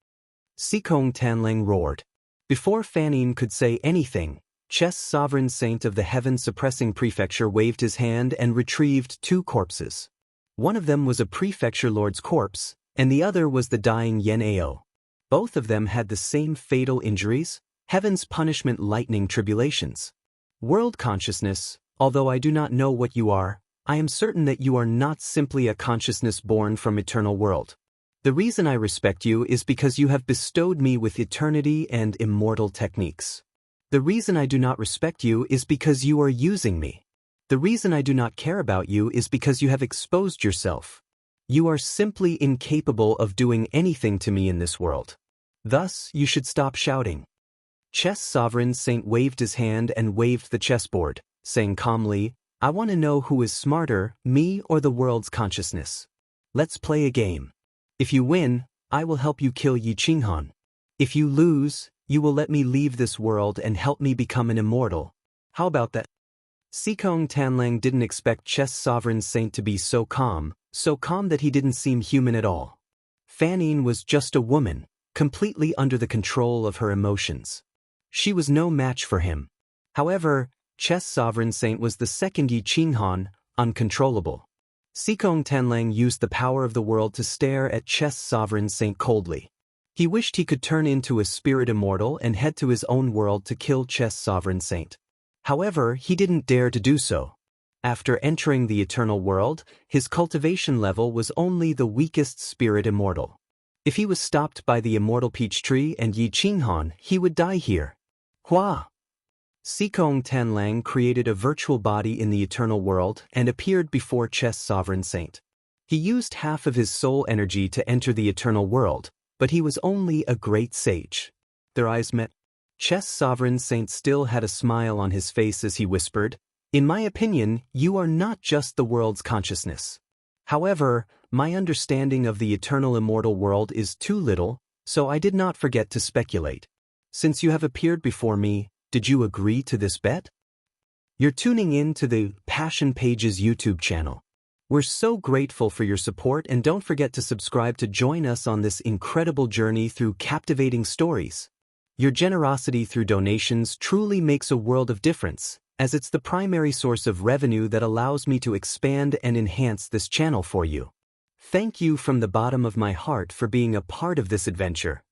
Sikong Tanlang roared. Before Fanning could say anything, Chess Sovereign Saint of the heaven-suppressing prefecture waved his hand and retrieved two corpses. One of them was a prefecture lord's corpse, and the other was the dying Yen Ao. Both of them had the same fatal injuries, heaven's punishment lightning tribulations. World consciousness, although I do not know what you are, I am certain that you are not simply a consciousness born from eternal world. The reason I respect you is because you have bestowed me with eternity and immortal techniques. The reason I do not respect you is because you are using me. The reason I do not care about you is because you have exposed yourself. You are simply incapable of doing anything to me in this world. Thus, you should stop shouting. Chess Sovereign Saint waved his hand and waved the chessboard, saying calmly, I want to know who is smarter, me or the world's consciousness. Let's play a game. If you win, I will help you kill Yi Qinghan. If you lose, you will let me leave this world and help me become an immortal, How about that? Sikong Tanlang didn't expect Chess Sovereign Saint to be so calm that he didn't seem human at all. Fanine was just a woman, completely under the control of her emotions. She was no match for him. However, Chess Sovereign Saint was the second Yi Qinghan, uncontrollable. Sikong Tanlang used the power of the world to stare at Chess Sovereign Saint coldly. He wished he could turn into a spirit immortal and head to his own world to kill Chess Sovereign Saint. However, he didn't dare to do so. After entering the eternal world, his cultivation level was only the weakest spirit immortal. If he was stopped by the immortal peach tree and Yi Qinghan, he would die here. Hua! Sikong Tanlang created a virtual body in the eternal world and appeared before Chess Sovereign Saint. He used half of his soul energy to enter the eternal world, but he was only a great sage. Their eyes met. Chess Sovereign Saint still had a smile on his face as he whispered, "In my opinion, you are not just the world's consciousness. However, my understanding of the eternal immortal world is too little, so I did not forget to speculate. Since you have appeared before me, did you agree to this bet?" You're tuning in to the Passion Pages YouTube channel. We're so grateful for your support, and don't forget to subscribe to join us on this incredible journey through captivating stories. Your generosity through donations truly makes a world of difference, as it's the primary source of revenue that allows me to expand and enhance this channel for you. Thank you from the bottom of my heart for being a part of this adventure.